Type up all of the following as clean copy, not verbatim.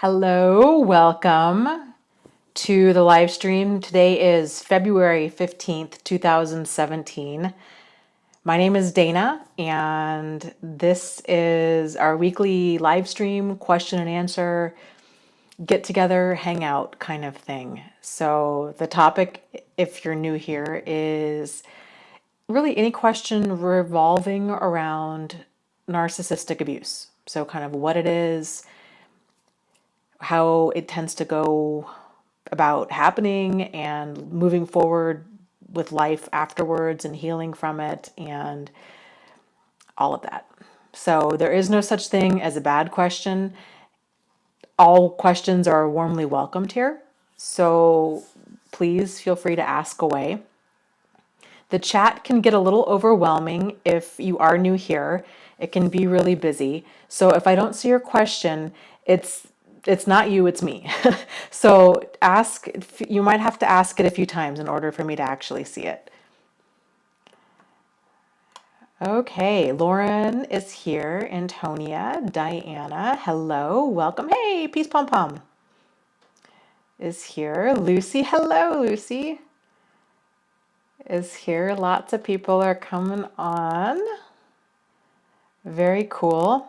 Hello, welcome to the live stream. Today is February 15th, 2017. My name is Dana, and this is our weekly live stream, question and answer, get together, hang out kind of thing. So, the topic, if you're new here, is really any question revolving around narcissistic abuse. So, kind of what it is, how it tends to go about happening and moving forward with life afterwards and healing from it and all of that. So there is no such thing as a bad question. All questions are warmly welcomed here. So please feel free to ask away. The chat can get a little overwhelming if you are new here. It can be really busy. So if I don't see your question, it's not you, it's me. So you might have to ask it a few times in order for me to actually see it. Okay, Lauren is here. Antonia, Diana, hello, welcome. Hey, Peace Pom Pom is here. Lucy, hello, Lucy is here. Lots of people are coming on. Very cool.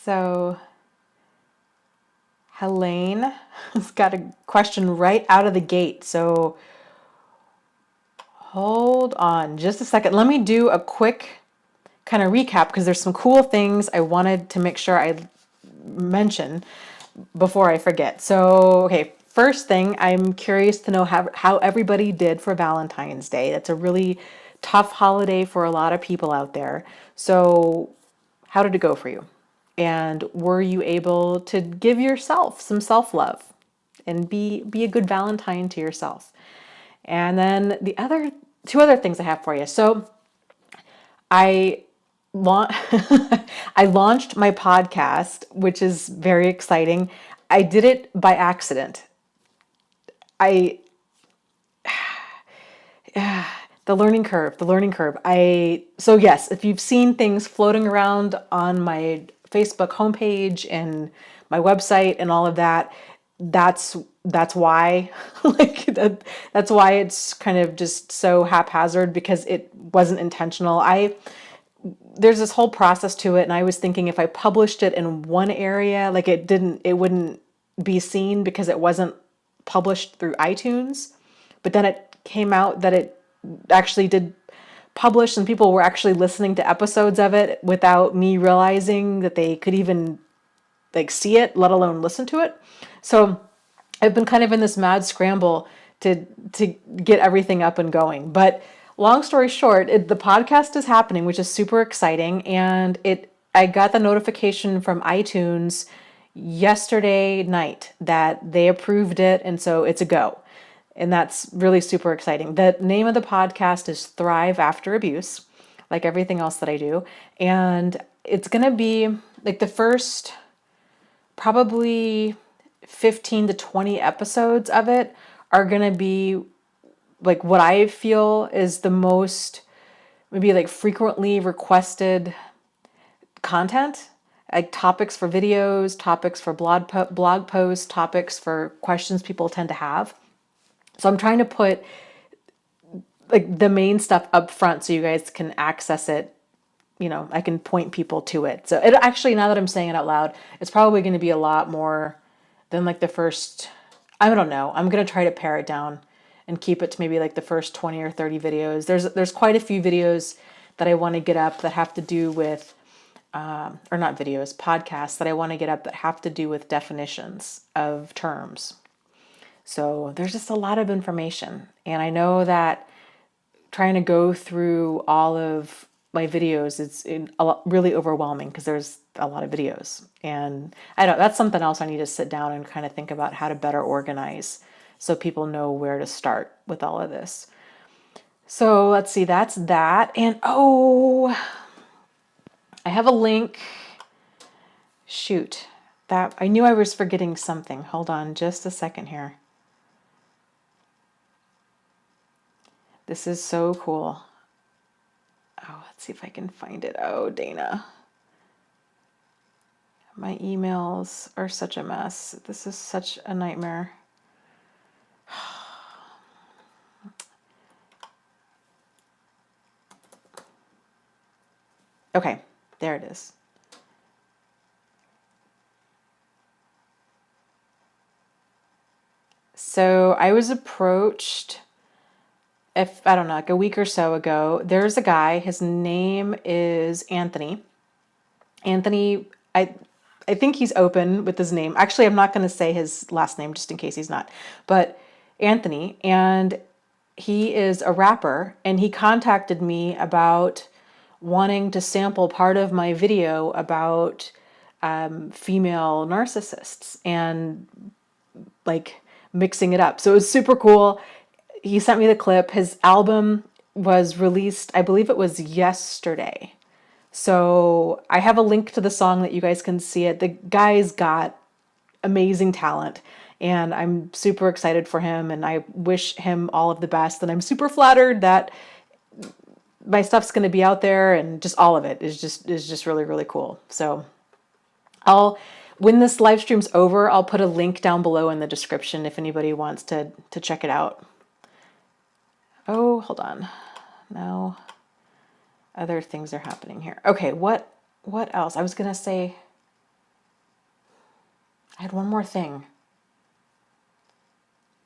So Helene has got a question right out of the gate. So hold on just a second. Let me do a quick kind of recap because there's some cool things I wanted to make sure I mention before I forget. So, okay, first thing, I'm curious to know how everybody did for Valentine's Day. That's a really tough holiday for a lot of people out there. So, how did it go for you? And were you able to give yourself some self-love and be a good Valentine to yourself? And then the two other things I have for you. So I I launched my podcast, which is very exciting. I did it by accident. I the learning curve. So yes, if you've seen things floating around on my Facebook homepage and my website and all of that, that's why that's why it's kind of just so haphazard because it wasn't intentional. There's this whole process to it, and I was thinking if I published it in one area, like it wouldn't be seen because it wasn't published through iTunes. But then it came out that it actually did publish and people were actually listening to episodes of it without me realizing that they could even like see it, let alone listen to it. So I've been kind of in this mad scramble to get everything up and going. But long story short, the podcast is happening, which is super exciting. And I got the notification from iTunes yesterday night that they approved it. And so it's a go. And that's really super exciting. The name of the podcast is Thrive After Abuse, like everything else that I do. And it's going to be like the first probably 15 to 20 episodes of it are going to be like what I feel is the most maybe like frequently requested content, like topics for videos, topics for blog posts, topics for questions people tend to have. So I'm trying to put like the main stuff up front so you guys can access it. You know, I can point people to it. So it actually, now that I'm saying it out loud, it's probably going to be a lot more than like the first, I don't know. I'm going to try to pare it down and keep it to maybe like the first 20 or 30 videos. There's quite a few videos that I want to get up that have to do with, or not videos, podcasts that I want to get up that have to do with definitions of terms. So there's just a lot of information. And I know that trying to go through all of my videos, it's really overwhelming because there's a lot of videos. And I don't, that's something else I need to sit down and kind of think about how to better organize so people know where to start with all of this. So let's see, that's that. And oh, I have a link. Shoot, that I knew I was forgetting something. Hold on just a second here. This is so cool. Let's see if I can find it. Oh, Dana. My emails are such a mess. This is such a nightmare. Okay, there it is. So I was approached, I don't know, like a week or so ago. There's a guy, his name is Anthony. Anthony, I think he's open with his name. Actually, I'm not going to say his last name just in case he's not. But Anthony, and he is a rapper, and he contacted me about wanting to sample part of my video about female narcissists and like mixing it up. So it was super cool. He sent me the clip. His album was released, I believe it was yesterday. So I have a link to the song that you guys can see it. The guy's got amazing talent and I'm super excited for him and I wish him all of the best. And I'm super flattered that my stuff's going to be out there and just all of it is just really, really cool. So when this live stream's over, I'll put a link down below in the description if anybody wants to check it out. Oh, hold on. No. Other things are happening here. Okay, what else? I was going to say, I had one more thing.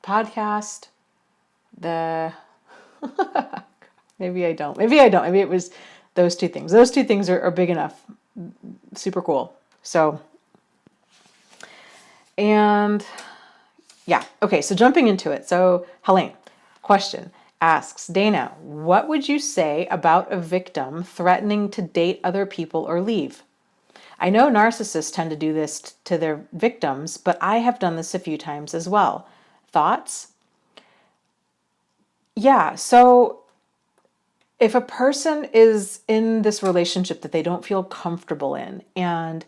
Podcast, maybe I don't. Maybe it was those two things. Those two things are big enough. Super cool. So, and yeah. Okay, so jumping into it. So, Helene, question. Asks, Dana, what would you say about a victim threatening to date other people or leave? I know narcissists tend to do this to their victims, but I have done this a few times as well. Thoughts? Yeah, so if a person is in this relationship that they don't feel comfortable in, and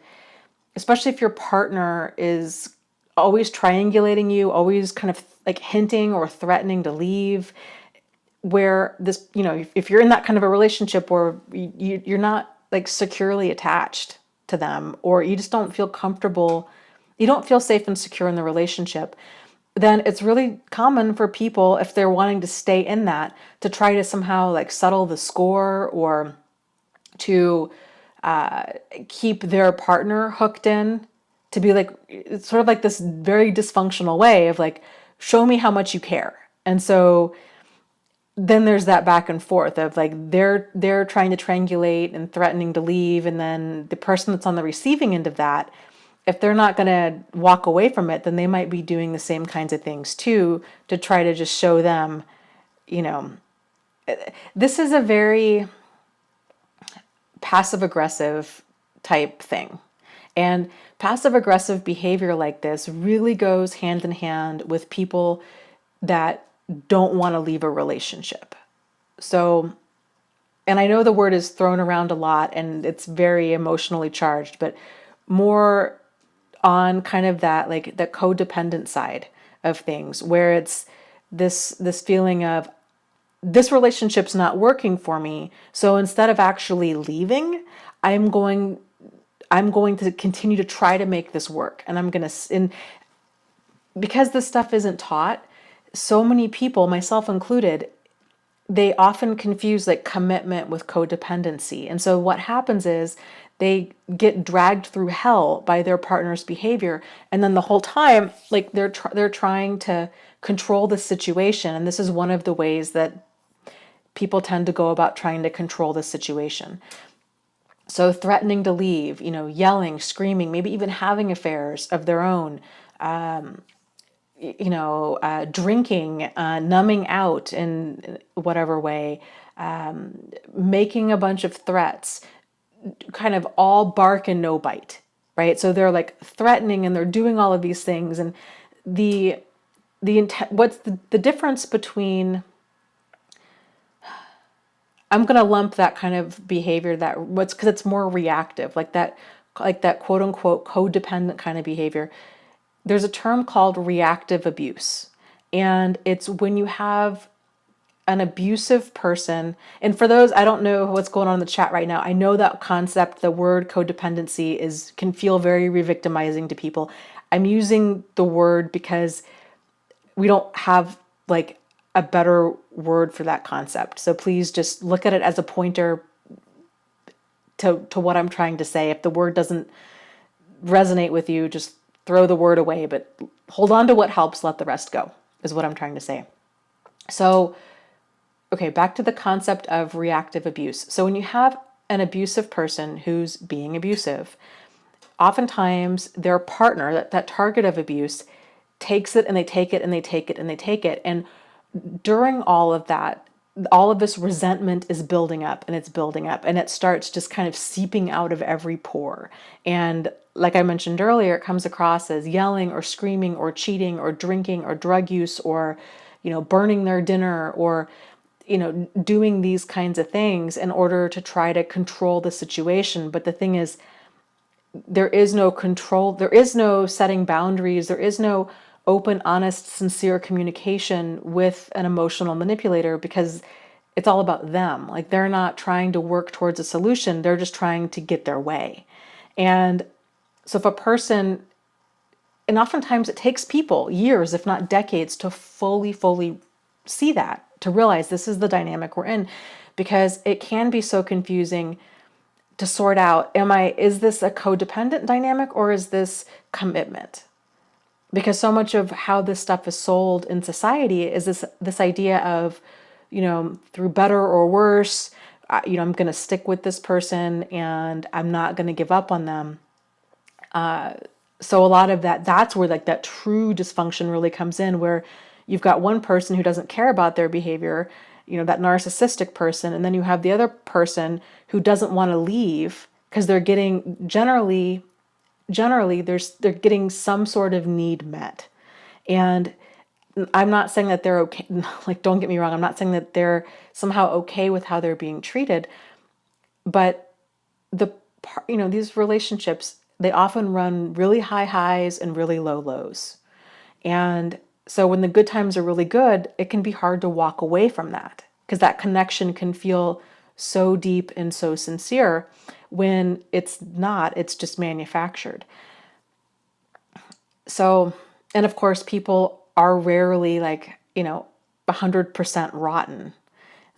especially if your partner is always triangulating you, always kind of like hinting or threatening to leave, where this, if you're in that kind of a relationship where you're not like securely attached to them, or you just don't feel comfortable, you don't feel safe and secure in the relationship, then it's really common for people, if they're wanting to stay in that, to try to somehow like settle the score or to keep their partner hooked in, to be like, it's sort of like this very dysfunctional way of like, show me how much you care. And so then there's that back and forth of like they're trying to triangulate and threatening to leave, and then the person that's on the receiving end of that, if they're not going to walk away from it, then they might be doing the same kinds of things too, to try to just show them, this is a very passive aggressive type thing. And passive aggressive behavior like this really goes hand in hand with people that don't want to leave a relationship. So, and I know the word is thrown around a lot and it's very emotionally charged, but more on kind of that, like the codependent side of things, where it's this feeling of, this relationship's not working for me. So instead of actually leaving, I'm going to continue to try to make this work. And because this stuff isn't taught, so many people, myself included, they often confuse like commitment with codependency. And so what happens is they get dragged through hell by their partner's behavior. And then the whole time, like they're trying to control the situation. And this is one of the ways that people tend to go about trying to control the situation. So threatening to leave, yelling, screaming, maybe even having affairs of their own, drinking, numbing out in whatever way, making a bunch of threats, kind of all bark and no bite, right? So they're like threatening and they're doing all of these things. And what's the difference between, I'm going to lump that kind of behavior because it's more reactive, like that quote unquote codependent kind of behavior. There's a term called reactive abuse. And it's when you have an abusive person, and for those, I don't know what's going on in the chat right now. I know that concept, the word codependency can feel very re-victimizing to people. I'm using the word because we don't have like a better word for that concept. So please just look at it as a pointer to what I'm trying to say. If the word doesn't resonate with you, just throw the word away, but hold on to what helps, let the rest go, is what I'm trying to say. So, okay, back to the concept of reactive abuse. So when you have an abusive person who's being abusive, oftentimes their partner, that target of abuse, takes it and they take it and they take it and they take it. And during all of that, all of this resentment is building up and it's building up and it starts just kind of seeping out of every pore. And like I mentioned earlier, it comes across as yelling or screaming or cheating or drinking or drug use or, burning their dinner or, doing these kinds of things in order to try to control the situation. But the thing is, there is no control, there is no setting boundaries, there is no open, honest, sincere communication with an emotional manipulator because it's all about them. Like they're not trying to work towards a solution, they're just trying to get their way. And so if a person, and oftentimes it takes people years, if not decades, to fully see that, to realize this is the dynamic we're in, because it can be so confusing to sort out, is this a codependent dynamic or is this commitment? Because so much of how this stuff is sold in society is this idea of, through better or worse, I'm going to stick with this person and I'm not going to give up on them. So a lot of that's where like that true dysfunction really comes in, where you've got one person who doesn't care about their behavior, that narcissistic person, and then you have the other person who doesn't want to leave because they're getting generally they're getting some sort of need met. And I'm not saying that they're okay, like don't get me wrong, I'm not saying that they're somehow okay with how they're being treated, but these relationships, they often run really high highs and really low lows. And so when the good times are really good, it can be hard to walk away from that because that connection can feel so deep and so sincere when it's not, it's just manufactured. So, and of course, people are rarely 100% rotten.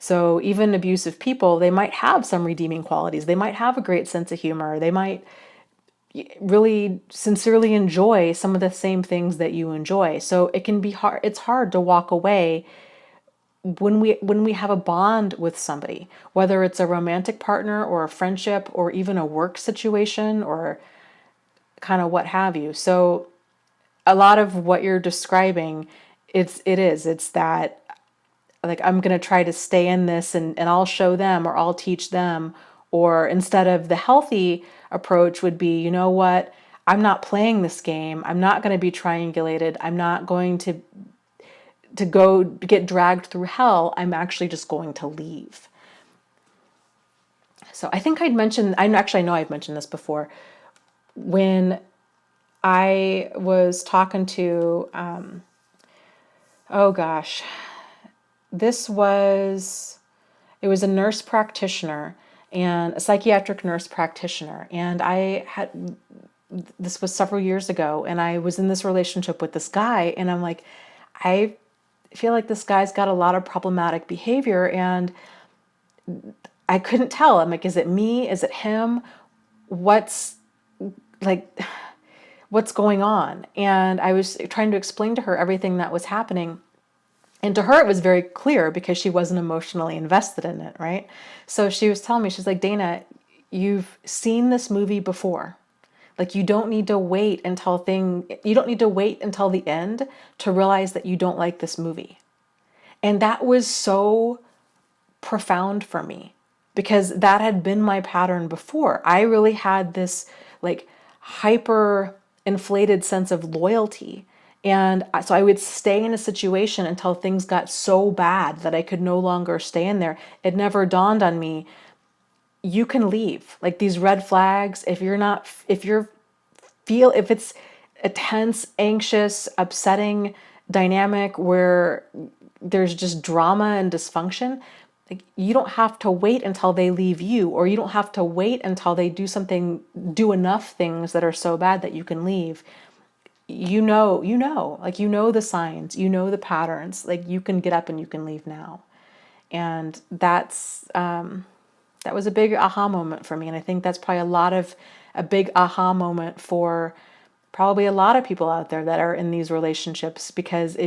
So even abusive people, they might have some redeeming qualities. They might have a great sense of humor. They might really sincerely enjoy some of the same things that you enjoy. So it can be hard. It's hard to walk away when we have a bond with somebody, whether it's a romantic partner or a friendship or even a work situation or kind of what have you. So a lot of what you're describing, it's that like I'm going to try to stay in this and I'll show them or I'll teach them. Or instead of the healthy approach would be, you know what, I'm not playing this game. I'm not going to be triangulated. I'm not going to go get dragged through hell. I'm actually just going to leave. So I think I know I've mentioned this before. When I was talking to, it was a nurse practitioner and a psychiatric nurse practitioner. And this was several years ago, and I was in this relationship with this guy, and I'm like, I feel like this guy's got a lot of problematic behavior, and I couldn't tell. I'm like, is it me? Is it him? What's going on? And I was trying to explain to her everything that was happening. And to her, it was very clear because she wasn't emotionally invested in it, right? So she was telling me, she's like, Dana, you've seen this movie before. Like, you don't need to wait until the end to realize that you don't like this movie. And that was so profound for me because that had been my pattern before. I really had this like hyper inflated sense of loyalty. And so I would stay in a situation until things got so bad that I could no longer stay in there. It never dawned on me, you can leave. Like these red flags, if it's a tense, anxious, upsetting dynamic where there's just drama and dysfunction, like, you don't have to wait until they leave you, or you don't have to wait until they do enough things that are so bad that you can leave. Like, the signs, the patterns, like, you can get up and you can leave now. And that was a big aha moment for me. And I think that's probably a big aha moment for probably a lot of people out there that are in these relationships, because I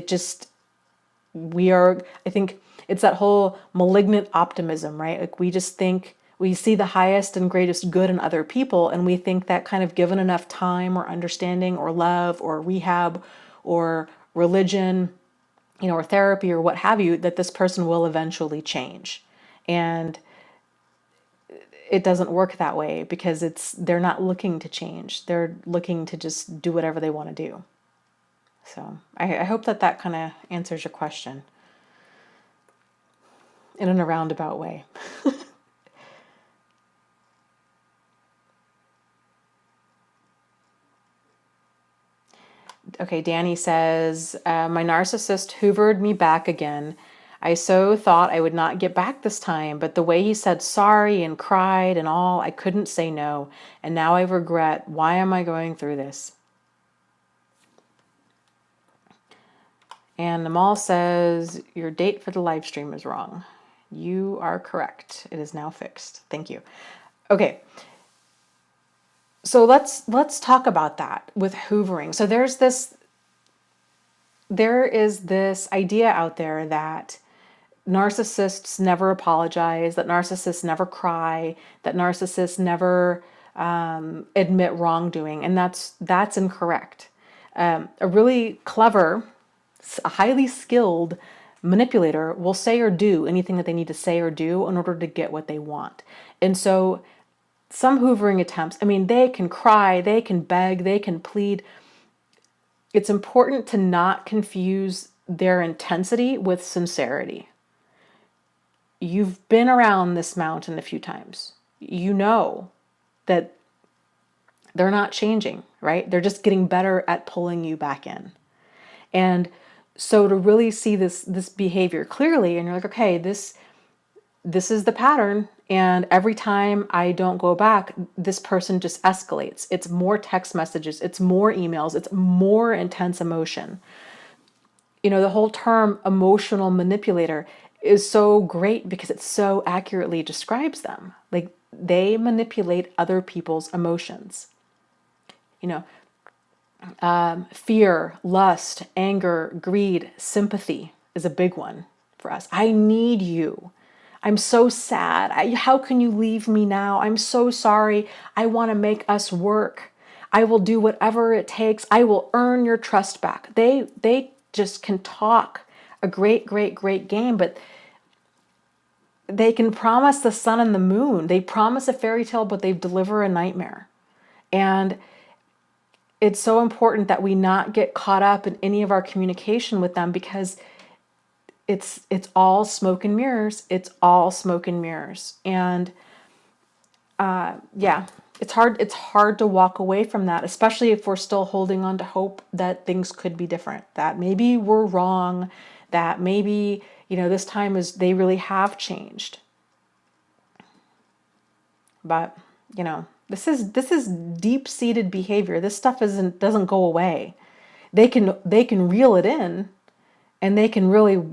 think it's that whole malignant optimism, right? Like, we just think we see the highest and greatest good in other people, and we think that kind of given enough time or understanding or love or rehab or religion, or therapy or what have you, that this person will eventually change. And it doesn't work that way, because they're not looking to change. They're looking to just do whatever they want to do. So I hope that kind of answers your question in a roundabout way. Okay, Danny says, my narcissist hoovered me back again. I so thought I would not get back this time, but the way he said sorry and cried and all, I couldn't say no. And now I regret. Why am I going through this? And Namal says, your date for the live stream is wrong. You are correct. It is now fixed. Thank you. Okay. So let's talk about that with hoovering. So there is this idea out there that narcissists never apologize, that narcissists never cry, that narcissists never admit wrongdoing, and that's incorrect. A really clever, a highly skilled manipulator will say or do anything that they need to say or do in order to get what they want. And so some hoovering attempts, they can cry, they can beg, they can plead. It's important to not confuse their intensity with sincerity. You've been around this mountain a few times. You know that they're not changing, right? They're just getting better at pulling you back in. And so to really see this behavior clearly, and you're like, okay, this is the pattern. And every time I don't go back, this person just escalates. It's more text messages, it's more emails, it's more intense emotion. The whole term emotional manipulator is so great because it so accurately describes them. Like, they manipulate other people's emotions. Fear, lust, anger, greed, sympathy is a big one for us. I need you. I'm so sad. How can you leave me now? I'm so sorry. I want to make us work. I will do whatever it takes. I will earn your trust back. They just can talk a great, great, great game, but they can promise the sun and the moon. They promise a fairy tale, but they deliver a nightmare. And it's so important that we not get caught up in any of our communication with them, because it's all smoke and mirrors. It's all smoke and mirrors. And it's hard to walk away from that, especially if we're still holding on to hope that things could be different, that maybe we're wrong, that maybe, this time they really have changed. But, this is deep-seated behavior. This stuff doesn't go away. They can reel it in, and they can really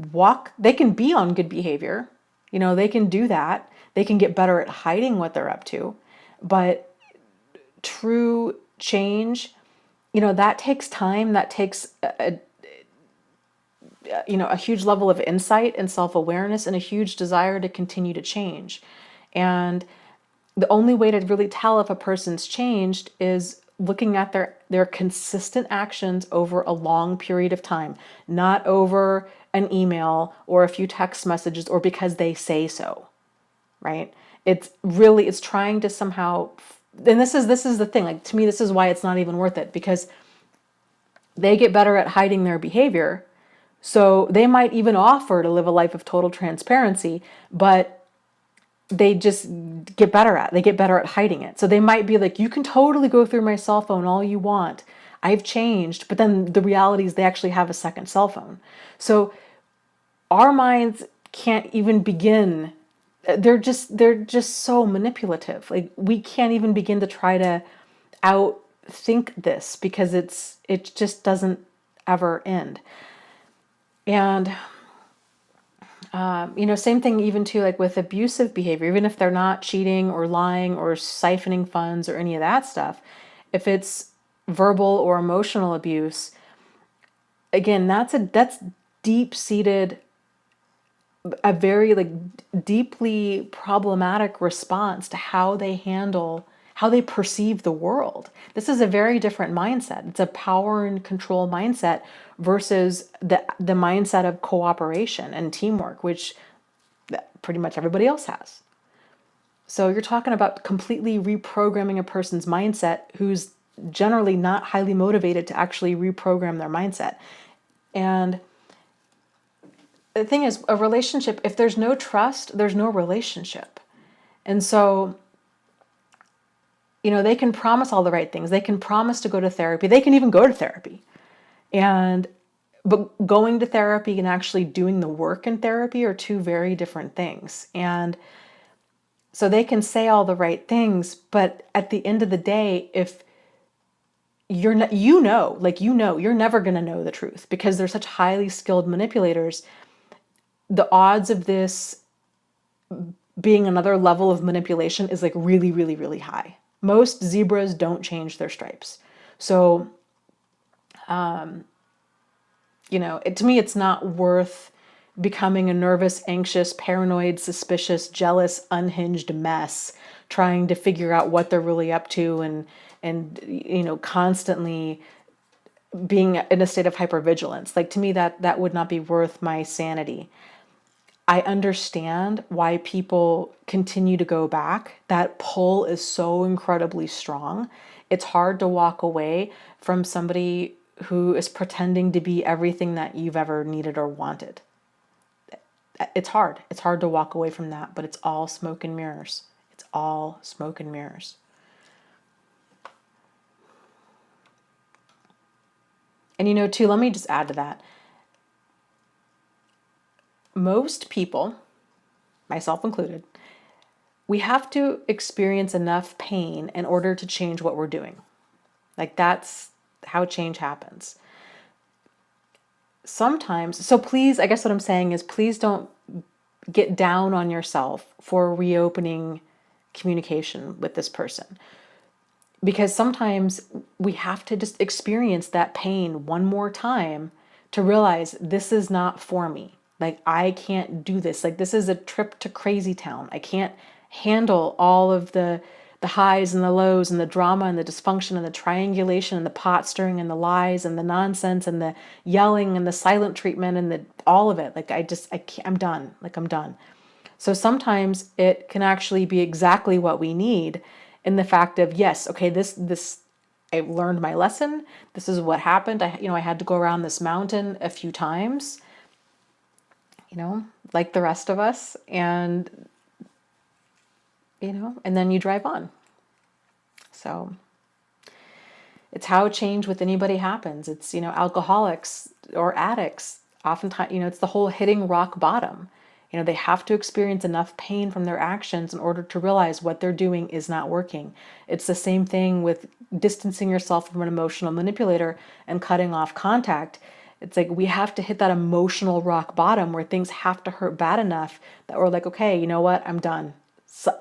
they can be on good behavior. They can do that. They can get better at hiding what they're up to. But true change, that takes time. That takes a huge level of insight and self-awareness, and a huge desire to continue to change. And the only way to really tell if a person's changed is looking at their consistent actions over a long period of time, not over an email or a few text messages or because they say so, right? It's trying to somehow, and this is the thing, like, to me, this is why it's not even worth it, because they get better at hiding their behavior. So they might even offer to live a life of total transparency, but they just get better at hiding it. So they might be like, you can totally go through my cell phone all you want. I've changed. But then the reality is they actually have a second cell phone. So our minds can't even begin. They're just so manipulative. Like, we can't even begin to try to outthink this, because it just doesn't ever end. And same thing even too, like with abusive behavior, even if they're not cheating or lying or siphoning funds or any of that stuff, if it's verbal or emotional abuse, again, that's deep-seated, a very like deeply problematic response to how they perceive the world. This is a very different mindset. It's a power and control mindset versus the mindset of cooperation and teamwork, which pretty much everybody else has. So you're talking about completely reprogramming a person's mindset who's generally not highly motivated to actually reprogram their mindset. And the thing is, a relationship, if there's no trust, there's no relationship. And so, they can promise all the right things. They can promise to go to therapy. They can even go to therapy. But going to therapy and actually doing the work in therapy are two very different things. And so they can say all the right things, but at the end of the day, if you're not, you're never going to know the truth, because they're such highly skilled manipulators. The odds of this being another level of manipulation is like really, really, really high. Most zebras don't change their stripes. So, to me, it's not worth becoming a nervous, anxious, paranoid, suspicious, jealous, unhinged mess, trying to figure out what they're really up to, and constantly being in a state of hypervigilance. Like, to me, that would not be worth my sanity. I understand why people continue to go back. That pull is so incredibly strong. It's hard to walk away from somebody who is pretending to be everything that you've ever needed or wanted. It's hard. It's hard to walk away from that, but it's all smoke and mirrors. It's all smoke and mirrors. And too, let me just add to that. Most people, myself included, we have to experience enough pain in order to change what we're doing. Like, that's how change happens. Sometimes, so please, I guess what I'm saying is, please don't get down on yourself for reopening communication with this person. Because sometimes we have to just experience that pain one more time to realize this is not for me. Like, I can't do this. Like, this is a trip to crazy town. I can't handle all of the highs and the lows and the drama and the dysfunction and the triangulation and the pot stirring and the lies and the nonsense and the yelling and the silent treatment and all of it. Like, I can't, I'm done. Like, I'm done. So sometimes it can actually be exactly what we need, in the fact of, yes, okay, this I learned my lesson. This is what happened. I had to go around this mountain a few times, like the rest of us, and and then you drive on. So it's how change with anybody happens. It's, alcoholics or addicts, oftentimes, it's the whole hitting rock bottom. They have to experience enough pain from their actions in order to realize what they're doing is not working. It's the same thing with distancing yourself from an emotional manipulator and cutting off contact. It's like, we have to hit that emotional rock bottom where things have to hurt bad enough that we're like, okay, you know what? I'm done. So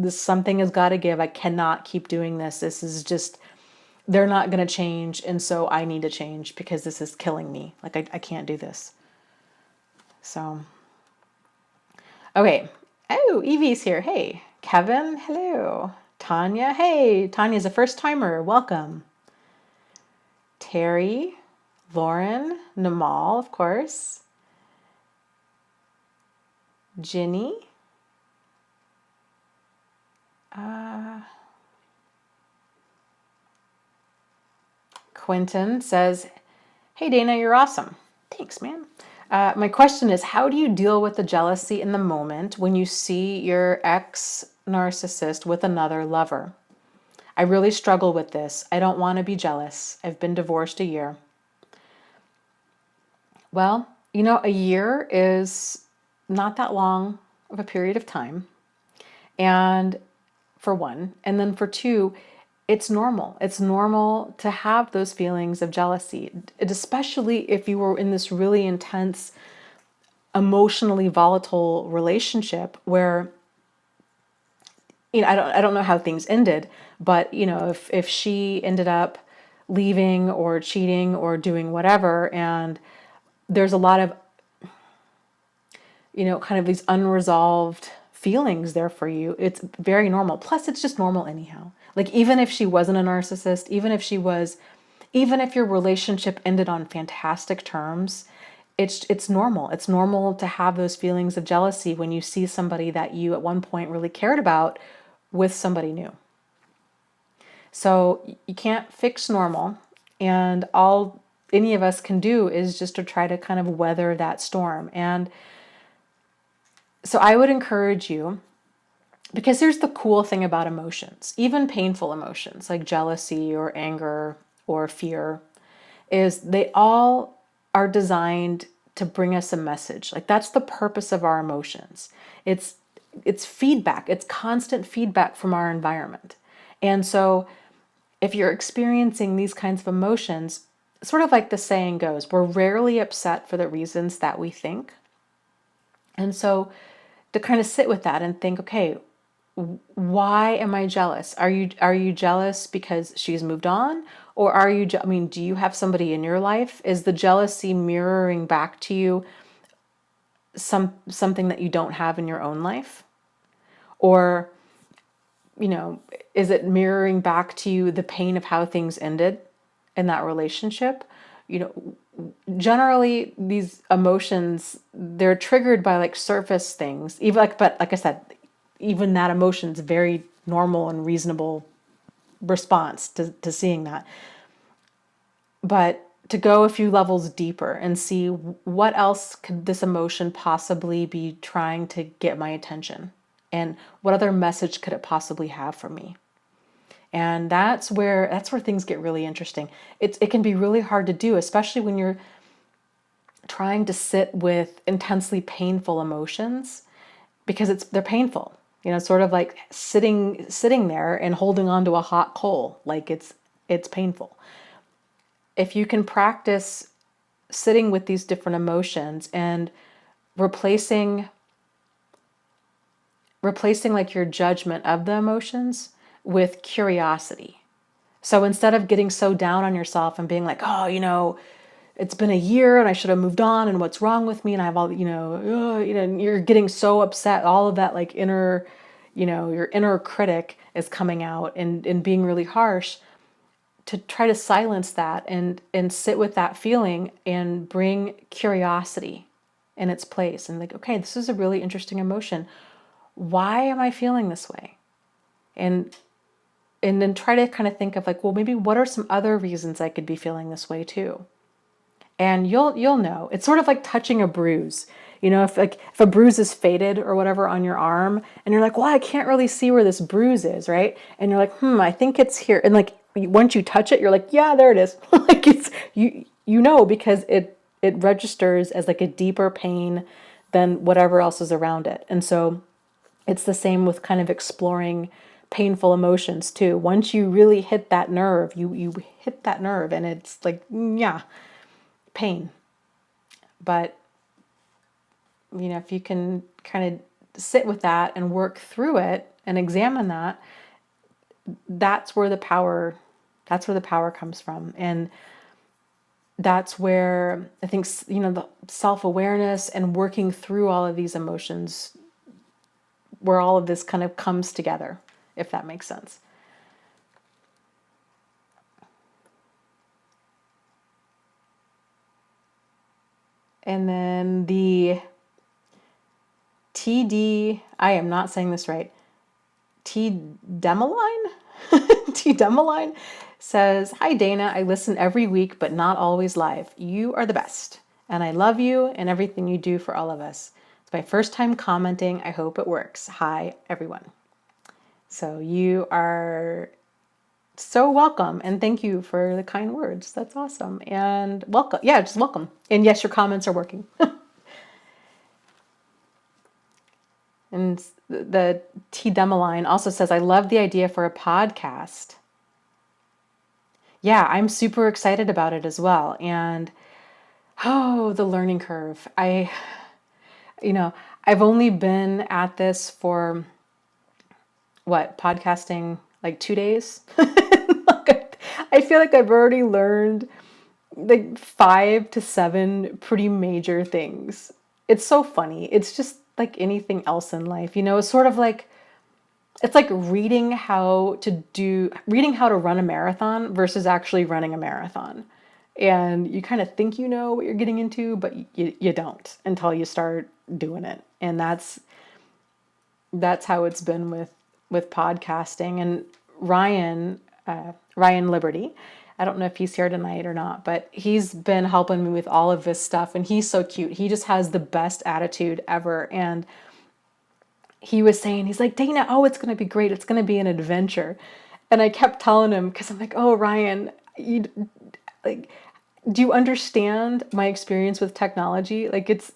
something has got to give. I cannot keep doing this. This is just, they're not going to change. And so I need to change, because this is killing me. Like, I can't do this. So, okay. Oh, Evie's here. Hey. Kevin, hello. Tanya, hey. Tanya's a first timer. Welcome. Terry, Lauren, Namal, of course. Ginny. Quentin says, hey Dana, you're awesome. Thanks, man. My question is, how do you deal with the jealousy in the moment when you see your ex-narcissist with another lover? I really struggle with this. I don't want to be jealous. I've been divorced a year. Well, A year is not that long of a period of time. And for one, and then for two, it's normal. It's normal to have those feelings of jealousy, especially if you were in this really intense, emotionally volatile relationship where, I don't know how things ended, but if she ended up leaving or cheating or doing whatever, and there's a lot of, kind of these unresolved feelings there for you, it's very normal. Plus, it's just normal anyhow. Like, even if she wasn't a narcissist, even if your relationship ended on fantastic terms, it's normal. It's normal to have those feelings of jealousy when you see somebody that you at one point really cared about with somebody new. So you can't fix normal, and all any of us can do is just to try to kind of weather that storm. And so I would encourage you, because here's the cool thing about emotions, even painful emotions like jealousy or anger or fear, is they all are designed to bring us a message. Like, that's the purpose of our emotions. It's feedback. It's constant feedback from our environment. And so if you're experiencing these kinds of emotions, sort of like the saying goes, we're rarely upset for the reasons that we think. And so to kind of sit with that and think, okay, why am I jealous? Are you jealous because she's moved on? Or do you have somebody in your life? Is the jealousy mirroring back to you something that you don't have in your own life? Or, is it mirroring back to you the pain of how things ended in that relationship? Generally these emotions, they're triggered by like surface things. But like I said, even that emotion's very normal and reasonable response to seeing that. But to go a few levels deeper and see what else could this emotion possibly be trying to get my attention, and what other message could it possibly have for me. And that's where things get really interesting. It can be really hard to do, especially when you're trying to sit with intensely painful emotions, because they're painful. Sort of like sitting there and holding on to a hot coal, like it's painful. If you can practice sitting with these different emotions and replacing like your judgment of the emotions with curiosity. So instead of getting so down on yourself and being like, oh, it's been a year and I should have moved on and what's wrong with me and I have all, you're getting so upset, all of that like inner, your inner critic is coming out and being really harsh, to try to silence that and sit with that feeling and bring curiosity in its place and like, okay, this is a really interesting emotion. Why am I feeling this way? And then try to kind of think of like, well, maybe what are some other reasons I could be feeling this way too? And you'll know. It's sort of like touching a bruise. If a bruise is faded or whatever on your arm, and you're like, well, I can't really see where this bruise is, right? And you're like, I think it's here. And like once you touch it, you're like, yeah, there it is. Like it's because it registers as like a deeper pain than whatever else is around it. And so it's the same with kind of exploring painful emotions too. Once you really hit that nerve, you hit that nerve and it's like, yeah, pain. But if you can kind of sit with that and work through it and examine that, that's where the power comes from. And that's where I think, the self-awareness and working through all of these emotions, where all of this kind of comes together, if that makes sense. And then the TD, I am not saying this right, T Demoline? T Demoline says, hi Dana, I listen every week, but not always live. You are the best. And I love you and everything you do for all of us. It's my first time commenting. I hope it works. Hi, everyone. So you are so welcome. And thank you for the kind words. That's awesome. And welcome. Yeah, just welcome. And yes, your comments are working. And the T Demeline also says, I love the idea for a podcast. Yeah, I'm super excited about it as well. And oh, the learning curve. I've only been at this for podcasting like 2 days. I feel like I've already learned like 5 to 7 pretty major things. It's so funny. It's just like anything else in life, it's sort of like, it's like reading how to run a marathon versus actually running a marathon. And you kind of think you know what you're getting into, but you don't until you start doing it. And that's how it's been with podcasting. And Ryan Liberty, I don't know if he's here tonight or not, but he's been helping me with all of this stuff, and he's so cute. He just has the best attitude ever. And he was saying, he's like, Dana, oh, it's going to be great. It's going to be an adventure. And I kept telling him, because I'm like, oh, Ryan, do you understand my experience with technology? Like it's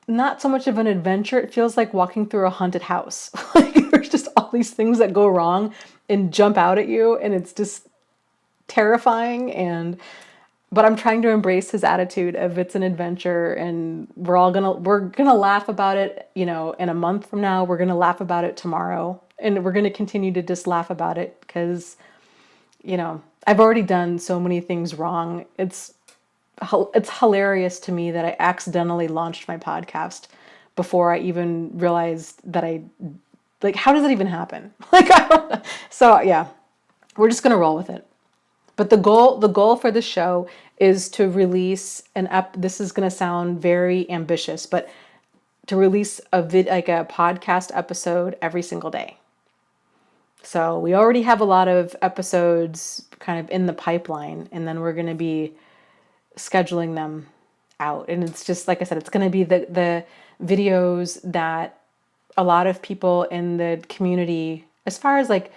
not so much of an adventure. It feels like walking through a haunted house. Like there's just all these things that go wrong and jump out at you, and it's just terrifying. But I'm trying to embrace his attitude of it's an adventure, and we're gonna laugh about it, in a month from now. We're gonna laugh about it tomorrow, and we're gonna continue to just laugh about it because, I've already done so many things wrong. It's hilarious to me that I accidentally launched my podcast before I even realized that how does it even happen? Like, I don't know. So yeah, we're just going to roll with it. But the goal for the show is to release this is going to sound very ambitious, but to release a podcast episode every single day. So we already have a lot of episodes kind of in the pipeline, and then we're going to be scheduling them out. And it's just, like I said, it's going to be the videos that a lot of people in the community, as far as like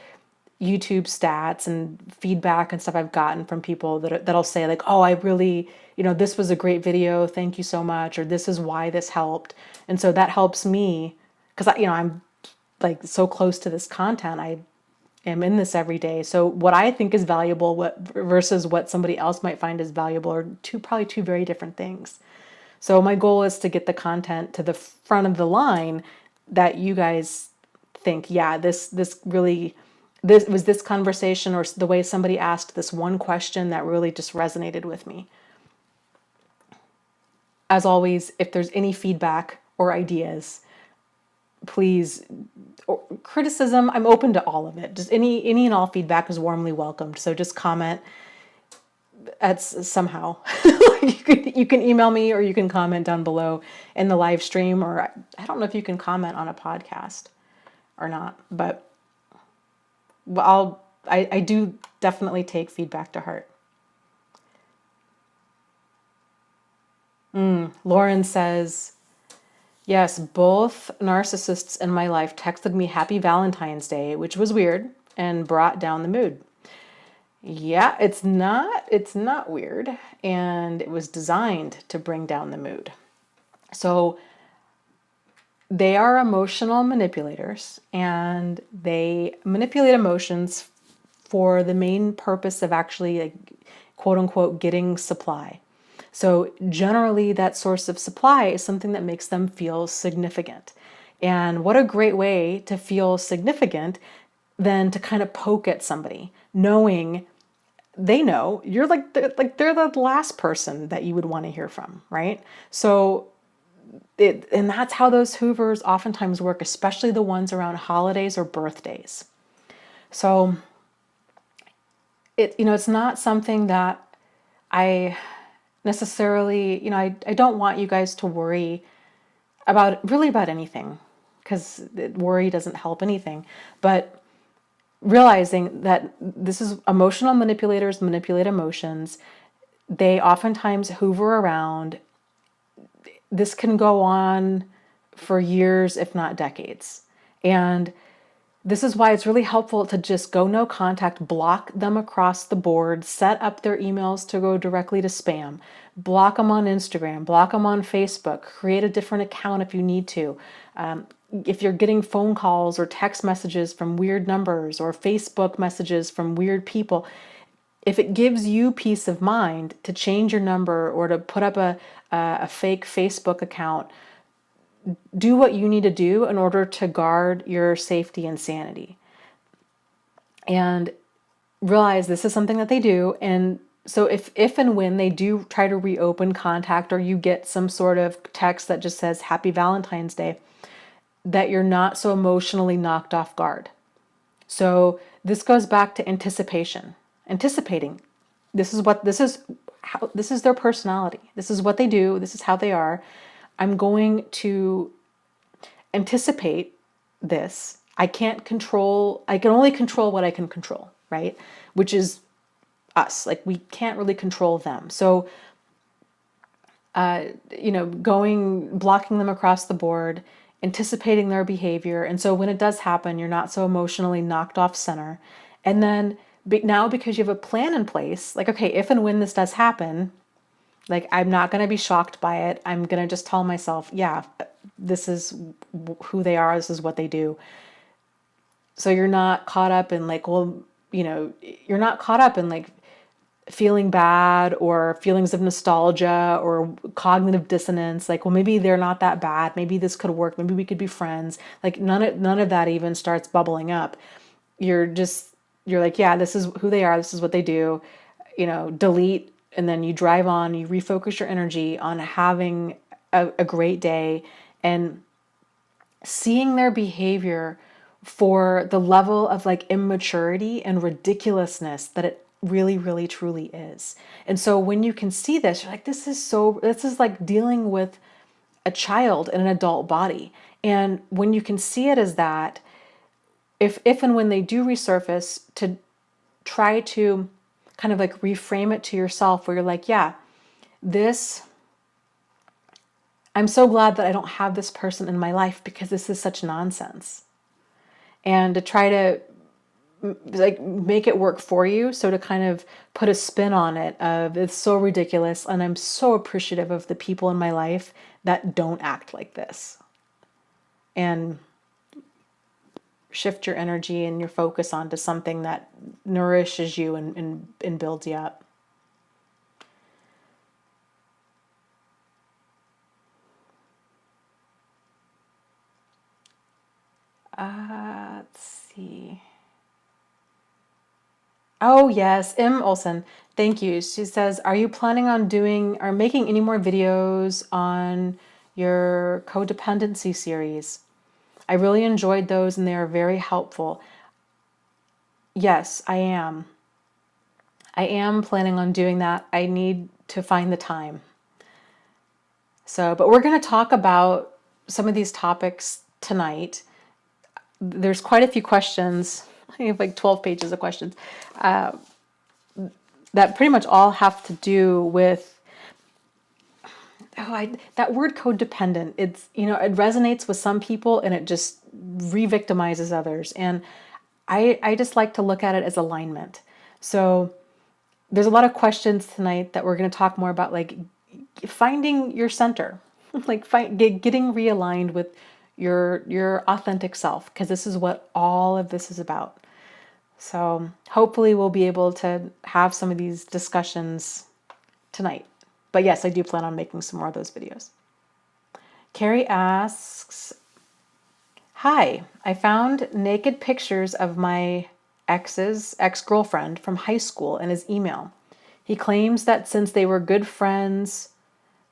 YouTube stats and feedback and stuff I've gotten from people that'll say like, oh, I really, this was a great video. Thank you so much. Or this is why this helped. And so that helps me because I'm like so close to this content. I am in this every day. So what I think is valuable versus what somebody else might find is valuable are probably two very different things. So my goal is to get the content to the front of the line that you guys think, yeah, this was this conversation or the way somebody asked this one question that really just resonated with me. As always, if there's any feedback or ideas, please, or criticism, I'm open to all of it. Just any and all feedback is warmly welcomed. So just comment somehow. You can email me, or you can comment down below in the live stream, or I don't know if you can comment on a podcast or not, but I do definitely take feedback to heart. Lauren says, yes, both narcissists in my life texted me Happy Valentine's Day, which was weird and brought down the mood. Yeah, it's not weird, and it was designed to bring down the mood. So they are emotional manipulators, and they manipulate emotions for the main purpose of actually, like, quote unquote, getting supply. So generally that source of supply is something that makes them feel significant. And what a great way to feel significant than to kind of poke at somebody, knowing they know you're they're the last person that you would want to hear from, right? So and that's how those Hoovers oftentimes work, especially the ones around holidays or birthdays. So it's not something that I necessarily, I don't want you guys to worry about anything, because worry doesn't help anything. But realizing that this is emotional manipulators manipulate emotions. They oftentimes hoover around. This can go on for years, if not decades. And This is why it's really helpful to just go no contact, block them across the board, set up their emails to go directly to spam, block them on Instagram, block them on Facebook, create a different account if you need to. If you're getting phone calls or text messages from weird numbers or Facebook messages from weird people, if it gives you peace of mind to change your number or to put up a fake Facebook account, do what you need to do in order to guard your safety and sanity. And realize this is something that they do. And so if and when they do try to reopen contact, or you get some sort of text that just says Happy Valentine's Day, that you're not so emotionally knocked off guard. So this goes back to anticipation. Anticipating. This is their personality. This is what they do. This is how they are. I'm going to anticipate this. I can only control what I can control, right? Which is us. Like, we can't really control them. So, blocking them across the board, anticipating their behavior. And so when it does happen, you're not so emotionally knocked off center. And then now, because you have a plan in place, like, okay, if and when this does happen, like, I'm not going to be shocked by it. I'm going to just tell myself, yeah, this is who they are. This is what they do. So you're not caught up in like, you're not caught up in like feeling bad or feelings of nostalgia or cognitive dissonance. Like, well, maybe they're not that bad. Maybe this could work. Maybe we could be friends. Like, none of that even starts bubbling up. You're like, yeah, this is who they are. This is what they do. Delete. And then you drive on, you refocus your energy on having a great day and seeing their behavior for the level of like immaturity and ridiculousness that it really, really, truly is. And so when you can see this, you're like, this is like dealing with a child in an adult body. And when you can see it as that, if and when they do resurface, to try to kind of like reframe it to yourself where you're like, yeah, I'm so glad that I don't have this person in my life because this is such nonsense. And to try to like make it work for you. So to kind of put a spin on it of it's so ridiculous. And I'm so appreciative of the people in my life that don't act like this. And shift your energy and your focus onto something that nourishes you and builds you up. Let's see. Oh yes, M. Olson. Thank you. She says, are you planning on doing or making any more videos on your codependency series? I really enjoyed those and they are very helpful. Yes, I am. I am planning on doing that. I need to find the time. So, but we're going to talk about some of these topics tonight. There's quite a few questions. I have like 12 pages of questions that pretty much all have to do with that word codependent. It's, it resonates with some people and it just re-victimizes others. And I just like to look at it as alignment. So there's a lot of questions tonight that we're going to talk more about, like finding your center, like getting realigned with your authentic self, because this is what all of this is about. So hopefully we'll be able to have some of these discussions tonight. But yes, I do plan on making some more of those videos. Carrie asks, hi, I found naked pictures of my ex-girlfriend from high school in his email. He claims that since they were good friends,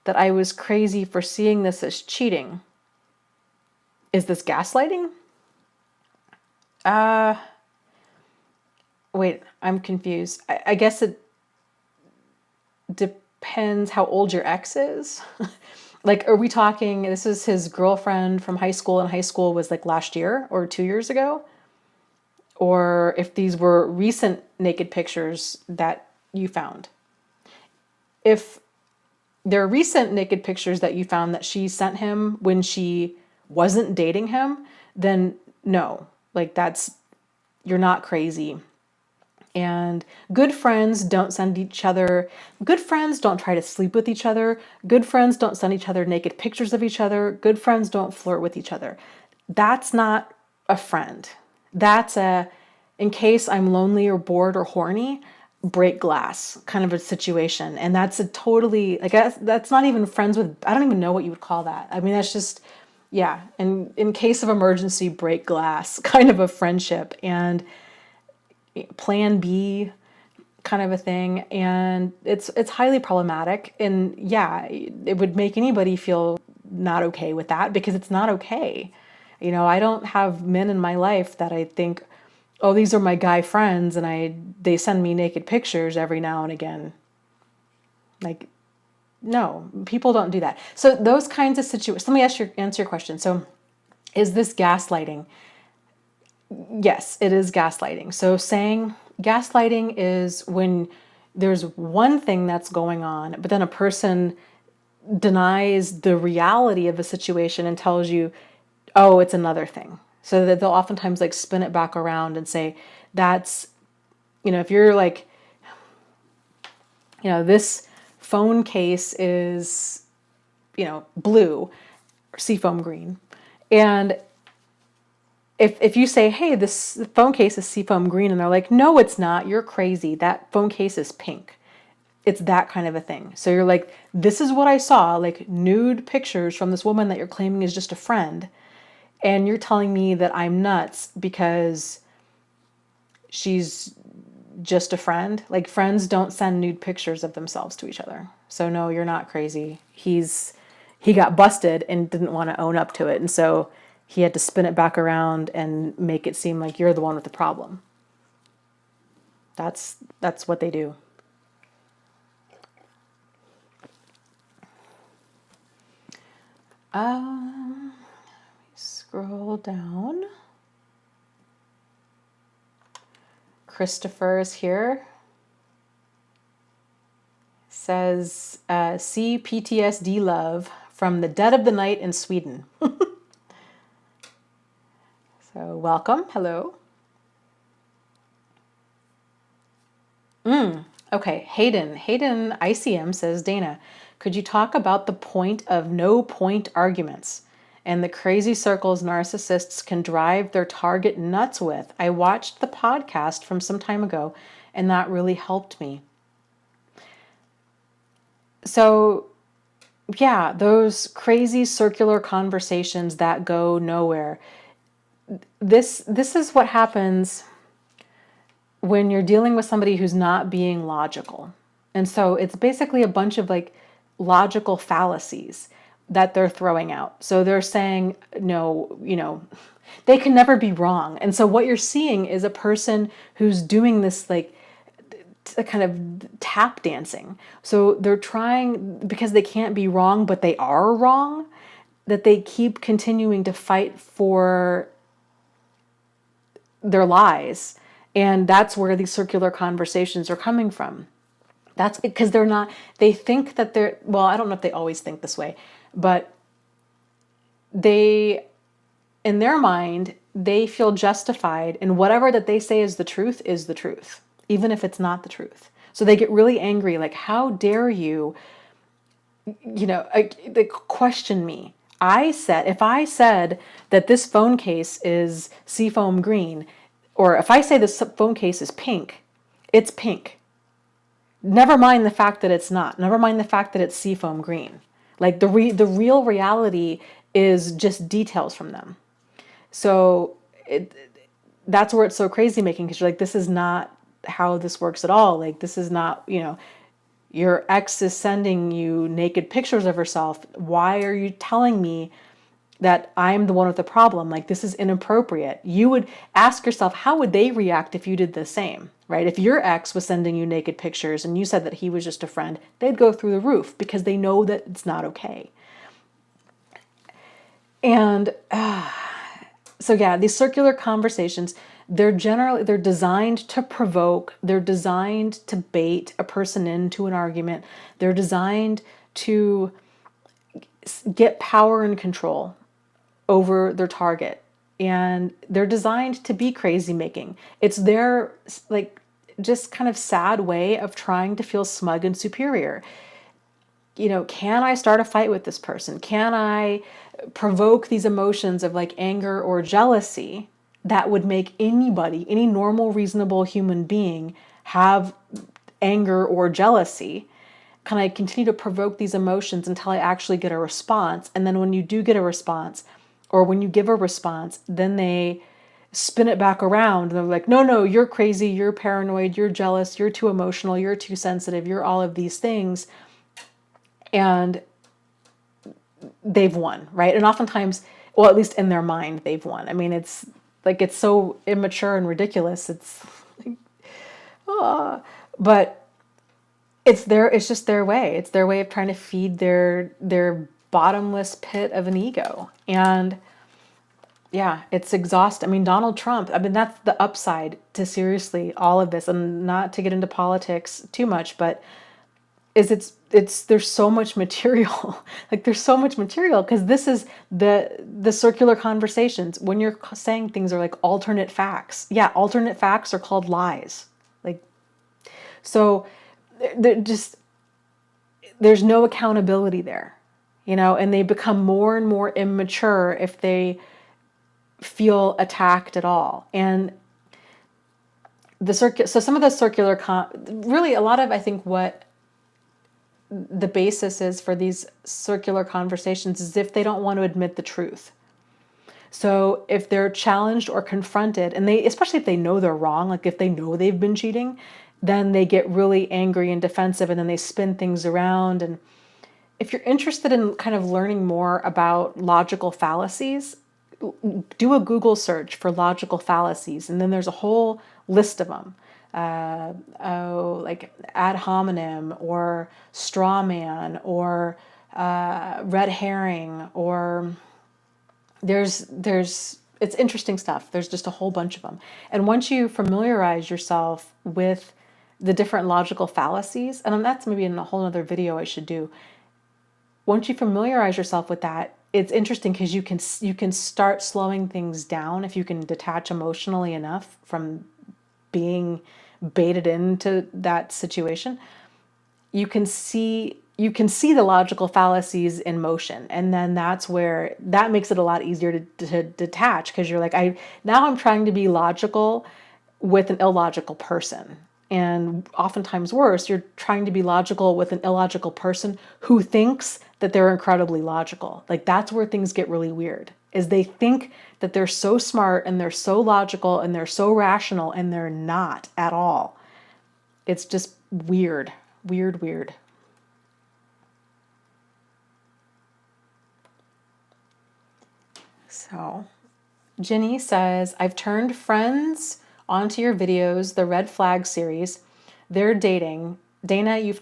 that I was crazy for seeing this as cheating. Is this gaslighting? Wait, I'm confused. I guess it depends how old your ex is. Like, are we talking, this is his girlfriend from high school, and high school was like last year or 2 years ago? Or if these were recent naked pictures that you found. If they're recent naked pictures that you found that she sent him when she wasn't dating him, then no. Like you're not crazy. And good friends don't good friends don't try to sleep with each other. Good friends don't send each other naked pictures of each other. Good friends don't flirt with each other. That's not a friend. That's in case I'm lonely or bored or horny, break glass kind of a situation. And that's a totally, like, that's not even friends with, I don't even know what you would call that. I mean, that's just, yeah. And in case of emergency, break glass kind of a friendship. And plan B kind of a thing. And it's highly problematic. And yeah, it would make anybody feel not okay with that, because it's not okay. I don't have men in my life that I think, oh, these are my guy friends and they send me naked pictures every now and again. Like, no, people don't do that. So those kinds of situations, let me answer your question. So is this gaslighting? Yes, it is gaslighting. So saying gaslighting is when there's one thing that's going on, but then a person denies the reality of a situation and tells you, oh, it's another thing. So that they'll oftentimes like spin it back around and say, that's, if you're like, this phone case is, blue or seafoam green. And if you say, hey, this phone case is seafoam green, and they're like, no, it's not, you're crazy, that phone case is pink. It's that kind of a thing. So you're like, this is what I saw, like nude pictures from this woman that you're claiming is just a friend. And you're telling me that I'm nuts because she's just a friend. Like, friends don't send nude pictures of themselves to each other. So no, you're not crazy. He got busted and didn't want to own up to it. And so he had to spin it back around and make it seem like you're the one with the problem. That's what they do. Scroll down. Christopher is here. Says, see PTSD love from the dead of the night in Sweden. So welcome. Hello. Okay. Hayden ICM says, Dana, could you talk about the point of no point arguments and the crazy circles narcissists can drive their target nuts with? I watched the podcast from some time ago and that really helped me. So yeah, those crazy circular conversations that go nowhere. This is what happens when you're dealing with somebody who's not being logical. And so it's basically a bunch of like logical fallacies that they're throwing out. So they're saying, no, they can never be wrong. And so what you're seeing is a person who's doing this like kind of tap dancing. So they're trying, because they can't be wrong, but they are wrong, that they keep continuing to fight for their lies. And that's where these circular conversations are coming from. That's because they think that well, I don't know if they always think this way, but in their mind, they feel justified in whatever that they say is the truth, even if it's not the truth. So they get really angry, like, how dare you, they question me. If I said that this phone case is seafoam green, or if I say this phone case is pink, it's pink. Never mind the fact that it's not. Never mind the fact that it's seafoam green. Like the real reality is just details from them. So that's where it's so crazy making, because you're like, this is not how this works at all. Like, this is not, your ex is sending you naked pictures of herself. Why are you telling me that I'm the one with the problem? Like, this is inappropriate. You would ask yourself, how would they react if you did the same, right? If your ex was sending you naked pictures and you said that he was just a friend, they'd go through the roof because they know that it's not okay. And so yeah, these circular conversations, they're designed to provoke, they're designed to bait a person into an argument, they're designed to get power and control over their target. and they're designed to be crazy making. It's their like just kind of sad way of trying to feel smug and superior. You know, can I start a fight with this person? Can I provoke these emotions of like anger or jealousy that would make anybody, any normal, reasonable human being have anger or jealousy? Can I continue to provoke these emotions until I actually get a response? And then when you do get a response, or when you give a response, then they spin it back around and they're like, no, no, you're crazy, you're paranoid, you're jealous, you're too emotional, you're too sensitive, you're all of these things. And they've won, right? And oftentimes, well, at least in their mind, they've won. I mean, it's like, it's so immature and ridiculous. It's like, but it's just their way. It's their way of trying to feed their bottomless pit of an ego. And yeah, it's exhausting. I mean, Donald Trump, I mean, that's the upside to seriously all of this, and not to get into politics too much, but there's so much material. Like there's so much material because this is the circular conversations when you're saying things are like alternate facts. Yeah, alternate facts are called lies. Like, so there's no accountability there, you know, and they become more and more immature if they feel attacked at all. And so some of the circular really a lot of, I think, what the basis is for these circular conversations is if they don't want to admit the truth. So if they're challenged or confronted, and especially if they know they're wrong, like if they know they've been cheating, then they get really angry and defensive, and then they spin things around. And if you're interested in kind of learning more about logical fallacies, do a Google search for logical fallacies, and then there's a whole list of them. Like ad hominem, or straw man, or red herring, or there's it's interesting stuff. There's just a whole bunch of them. And once you familiarize yourself with the different logical fallacies, and that's maybe in a whole other video I should do. Once you familiarize yourself with that, it's interesting because you can start slowing things down if you can detach emotionally enough from being baited into that situation. You can see the logical fallacies in motion, and then that makes it a lot easier to detach, because you're like, I'm trying to be logical with an illogical person. And oftentimes worse, you're trying to be logical with an illogical person who thinks that they're incredibly logical. Like that's where things get really weird, is they think that they're so smart and they're so logical and they're so rational, and they're not at all. It's just weird, weird, weird. So Jenny says, I've turned friends onto your videos, the red flag series. They're dating. Dana, you've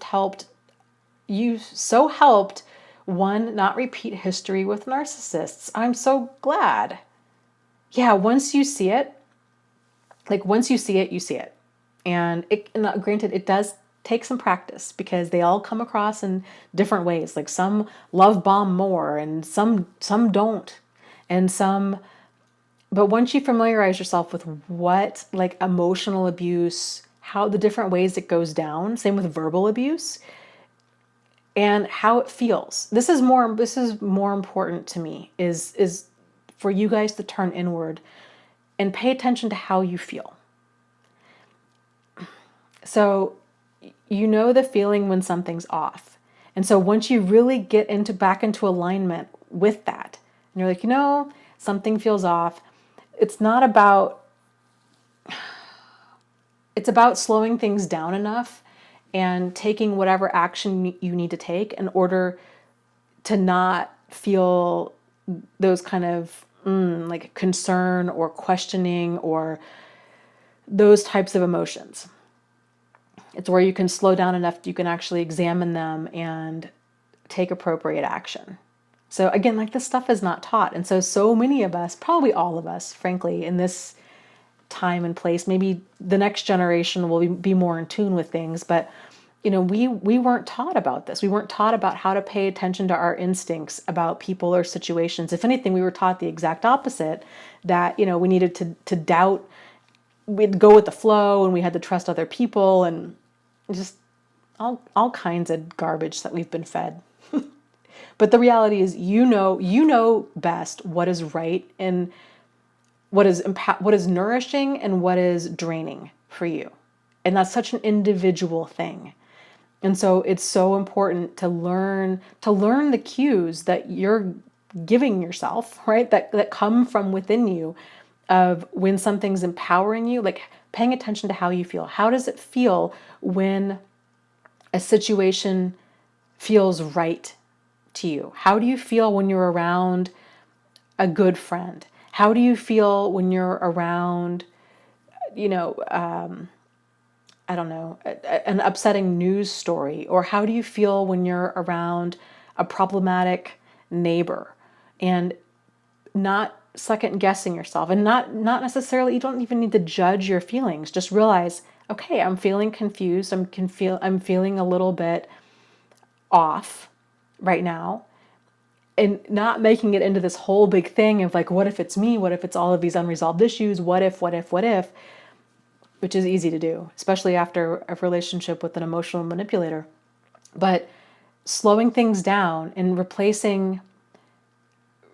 so helped one not repeat history with narcissists. I'm so glad. Yeah, once you see it, you see it. And granted, it does take some practice, because they all come across in different ways. Like some love bomb more, and some don't. But once you familiarize yourself with what, like, emotional abuse, how the different ways it goes down, same with verbal abuse, and how it feels. This is more important to me, is for you guys to turn inward and pay attention to how you feel. So you know the feeling when something's off. And so once you really get back into alignment with that, and you're like, something feels off, it's about slowing things down enough and taking whatever action you need to take in order to not feel those kind of like concern or questioning or those types of emotions. It's where you can slow down enough you can actually examine them and take appropriate action. So again, like, this stuff is not taught. And so many of us, probably all of us, frankly, in this time and place, maybe the next generation will be more in tune with things, but we weren't taught about this. We weren't taught about how to pay attention to our instincts about people or situations. If anything, we were taught the exact opposite, that, we needed to doubt, we'd go with the flow, and we had to trust other people, and just all kinds of garbage that we've been fed. But the reality is, you know best what is right, and what is nourishing and what is draining for you. And that's such an individual thing. And so it's so important to learn the cues that you're giving yourself, right? That come from within you, of when something's empowering you, like paying attention to how you feel. How does it feel when a situation feels right to you? How do you feel when you're around a good friend? How do you feel when you're around, I don't know, an upsetting news story? Or how do you feel when you're around a problematic neighbor? And not second guessing yourself, and not necessarily, you don't even need to judge your feelings. Just realize, okay, I'm feeling confused. I'm feeling a little bit off right now. And not making it into this whole big thing of like, what if it's me? What if it's all of these unresolved issues? What if, which is easy to do, especially after a relationship with an emotional manipulator. But slowing things down and replacing,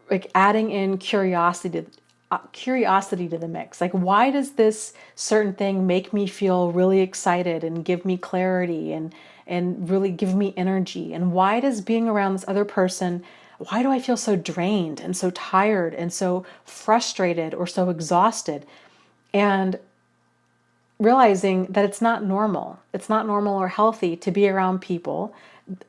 like adding in curiosity to the mix. Like, why does this certain thing make me feel really excited and give me clarity and really give me energy? And why does being around this other person, why do I feel so drained and so tired and so frustrated or so exhausted? And realizing that it's not normal. It's not normal or healthy to be around people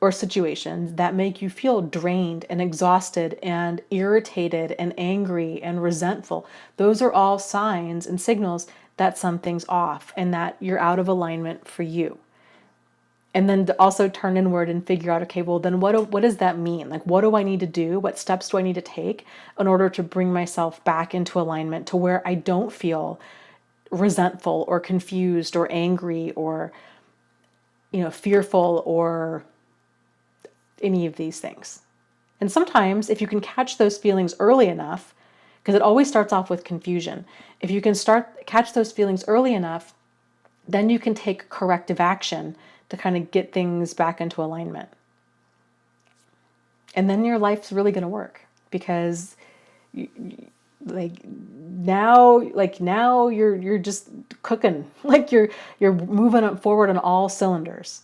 or situations that make you feel drained and exhausted and irritated and angry and resentful. Those are all signs and signals that something's off and that you're out of alignment for you. And then to also turn inward and figure out, okay, well then what does that mean? Like, what do I need to do? What steps do I need to take in order to bring myself back into alignment to where I don't feel resentful or confused or angry or, fearful or any of these things? And sometimes if you can catch those feelings early enough, because it always starts off with confusion, if you can catch those feelings early enough, then you can take corrective action to kind of get things back into alignment. And then your life's really going to work, because now you're just cooking. Like you're moving up forward on all cylinders.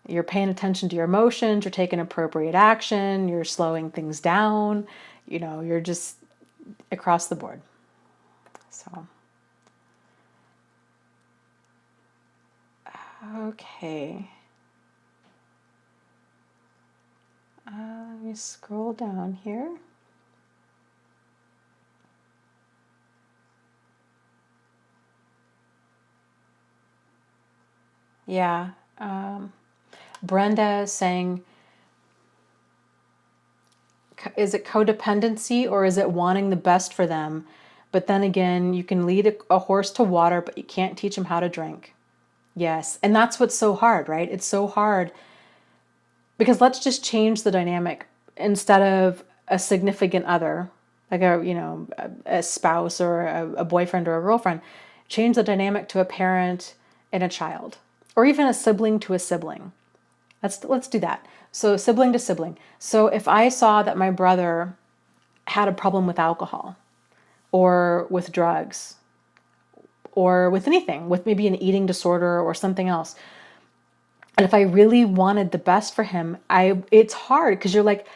You're paying attention to your emotions, you're taking appropriate action, you're slowing things down, you're just across the board. So, okay. Let me scroll down here. Yeah. Brenda is saying, is it codependency or is it wanting the best for them? But then again, you can lead a horse to water, but you can't teach him how to drink. Yes. And that's what's so hard, right? It's so hard because let's just change the dynamic. Instead of a significant other, like a spouse or a boyfriend or a girlfriend, change the dynamic to a parent and a child, or even a sibling to a sibling. Let's do that. So sibling to sibling. So if I saw that my brother had a problem with alcohol or with drugs or with anything, with maybe an eating disorder or something else, and if I really wanted the best for him, it's hard because you're like,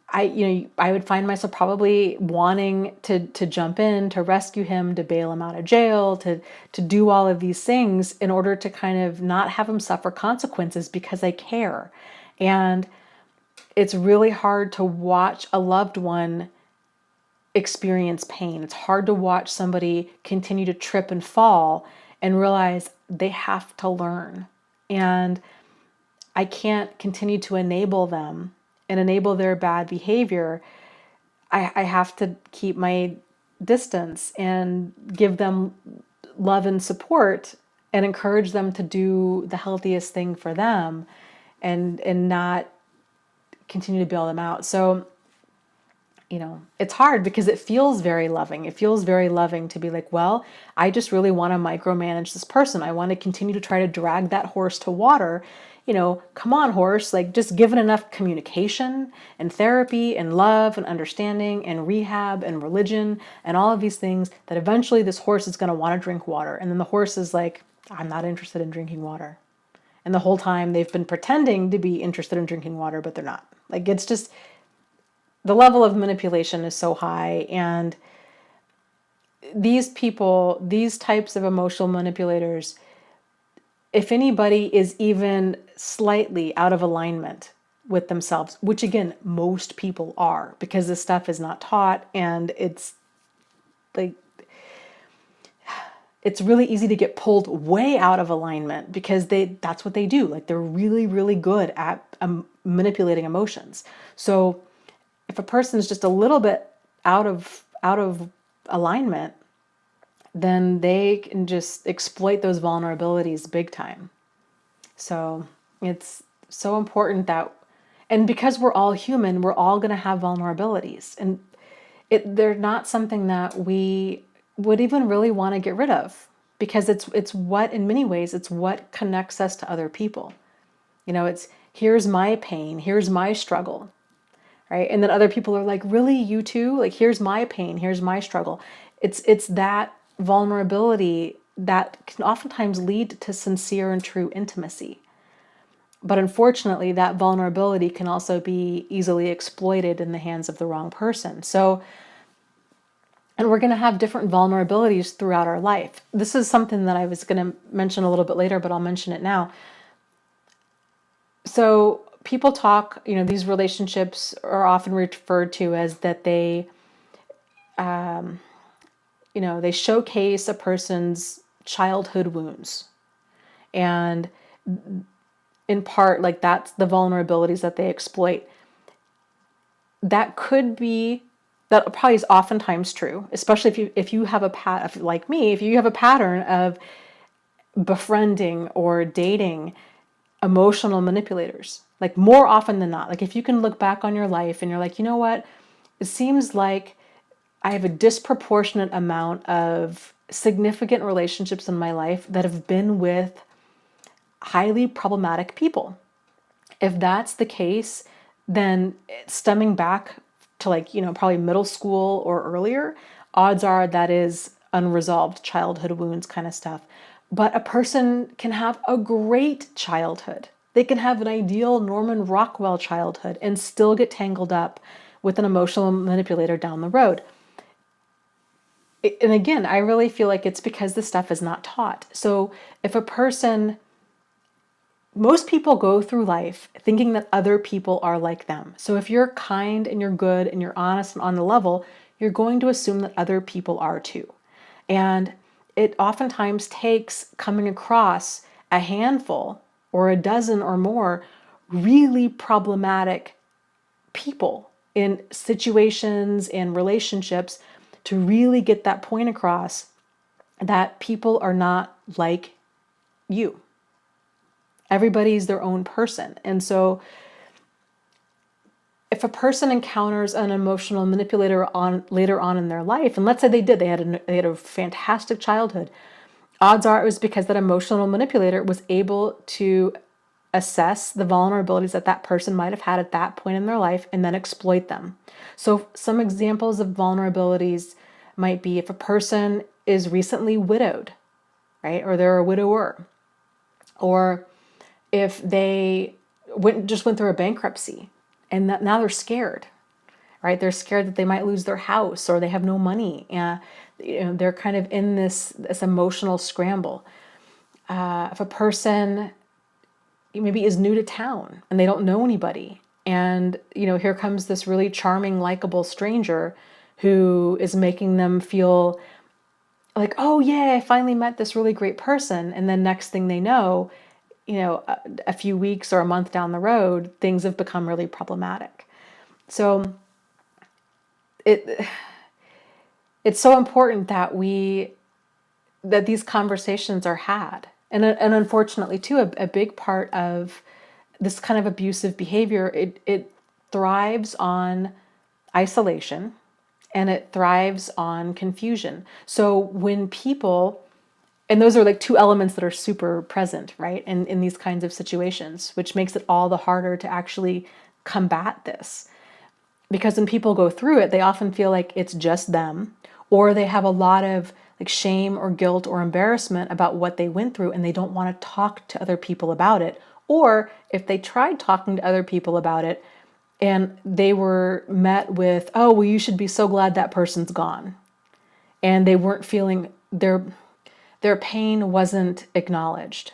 I would find myself probably wanting to jump in, to rescue him, to bail him out of jail, to do all of these things in order to kind of not have him suffer consequences because I care. And it's really hard to watch a loved one experience pain. It's hard to watch somebody continue to trip and fall and realize they have to learn. And I can't continue to enable them and enable their bad behavior. I have to keep my distance and give them love and support and encourage them to do the healthiest thing for them, and not continue to bail them out. So, it's hard because it feels very loving. It feels very loving to be like, well, I just really want to micromanage this person. I want to continue to try to drag that horse to water. Come on, horse, like, just given enough communication and therapy and love and understanding and rehab and religion and all of these things, that eventually this horse is going to want to drink water. And then the horse is like, I'm not interested in drinking water. And the whole time they've been pretending to be interested in drinking water, but they're not. Like, it's just, the level of manipulation is so high. And these people, these types of emotional manipulators, if anybody is even slightly out of alignment with themselves, which again, most people are, because this stuff is not taught, and it's like, it's really easy to get pulled way out of alignment because that's what they do. Like, they're really, really good at manipulating emotions. So if a person is just a little bit out of alignment, then they can just exploit those vulnerabilities big time. So it's so important that, and because we're all human, we're all going to have vulnerabilities, and they're not something that we would even really want to get rid of, because it's what, in many ways, it's what connects us to other people. It's, here's my pain, here's my struggle, right? And then other people are like, really, you too? Like, here's my pain, here's my struggle. It's that vulnerability that can oftentimes lead to sincere and true intimacy. But unfortunately, that vulnerability can also be easily exploited in the hands of the wrong person. So, and we're going to have different vulnerabilities throughout our life. This is something that I was going to mention a little bit later, but I'll mention it now. So people talk, these relationships are often referred to as that they they showcase a person's childhood wounds. And in part, like, that's the vulnerabilities that they exploit. That probably is oftentimes true, especially if you have like me, if you have a pattern of befriending or dating emotional manipulators, like, more often than not. Like, if you can look back on your life and you're like, you know what, it seems like I have a disproportionate amount of significant relationships in my life that have been with highly problematic people. If that's the case, then stemming back to, like, probably middle school or earlier, odds are that is unresolved childhood wounds kind of stuff. But a person can have a great childhood. They can have an ideal Norman Rockwell childhood and still get tangled up with an emotional manipulator down the road. And again, I really feel like it's because this stuff is not taught. So if a person, most people go through life thinking that other people are like them. So if you're kind and you're good and you're honest and on the level, you're going to assume that other people are too. And it oftentimes takes coming across a handful or a dozen or more really problematic people in situations and relationships to really get that point across that people are not like you. Everybody's their own person. And so if a person encounters an emotional manipulator later on in their life, and let's say they had a fantastic childhood, odds are it was because that emotional manipulator was able to assess the vulnerabilities that person might have had at that point in their life and then exploit them. So some examples of vulnerabilities might be if a person is recently widowed, right? Or they're a widower. Or if they just went through a bankruptcy and now they're scared, right? They're scared that they might lose their house or they have no money. And they're kind of in this emotional scramble. If a person maybe is new to town and they don't know anybody, and here comes this really charming, likable stranger who is making them feel like, oh yeah, I finally met this really great person. And then next thing they know, a few weeks or a month down the road, things have become really problematic. So it's so important that these conversations are had, And unfortunately too, a big part of this kind of abusive behavior, it thrives on isolation and it thrives on confusion. So when people, and those are like two elements that are super present, right? In these kinds of situations, which makes it all the harder to actually combat this. Because when people go through it, they often feel like it's just them, or they have a lot of like shame or guilt or embarrassment about what they went through and they don't want to talk to other people about it. Or if they tried talking to other people about it and they were met with, oh, well, you should be so glad that person's gone. And they weren't feeling their pain wasn't acknowledged,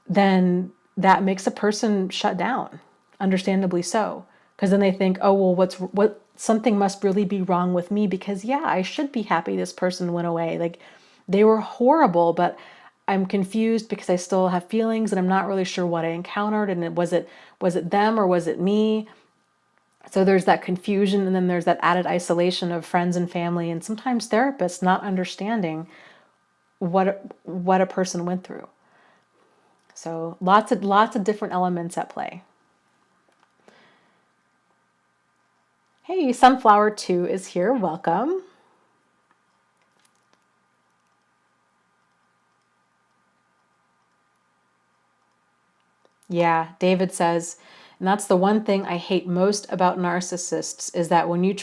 then that makes a person shut down, understandably so. Because then they think, oh, well, what something must really be wrong with me because yeah, I should be happy this person went away. Like they were horrible, but I'm confused because I still have feelings and I'm not really sure what I encountered and was it them or was it me? So there's that confusion and then there's that added isolation of friends and family and sometimes therapists not understanding what a person went through. So lots of different elements at play. Hey, Sunflower 2 is here. Welcome. Yeah, David says, and that's the one thing I hate most about narcissists is that when they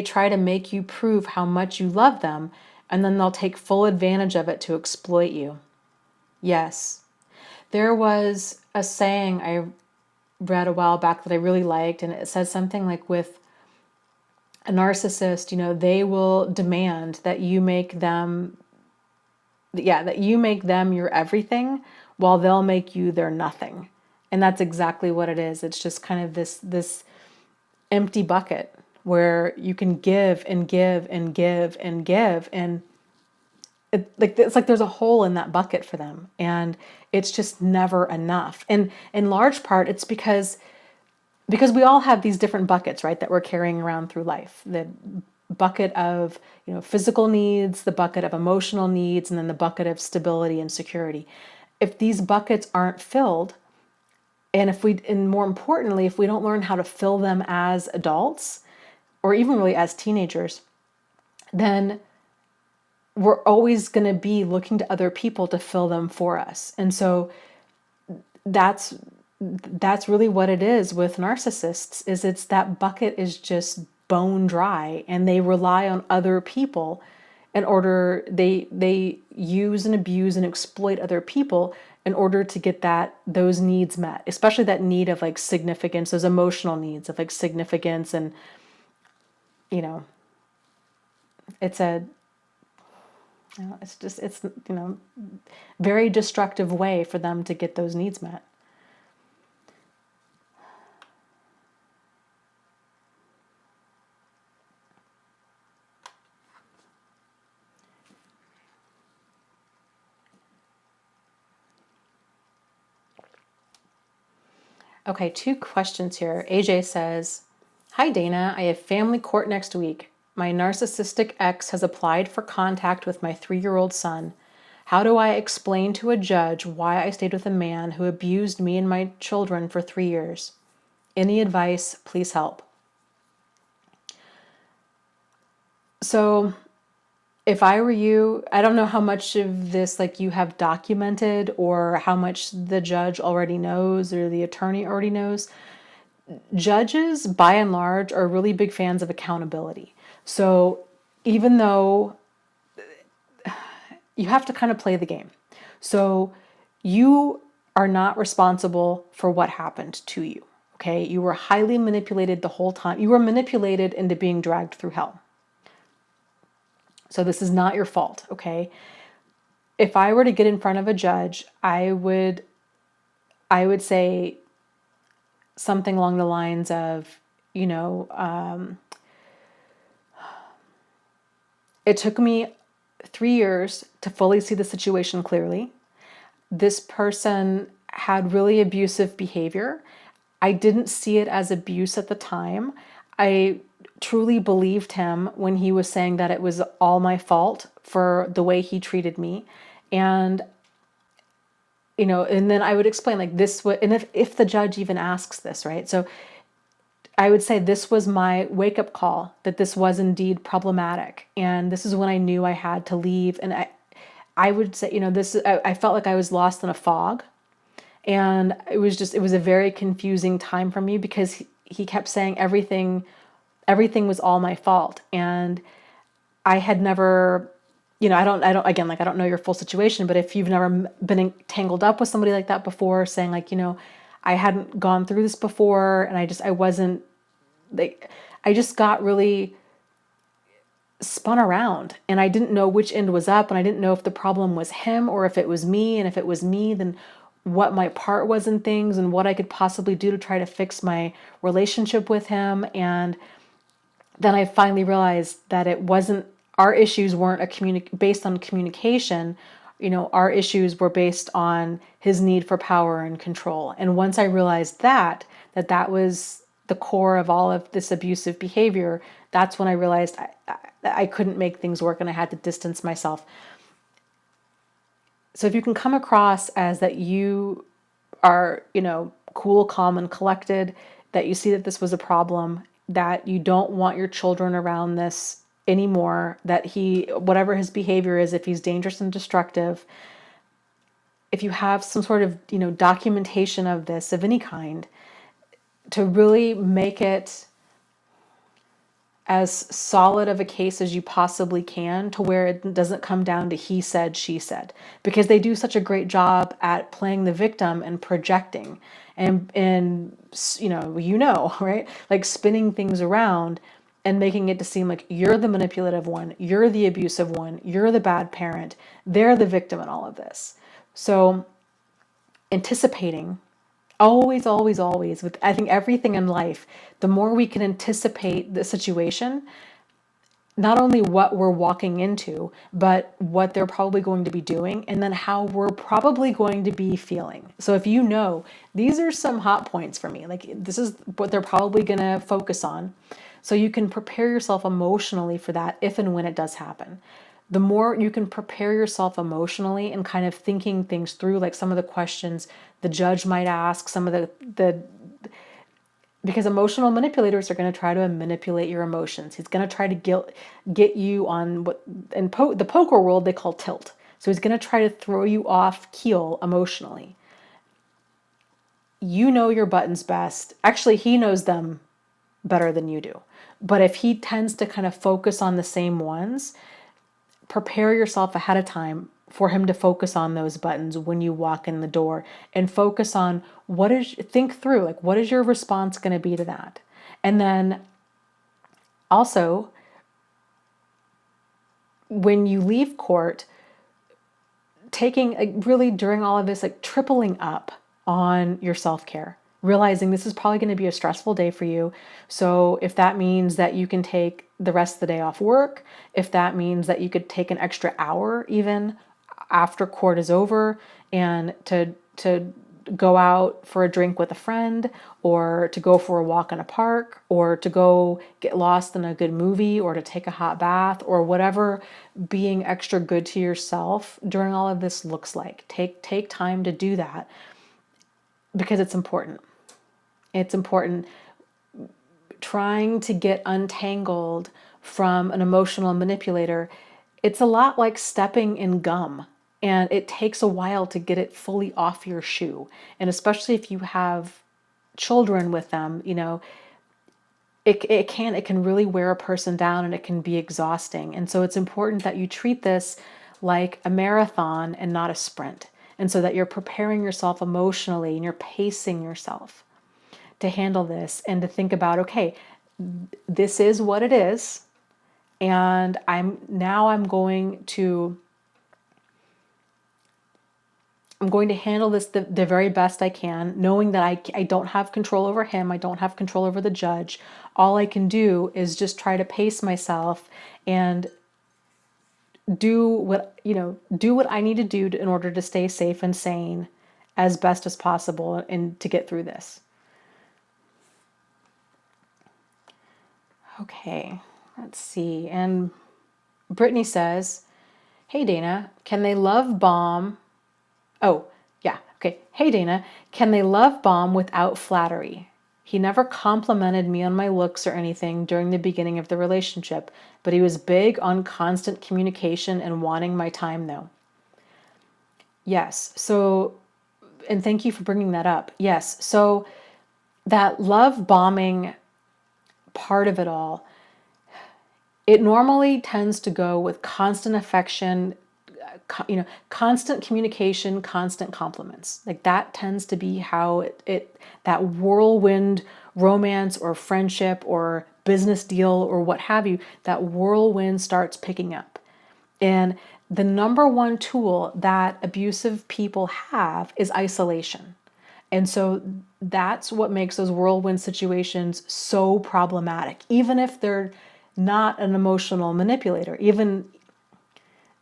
try to make you prove how much you love them, and then they'll take full advantage of it to exploit you. Yes. There was a saying I read a while back that I really liked, and it says something like with a narcissist, they will demand that you make them your everything while they'll make you their nothing. And that's exactly what it is. It's just kind of this empty bucket where you can give and give and give and give and it's like there's a hole in that bucket for them and it's just never enough. And in large part it's because we all have these different buckets, right, that we're carrying around through life. The bucket of, physical needs, the bucket of emotional needs, and then the bucket of stability and security. If these buckets aren't filled, and more importantly, if we don't learn how to fill them as adults, or even really as teenagers, then we're always going to be looking to other people to fill them for us. And so that's really what it is with narcissists, is it's that bucket is just bone dry and they rely on other people in order, they use and abuse and exploit other people in order to get those needs met, especially that need of like significance, those emotional needs of like significance. And it's very destructive way for them to get those needs met. Okay, 2 questions here. AJ says, hi Dana, I have family court next week. My narcissistic ex has applied for contact with my 3-year-old son. How do I explain to a judge why I stayed with a man who abused me and my children for 3 years? Any advice? Please help. So if I were you, I don't know how much of this like you have documented or how much the judge already knows or the attorney already knows. Judges, by and large, are really big fans of accountability. So even though you have to kind of play the game. So you are not responsible for what happened to you. Okay. You were highly manipulated the whole time. You were manipulated into being dragged through hell. So this is not your fault. Okay. If I were to get in front of a judge, I would say something along the lines of, it took me 3 years to fully see the situation clearly. This person had really abusive behavior. I didn't see it as abuse at the time. I truly believed him when he was saying that it was all my fault for the way he treated me. And, and then I would explain like this, and if the judge even asks this, right? So I would say this was my wake up call, that this was indeed problematic. And this is when I knew I had to leave. And I would say, I felt like I was lost in a fog. And it was a very confusing time for me, because he kept saying everything was all my fault. And I had never, again, like, I don't know your full situation, but if you've never been tangled up with somebody like that before, saying like, I hadn't gone through this before, and I wasn't like, I just got really spun around, and I didn't know which end was up, and I didn't know if the problem was him or if it was me, and if it was me, then what my part was in things and what I could possibly do to try to fix my relationship with him. And then I finally realized that it wasn't, our issues weren't based on communication. Our issues were based on his need for power and control. And once I realized that was the core of all of this abusive behavior, that's when I realized I couldn't make things work, and I had to distance myself. So if you can come across as that you are, cool, calm, and collected, that you see that this was a problem, that you don't want your children around this anymore, that whatever his behavior is, if he's dangerous and destructive, if you have some sort of, documentation of this of any kind, to really make it as solid of a case as you possibly can, to where it doesn't come down to he said, she said, because they do such a great job at playing the victim and projecting and right? Like spinning things around and making it to seem like you're the manipulative one, you're the abusive one, you're the bad parent, they're the victim in all of this. So anticipating, always, always, always, with I think everything in life, the more we can anticipate the situation, not only what we're walking into, but what they're probably going to be doing, and then how we're probably going to be feeling. So if these are some hot points for me, like this is what they're probably going to focus on, so you can prepare yourself emotionally for that if and when it does happen. The more you can prepare yourself emotionally and kind of thinking things through, like some of the questions the judge might ask, some of the because emotional manipulators are going to try to manipulate your emotions. He's going to try to get you on what in the poker world they call tilt. So he's going to try to throw you off keel emotionally. You know your buttons best. Actually, he knows them better than you do. But if he tends to kind of focus on the same ones, prepare yourself ahead of time for him to focus on those buttons when you walk in the door, and focus on think through, like, what is your response going to be to that? And then also, when you leave court, taking really during all of this, like tripling up on your self-care, realizing this is probably going to be a stressful day for you. So if that means that you can take the rest of the day off work, if that means that you could take an extra hour even after court is over, and to go out for a drink with a friend, or to go for a walk in a park, or to go get lost in a good movie, or to take a hot bath, or whatever being extra good to yourself during all of this looks like. Take time to do that, because it's important. It's important. Trying to get untangled from an emotional manipulator, it's a lot like stepping in gum, and it takes a while to get it fully off your shoe. And especially if you have children with them, it can really wear a person down, and it can be exhausting. And so it's important that you treat this like a marathon and not a sprint. And so that you're preparing yourself emotionally and you're pacing yourself to handle this, and to think about, okay, this is what it is. And I'm going to handle this the very best I can, knowing that I don't have control over him. I don't have control over the judge. All I can do is just try to pace myself and do what I need to do in order to stay safe and sane as best as possible, and to get through this. Okay, let's see. And Brittany says, Hey Dana, can they love bomb? Oh, yeah, okay. Hey Dana, can they love bomb without flattery? He never complimented me on my looks or anything during the beginning of the relationship, but he was big on constant communication and wanting my time though. Yes, so, and thank you for bringing that up. Yes, so that love bombing part of it all, it normally tends to go with constant affection, constant communication, constant compliments. Like that tends to be how that whirlwind romance or friendship or business deal or what have you, that whirlwind starts picking up. And the number one tool that abusive people have is isolation. And so that's what makes those whirlwind situations so problematic, even if they're not an emotional manipulator. Even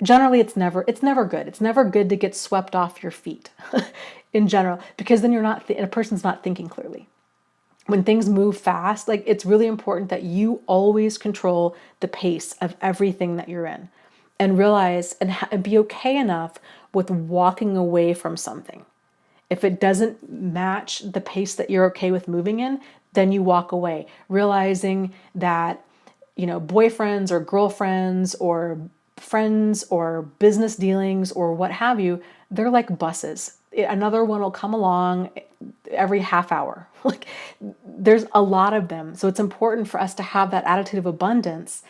generally, it's never good. It's never good to get swept off your feet in general, because then a person's not thinking clearly. When things move fast, like it's really important that you always control the pace of everything that you're in, and realize and be okay enough with walking away from something. If it doesn't match the pace that you're okay with moving in, then you walk away, realizing that, boyfriends or girlfriends or friends or business dealings or what have you, they're like buses. Another one will come along every half hour. Like there's a lot of them. So it's important for us to have that attitude of abundance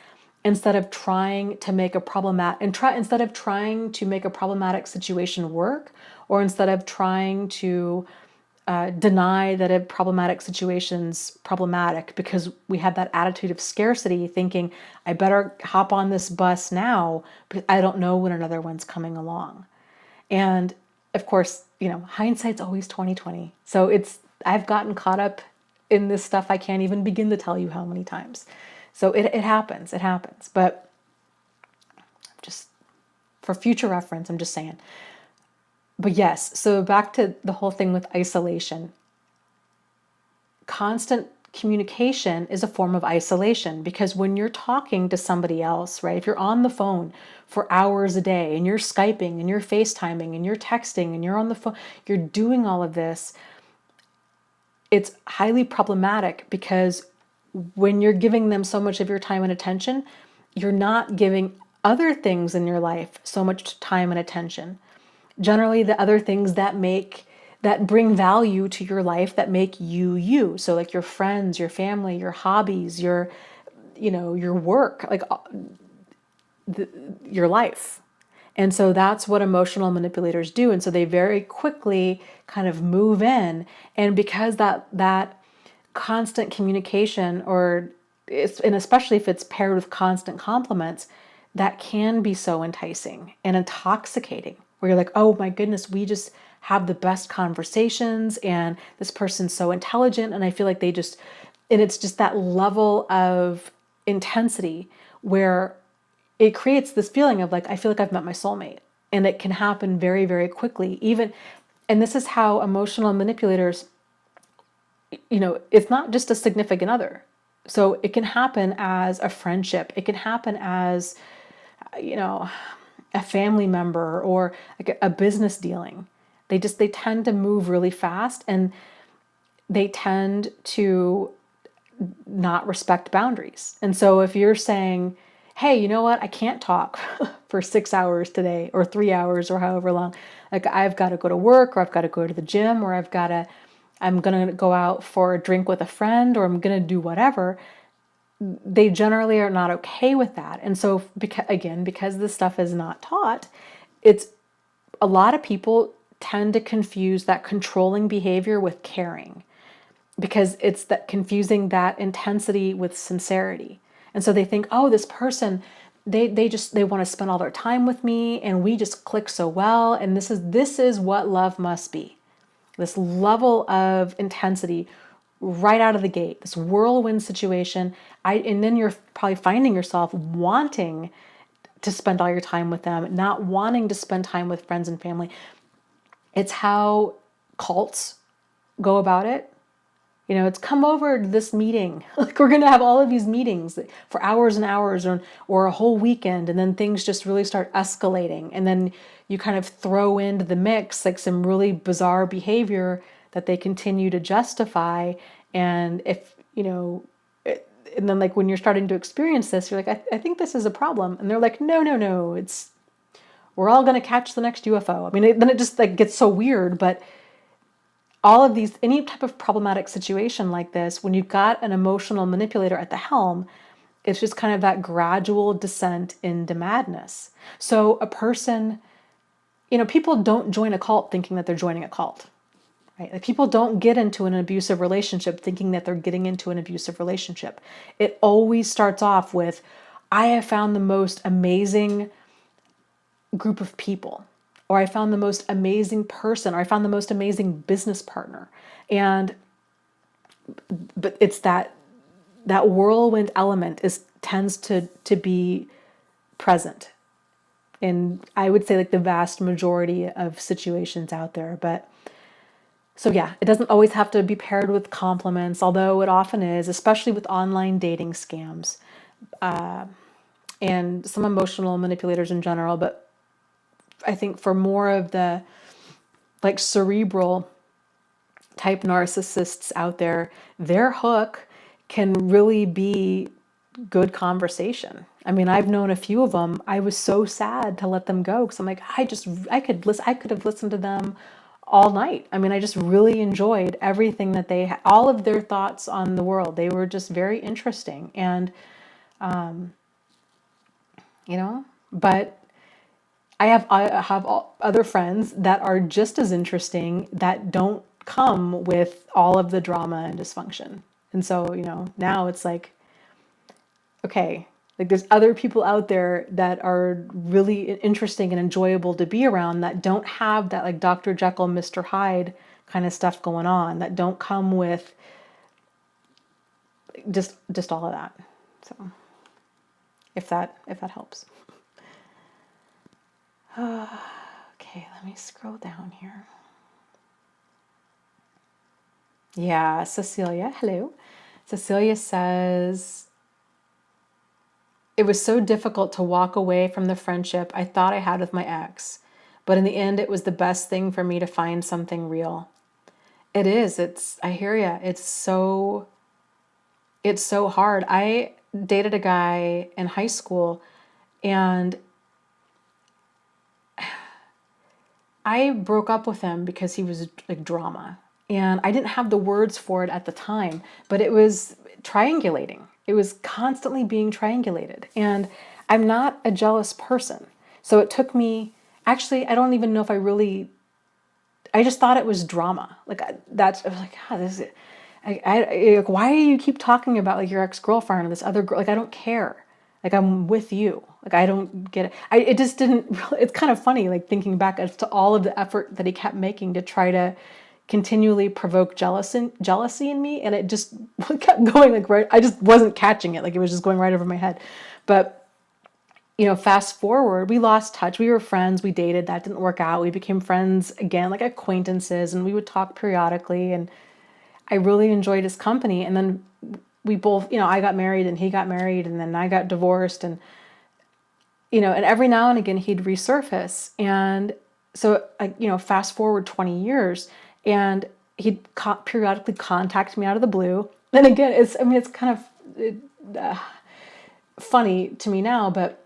instead of trying to make a problematic situation work, or instead of trying to deny that a problematic situation's problematic because we have that attitude of scarcity, thinking I better hop on this bus now because I don't know when another one's coming along. And of course, hindsight's always 2020. So I've gotten caught up in this stuff I can't even begin to tell you how many times. So it happens. But just for future reference, I'm just saying. But yes, so back to the whole thing with isolation. Constant communication is a form of isolation, because when you're talking to somebody else, right? If you're on the phone for hours a day and you're Skyping and you're FaceTiming and you're texting and you're on the phone, you're doing all of this, it's highly problematic, because when you're giving them so much of your time and attention, you're not giving other things in your life so much time and attention. Generally, the other things that bring value to your life, that make you you. So like your friends, your family, your hobbies, your work, like your life. And so that's what emotional manipulators do. And so they very quickly kind of move in. And because that constant communication, and especially if it's paired with constant compliments, that can be so enticing and intoxicating, where you're like, oh my goodness, we just have the best conversations, and this person's so intelligent, and I feel like and it's just that level of intensity where it creates this feeling of like, I feel like I've met my soulmate. And it can happen very, very quickly. And this is how emotional manipulators, it's not just a significant other. So it can happen as a friendship. It can happen as, a family member, or like a business dealing. They tend to move really fast, and they tend to not respect boundaries. And so if you're saying, hey, you know what? I can't talk for 6 hours today, or 3 hours, or however long. Like I've got to go to work, or I've got to go to the gym, or I'm going to go out for a drink with a friend, or I'm going to do whatever. They generally are not okay with that. And so because this stuff is not taught, it's a lot of people tend to confuse that controlling behavior with caring, because it's that confusing that intensity with sincerity. And so they think, oh, this person, they want to spend all their time with me, and we just click so well, and this is what love must be. This level of intensity right out of the gate, this whirlwind situation. And then you're probably finding yourself wanting to spend all your time with them, not wanting to spend time with friends and family. It's how cults go about it. It's come over to this meeting. Like we're going to have all of these meetings for hours and hours or a whole weekend. And then things just really start escalating. And then you kind of throw into the mix like some really bizarre behavior that they continue to justify. And and then like when you're starting to experience this, you're like, I think this is a problem. And they're like, no, we're all going to catch the next UFO. I mean, then it just like gets so weird. But all of these, any type of problematic situation like this, when you've got an emotional manipulator at the helm, it's just kind of that gradual descent into madness. So a person, people don't join a cult thinking that they're joining a cult, right? Like people don't get into an abusive relationship thinking that they're getting into an abusive relationship. It always starts off with, I have found the most amazing group of people, or I found the most amazing person, or I found the most amazing business partner. But it's that whirlwind element tends to be present in, I would say, like the vast majority of situations out there. But so yeah, it doesn't always have to be paired with compliments, although it often is, especially with online dating scams, and some emotional manipulators in general. But I think for more of the like cerebral type narcissists out there, their hook can really be good conversation. I mean, I've known a few of them. I was so sad to let them go because I'm like, I could have listened to them all night. I mean, I just really enjoyed everything that they had, all of their thoughts on the world. They were just very interesting. And, but I have other friends that are just as interesting that don't come with all of the drama and dysfunction. And so, now it's like, okay, like there's other people out there that are really interesting and enjoyable to be around that don't have that like Dr. Jekyll, Mr. Hyde kind of stuff going on, that don't come with just all of that. So if that helps. Okay, let me scroll down here. Yeah, Cecilia, hello. Cecilia says, it was so difficult to walk away from the friendship I thought I had with my ex, but in the end, it was the best thing for me to find something real. It is. I hear ya. It's so hard. I dated a guy in high school, and I broke up with him because he was like drama. And I didn't have the words for it at the time, but it was triangulating. It was constantly being triangulated. And I'm not a jealous person. So it took me, actually, I don't even know if I just thought it was drama. Like I was like, this is, why do you keep talking about like your ex-girlfriend or this other girl? Like, I don't care. Like, I'm with you. Like, I don't get it. It just didn't, it's kind of funny, like thinking back as to all of the effort that he kept making to try to continually provoke jealousy in me. And it just kept going like right. I just wasn't catching it. Like it was just going right over my head. But, fast forward, we lost touch. We were friends. We dated. That didn't work out. We became friends again, like acquaintances, and we would talk periodically. And I really enjoyed his company. And then we both, I got married and he got married, and then I got divorced, and and every now and again he'd resurface. And so, fast forward 20 years, and he'd periodically contact me out of the blue. And again, it's kind of funny to me now, but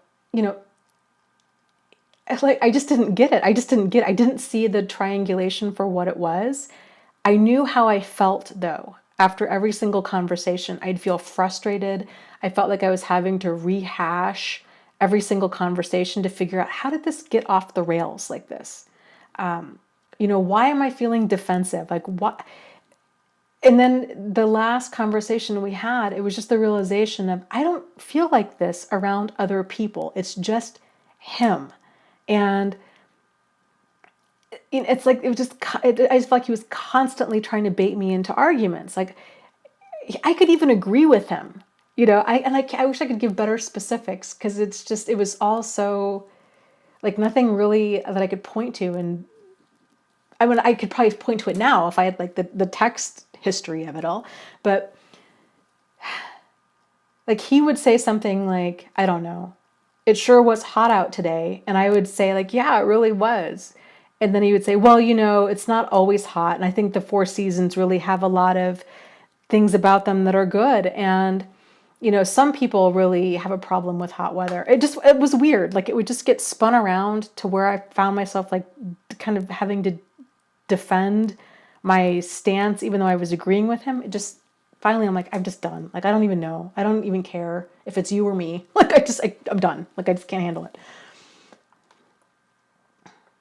like I just didn't get it. I didn't see the triangulation for what it was. I knew how I felt though. After every single conversation, I'd feel frustrated. I felt like I was having to rehash every single conversation to figure out, how did this get off the rails like this? Why am I feeling defensive? Like what? And then the last conversation we had, it was just the realization of, I don't feel like this around other people. It's just him. And it's like, I just felt like he was constantly trying to bait me into arguments. Like I could even agree with him, I wish I could give better specifics, because it was all so like nothing really that I could point to. And I mean, I could probably point to it now if I had like the text history of it all. But like he would say something like, I don't know, it sure was hot out today. And I would say like, yeah, it really was. And then he would say, well, you know, it's not always hot. And I think the four seasons really have a lot of things about them that are good. And, you know, some people really have a problem with hot weather. It was weird. Like it would just get spun around to where I found myself like kind of having to defend my stance, even though I was agreeing with him. It just, finally, I'm like, I'm just done. Like, I don't even know. I don't even care if it's you or me. Like, I'm done. Like, I just can't handle it.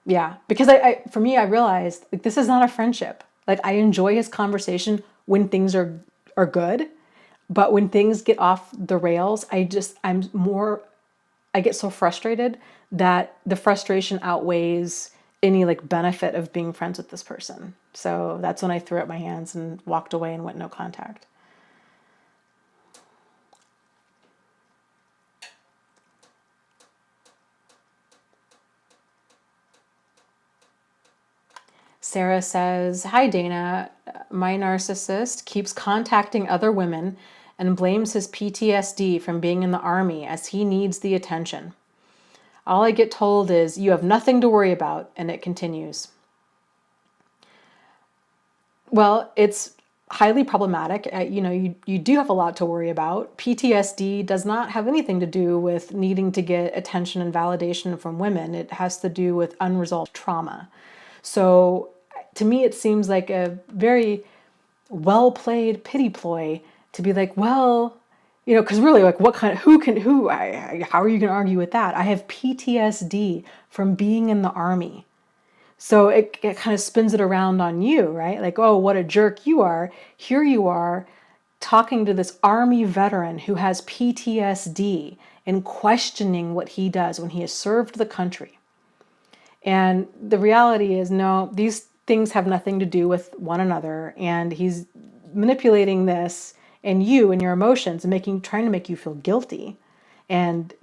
Yeah, because for me, I realized like this is not a friendship. Like I enjoy his conversation when things are good, but when things get off the rails, I get so frustrated that the frustration outweighs any like benefit of being friends with this person. So that's when I threw up my hands and walked away and went no contact. Sarah says, hi, Dana. My narcissist keeps contacting other women and blames his PTSD from being in the army as he needs the attention. All I get told is, you have nothing to worry about, and it continues. Well, it's highly problematic. You do have a lot to worry about. PTSD does not have anything to do with needing to get attention and validation from women. It has to do with unresolved trauma. So to me, it seems like a very well-played pity ploy to be like, well, you know, because really, like, how are you going to argue with that? I have PTSD from being in the army. So it kind of spins it around on you, right? Like, oh, what a jerk you are. Here you are talking to this army veteran who has PTSD and questioning what he does when he has served the country. And the reality is, no, these things have nothing to do with one another. And he's manipulating this and you and your emotions and trying to make you feel guilty and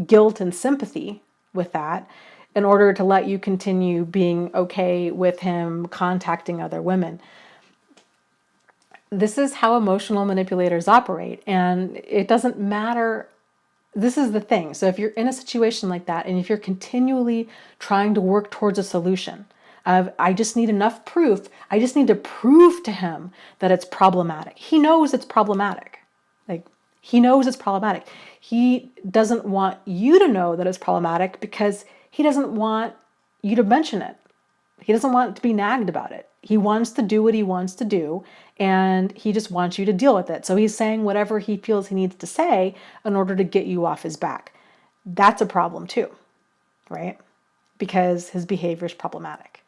guilt and sympathy with that in order to let you continue being okay with him contacting other women. This is how emotional manipulators operate. And it doesn't matter. This is the thing. So if you're in a situation like that, and if you're continually trying to work towards a solution of, I just need enough proof, I just need to prove to him that it's problematic. He knows it's problematic. Like, he knows it's problematic. He doesn't want you to know that it's problematic because he doesn't want you to mention it. He doesn't want to be nagged about it. He wants to do what he wants to do, and he just wants you to deal with it. So he's saying whatever he feels he needs to say in order to get you off his back. That's a problem too, right? Because his behavior is problematic.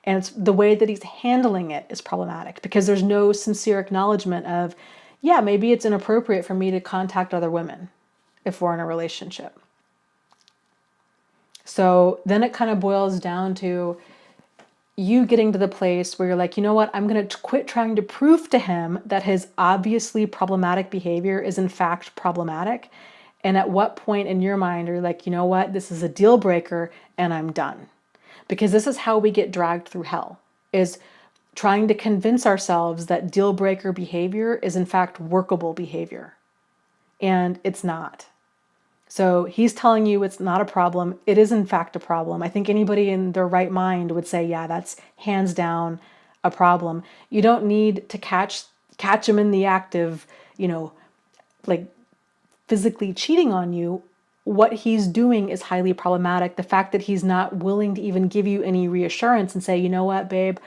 And it's the way that he's handling it is problematic because there's no sincere acknowledgement of, yeah, maybe it's inappropriate for me to contact other women if we're in a relationship. So then it kind of boils down to you getting to the place where you're like, you know what, I'm going to quit trying to prove to him that his obviously problematic behavior is in fact problematic. And at what point in your mind are you like, you know what, this is a deal breaker and I'm done. Because this is how we get dragged through hell, is trying to convince ourselves that deal breaker behavior is in fact workable behavior. And it's not. So he's telling you it's not a problem. It is in fact a problem. I think anybody in their right mind would say, yeah, that's hands down a problem. You don't need to catch him in the act of, like physically cheating on you. What he's doing is highly problematic. The fact that he's not willing to even give you any reassurance and say, you know what, babe,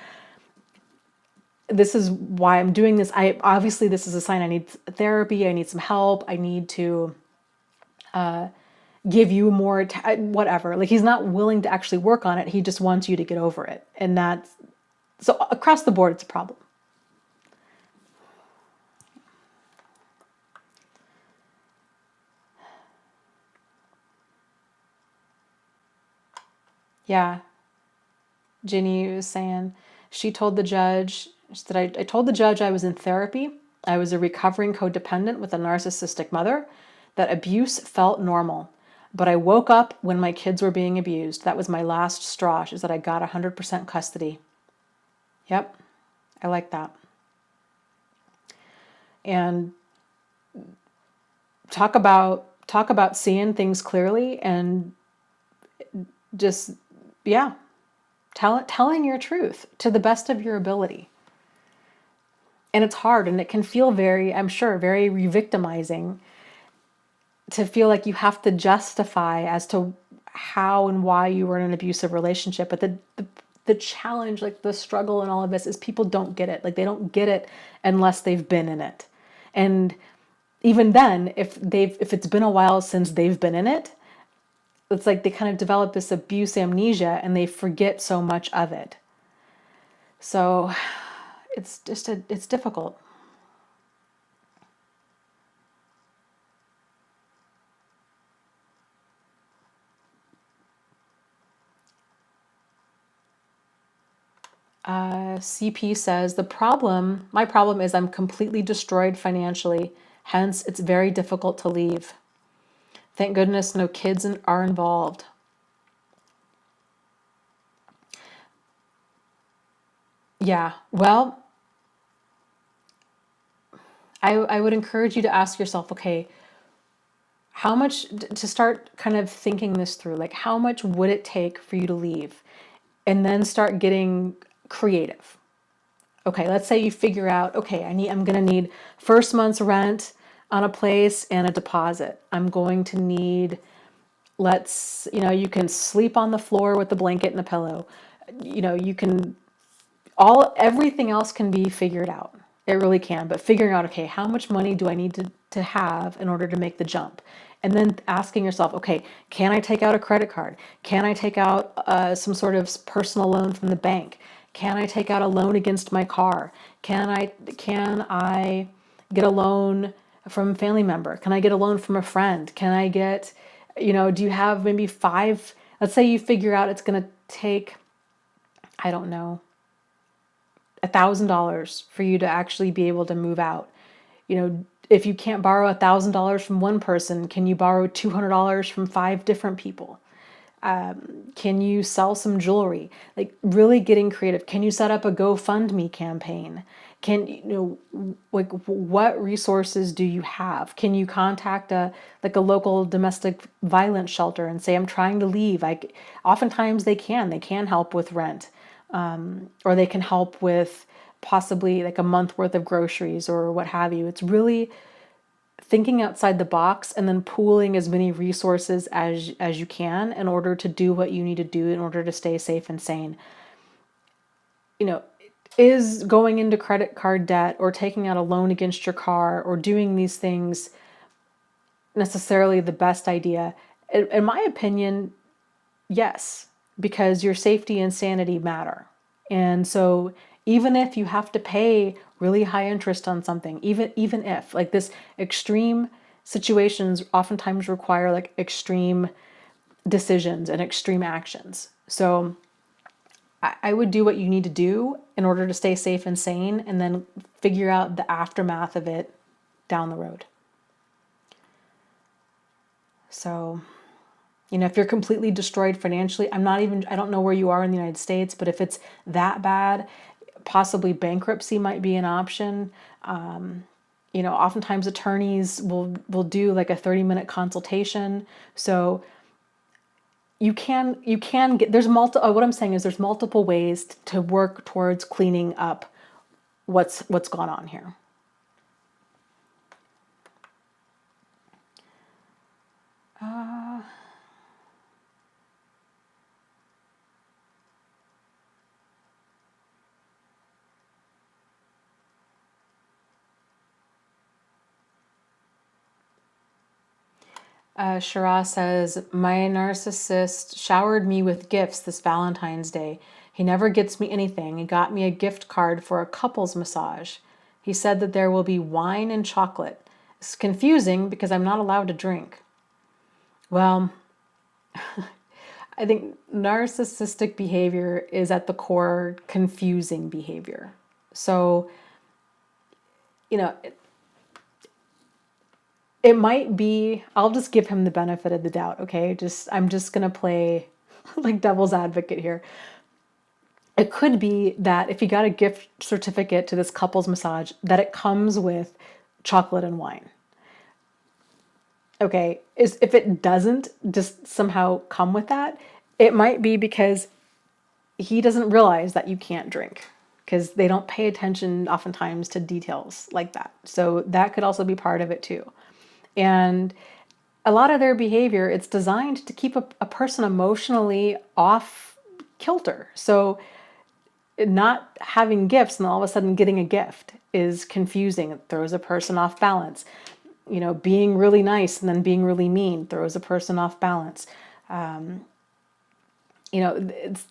this is why I'm doing this. Obviously this is a sign I need therapy. I need some help. I need to give you more, whatever. Like, he's not willing to actually work on it. He just wants you to get over it. And so across the board, it's a problem. Yeah. Ginny was saying, she told the judge, she said, I told the judge I was in therapy. I was a recovering codependent with a narcissistic mother, that abuse felt normal. But I woke up when my kids were being abused. That was my last straw, is that I got 100% custody. Yep, I like that. and talk about seeing things clearly, and just, yeah, telling your truth to the best of your ability. And it's hard, and it can feel very, I'm sure, very re-victimizing to feel like you have to justify as to how and why you were in an abusive relationship. But the challenge, like the struggle and all of this, is people don't get it. Like, they don't get it unless they've been in it. And even then, if it's been a while since they've been in it, it's like they kind of develop this abuse amnesia and they forget so much of it. So it's just it's difficult. CP says, my problem is I'm completely destroyed financially. Hence, it's very difficult to leave. Thank goodness no kids are involved. Yeah, well, I would encourage you to ask yourself, okay, how much, to start kind of thinking this through, like how much would it take for you to leave? And then start getting creative. Okay, let's say you figure out, okay, I'm going to need first month's rent on a place and a deposit. I'm going to need, you can sleep on the floor with the blanket and the pillow. You can, everything else can be figured out. It really can. But figuring out, okay, how much money do I need to have in order to make the jump? And then asking yourself, okay, can I take out a credit card? Can I take out some sort of personal loan from the bank? Can I take out a loan against my car? Can I get a loan from a family member? Can I get a loan from a friend? Can I get, do you have maybe let's say you figure out it's going to take, I don't know, $1,000 for you to actually be able to move out. If you can't borrow $1,000 from one person, can you borrow $200 from 5 different people? Can you sell some jewelry? Like, really getting creative. Can you set up a GoFundMe campaign? Like, what resources do you have? Can you contact a local domestic violence shelter and say, I'm trying to leave? Oftentimes they can help with rent, or they can help with possibly like a month worth of groceries or what have you. It's really thinking outside the box and then pooling as many resources as you can in order to do what you need to do in order to stay safe and sane. Is going into credit card debt or taking out a loan against your car or doing these things necessarily the best idea? In my opinion, yes, because your safety and sanity matter. And so even if you have to pay really high interest on something, even if, like, this extreme situations oftentimes require like extreme decisions and extreme actions. So I would do what you need to do in order to stay safe and sane, and then figure out the aftermath of it down the road. So, if you're completely destroyed financially, I don't know where you are in the United States, but if it's that bad, possibly bankruptcy might be an option. Oftentimes attorneys will do like a 30-minute consultation. So you can get, what I'm saying is there's multiple ways to work towards cleaning up what's gone on here. Shara says, my narcissist showered me with gifts this Valentine's Day. He never gets me anything. He got me a gift card for a couples massage. He said that there will be wine and chocolate. It's confusing because I'm not allowed to drink. Well, I think narcissistic behavior is at the core confusing behavior. So, it might be, I'll just give him the benefit of the doubt, okay? I'm just going to play like devil's advocate here. It could be that if you got a gift certificate to this couple's massage, that it comes with chocolate and wine. Okay, if it doesn't just somehow come with that, it might be because he doesn't realize that you can't drink, because they don't pay attention oftentimes to details like that. So that could also be part of it too. And a lot of their behavior, it's designed to keep a person emotionally off kilter. So not having gifts and all of a sudden getting a gift is confusing. It throws a person off balance. You know, being really nice and then being really mean throws a person off balance. You know, it's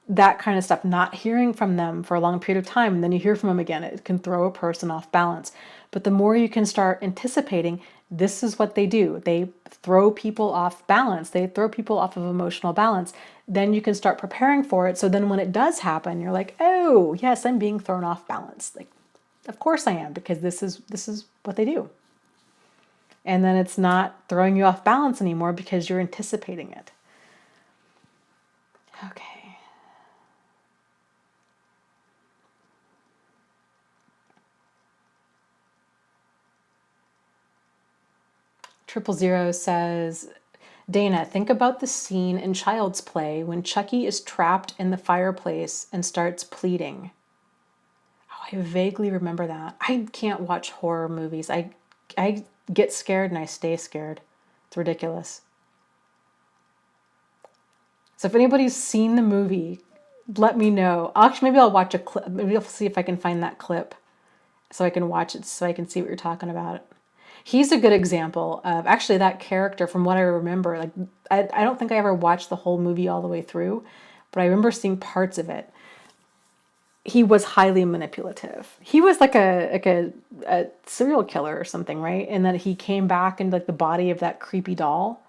that kind of stuff. Not hearing from them for a long period of time, and then you hear from them again, it can throw a person off balance. But the more you can start anticipating, this is what they do. They throw people off balance. They throw people off of emotional balance. Then you can start preparing for it. So then when it does happen, you're like, oh, yes, I'm being thrown off balance. Like, of course I am, because this is what they do. And then it's not throwing you off balance anymore because you're anticipating it. Okay. 000 says, Dana, think about the scene in Child's Play when Chucky is trapped in the fireplace and starts pleading. Oh, I vaguely remember that. I can't watch horror movies. I get scared and I stay scared. It's ridiculous. So if anybody's seen the movie, let me know. Actually, maybe I'll watch a clip. Maybe I'll see if I can find that clip so I can watch it, so I can see what you're talking about. He's a good example of actually that character. From what I remember, like I don't think I ever watched the whole movie all the way through, but I remember seeing parts of it. He was highly manipulative. He was like a serial killer or something, right? And then he came back into like the body of that creepy doll.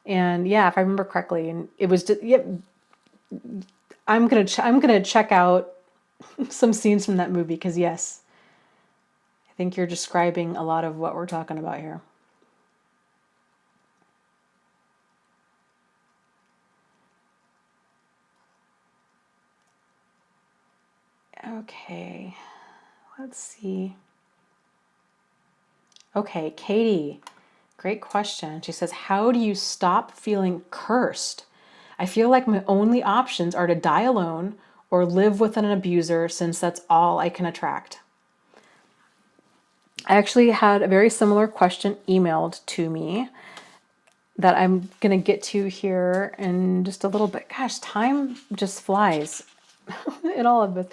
And yeah, if I remember correctly, and it was just, yeah, I'm gonna check out some scenes from that movie, because yes, I think you're describing a lot of what we're talking about here. Okay, let's see. Okay, Katie, great question. She says, how do you stop feeling cursed? I feel like my only options are to die alone or live with an abuser, since that's all I can attract. I actually had a very similar question emailed to me that I'm going to get to here in just a little bit. Gosh, time just flies in all of this.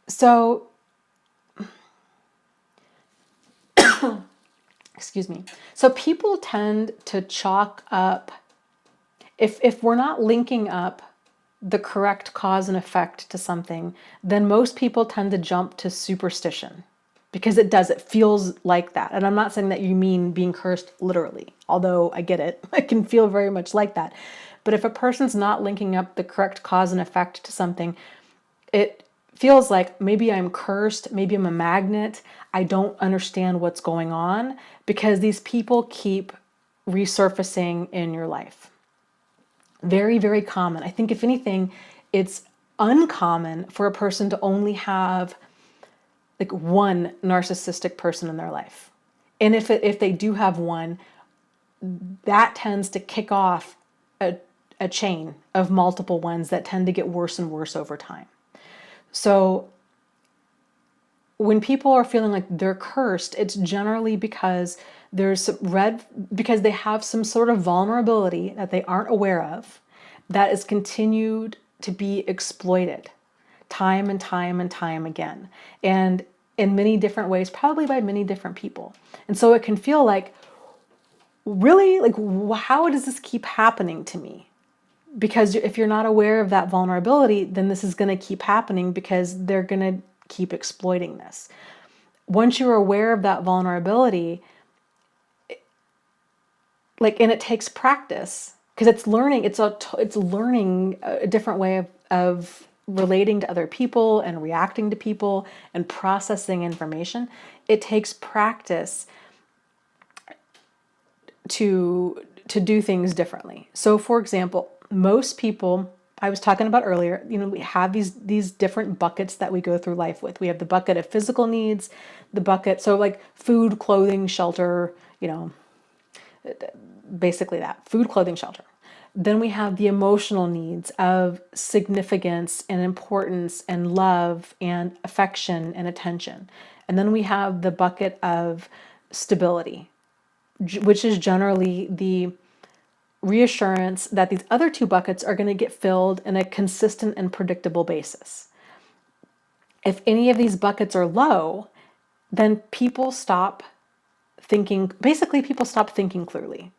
So, excuse me. So people tend to chalk up, if we're not linking up the correct cause and effect to something, then most people tend to jump to superstition, because it feels like that. And I'm not saying that you mean being cursed literally, although I get it. I can feel very much like that. But if a person's not linking up the correct cause and effect to something, it feels like maybe I'm cursed, maybe I'm a magnet, I don't understand what's going on, because these people keep resurfacing in your life. Very, very common. I think if anything, it's uncommon for a person to only have like one narcissistic person in their life. And if they do have one, that tends to kick off a chain of multiple ones that tend to get worse and worse over time. So when people are feeling like they're cursed, it's generally because because they have some sort of vulnerability that they aren't aware of, that is continued to be exploited time and time and time again, and in many different ways, probably by many different people. And so it can feel like, really, like, how does this keep happening to me? Because if you're not aware of that vulnerability, then this is going to keep happening, because they're going to keep exploiting this. Once you're aware of that vulnerability, and it takes practice, because it's learning. It's learning a different way of relating to other people and reacting to people and processing information. It takes practice to do things differently. So, for example, most people, I was talking about earlier, we have these different buckets that we go through life with. We have the bucket of physical needs, the bucket, so like food, clothing, shelter, basically that food, clothing, shelter. Then we have the emotional needs of significance and importance and love and affection and attention. And then we have the bucket of stability, which is generally the reassurance that these other two buckets are going to get filled in a consistent and predictable basis. If any of these buckets are low, then people stop thinking, basically people stop thinking clearly.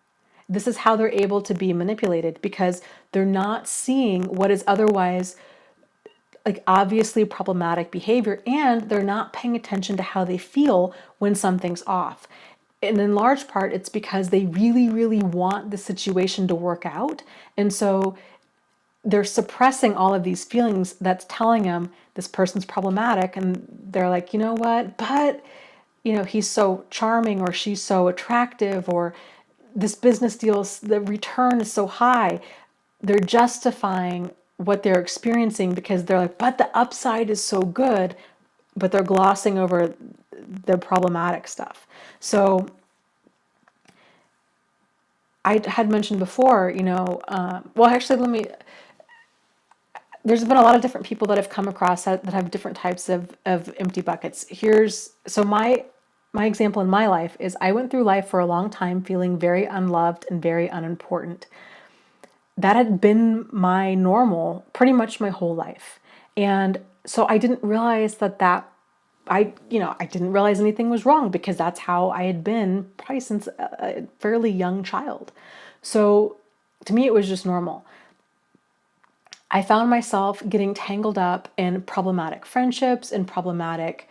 This is how they're able to be manipulated, because they're not seeing what is otherwise like obviously problematic behavior, and they're not paying attention to how they feel when something's off. And in large part, it's because they really, really want the situation to work out. And so they're suppressing all of these feelings that's telling them this person's problematic. And they're like, you know what? But, he's so charming, or she's so attractive, or this business deal's, the return is so high. They're justifying what they're experiencing because they're like, but the upside is so good, but they're glossing over the problematic stuff. So I had mentioned before, well, actually, there's been a lot of different people that I've come across that have different types of empty buckets. So my example in my life is I went through life for a long time feeling very unloved and very unimportant. That had been my normal pretty much my whole life. And so I didn't realize I didn't realize anything was wrong, because that's how I had been probably since a fairly young child. So to me, it was just normal. I found myself getting tangled up in problematic friendships and problematic,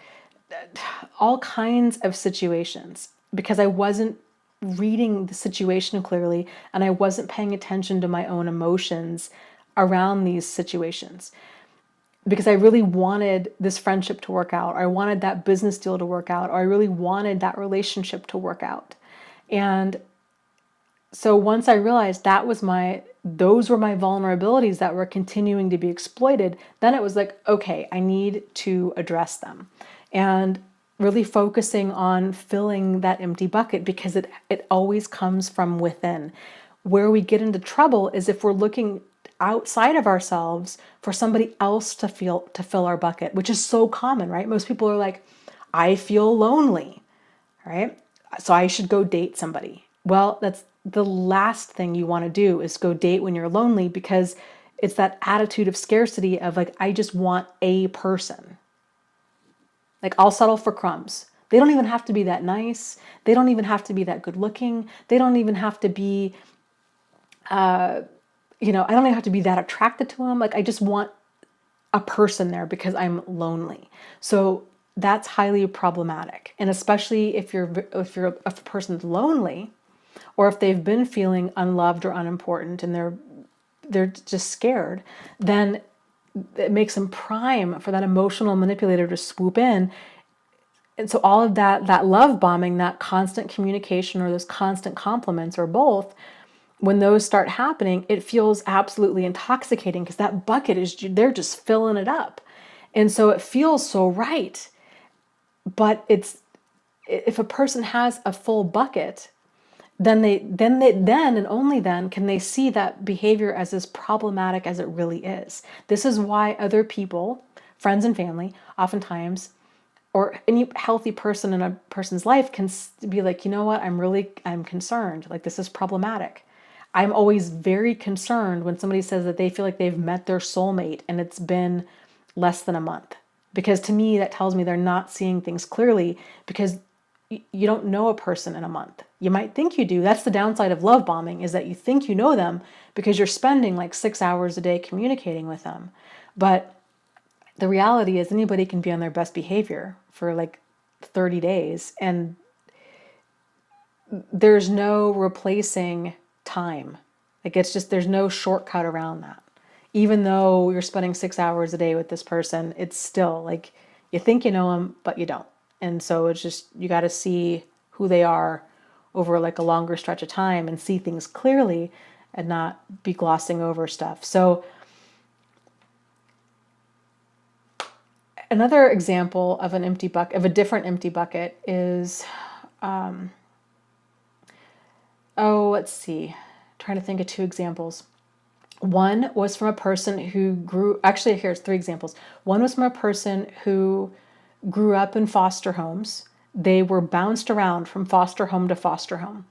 all kinds of situations, because I wasn't reading the situation clearly, and I wasn't paying attention to my own emotions around these situations. Because I really wanted this friendship to work out, or I wanted that business deal to work out, or I really wanted that relationship to work out. And so once I realized those were my vulnerabilities that were continuing to be exploited, then it was like, okay, I need to address them. And really focusing on filling that empty bucket, because it always comes from within. Where we get into trouble is if we're looking outside of ourselves for somebody else to fill our bucket, which is so common, right? Most people are like, I feel lonely, right? So I should go date somebody. Well, that's the last thing you want to do, is go date when you're lonely, because it's that attitude of scarcity of like, I just want a person. Like, I'll settle for crumbs. They don't even have to be that nice. They don't even have to be that good looking. They don't even have to be, I don't even have to be that attracted to them. Like, I just want a person there because I'm lonely. So that's highly problematic. And especially if a person's lonely, or if they've been feeling unloved or unimportant and they're just scared, then it makes them prime for that emotional manipulator to swoop in. And so all of that love bombing, that constant communication, or those constant compliments, or both, when those start happening, it feels absolutely intoxicating, because that bucket they're just filling it up. And so it feels so right. But if a person has a full bucket, then and only then can they see that behavior as problematic as it really is. This is why other people, friends and family, oftentimes, or any healthy person in a person's life, can be like, you know what, I'm concerned. Like, this is problematic. I'm always very concerned when somebody says that they feel like they've met their soulmate and it's been less than a month. Because to me, that tells me they're not seeing things clearly, because you don't know a person in a month. You might think you do. That's the downside of love bombing, is that you think you know them because you're spending like 6 hours a day communicating with them. But the reality is anybody can be on their best behavior for like 30 days, and there's no replacing time. Like, it's just, there's no shortcut around that. Even though you're spending 6 hours a day with this person, it's still like, you think you know them, but you don't. And so it's just, you got to see who they are over like a longer stretch of time and see things clearly and not be glossing over stuff. So Another example of an empty bucket, of a different empty bucket, is, let's see, trying to think of two examples. One was from a person who actually, here's three examples. One was from a person who grew up in foster homes. They were bounced around from foster home to foster home.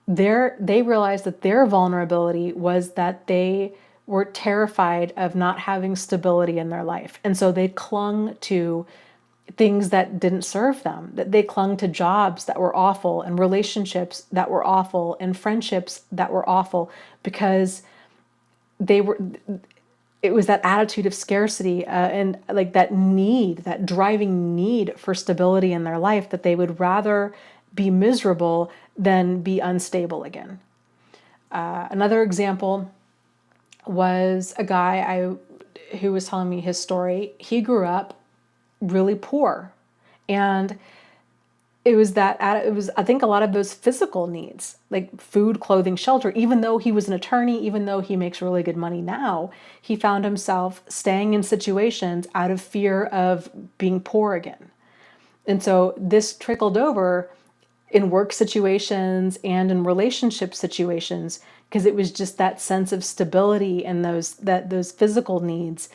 They realized that their vulnerability was that they were terrified of not having stability in their life. And so they clung to things that didn't serve them, that they clung to jobs that were awful and relationships that were awful and friendships that were awful, because it was that attitude of scarcity and like that need, that driving need for stability in their life, that they would rather be miserable than be unstable again. Another example was a guy who was telling me his story. He grew up really poor, and it was I think a lot of those physical needs, like food, clothing, shelter. Even though he was an attorney, even though he makes really good money now, he found himself staying in situations out of fear of being poor again. And so this trickled over in work situations and in relationship situations, because it was just that sense of stability and those physical needs.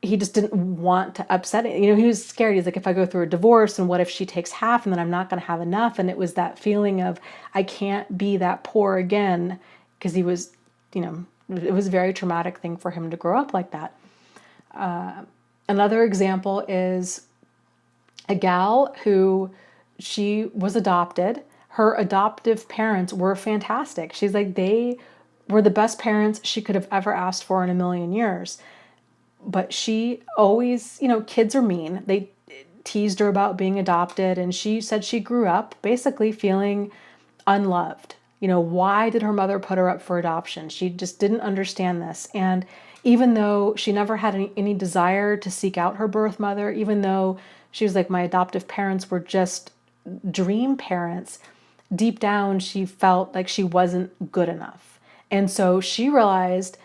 He just didn't want to upset it. He was scared. He's like, if I go through a divorce, and what if she takes half, and then I'm not going to have enough? And it was that feeling of, I can't be that poor again, because he was, it was a very traumatic thing for him to grow up like that. Another example is a gal who, she was adopted. Her adoptive parents were fantastic. She's like, they were the best parents she could have ever asked for in a million years. But she always, kids are mean. They teased her about being adopted, and she said she grew up basically feeling unloved. Why did her mother put her up for adoption? She just didn't understand this. And even though she never had any desire to seek out her birth mother, even though she was like, my adoptive parents were just dream parents, deep down she felt like she wasn't good enough. And so she realized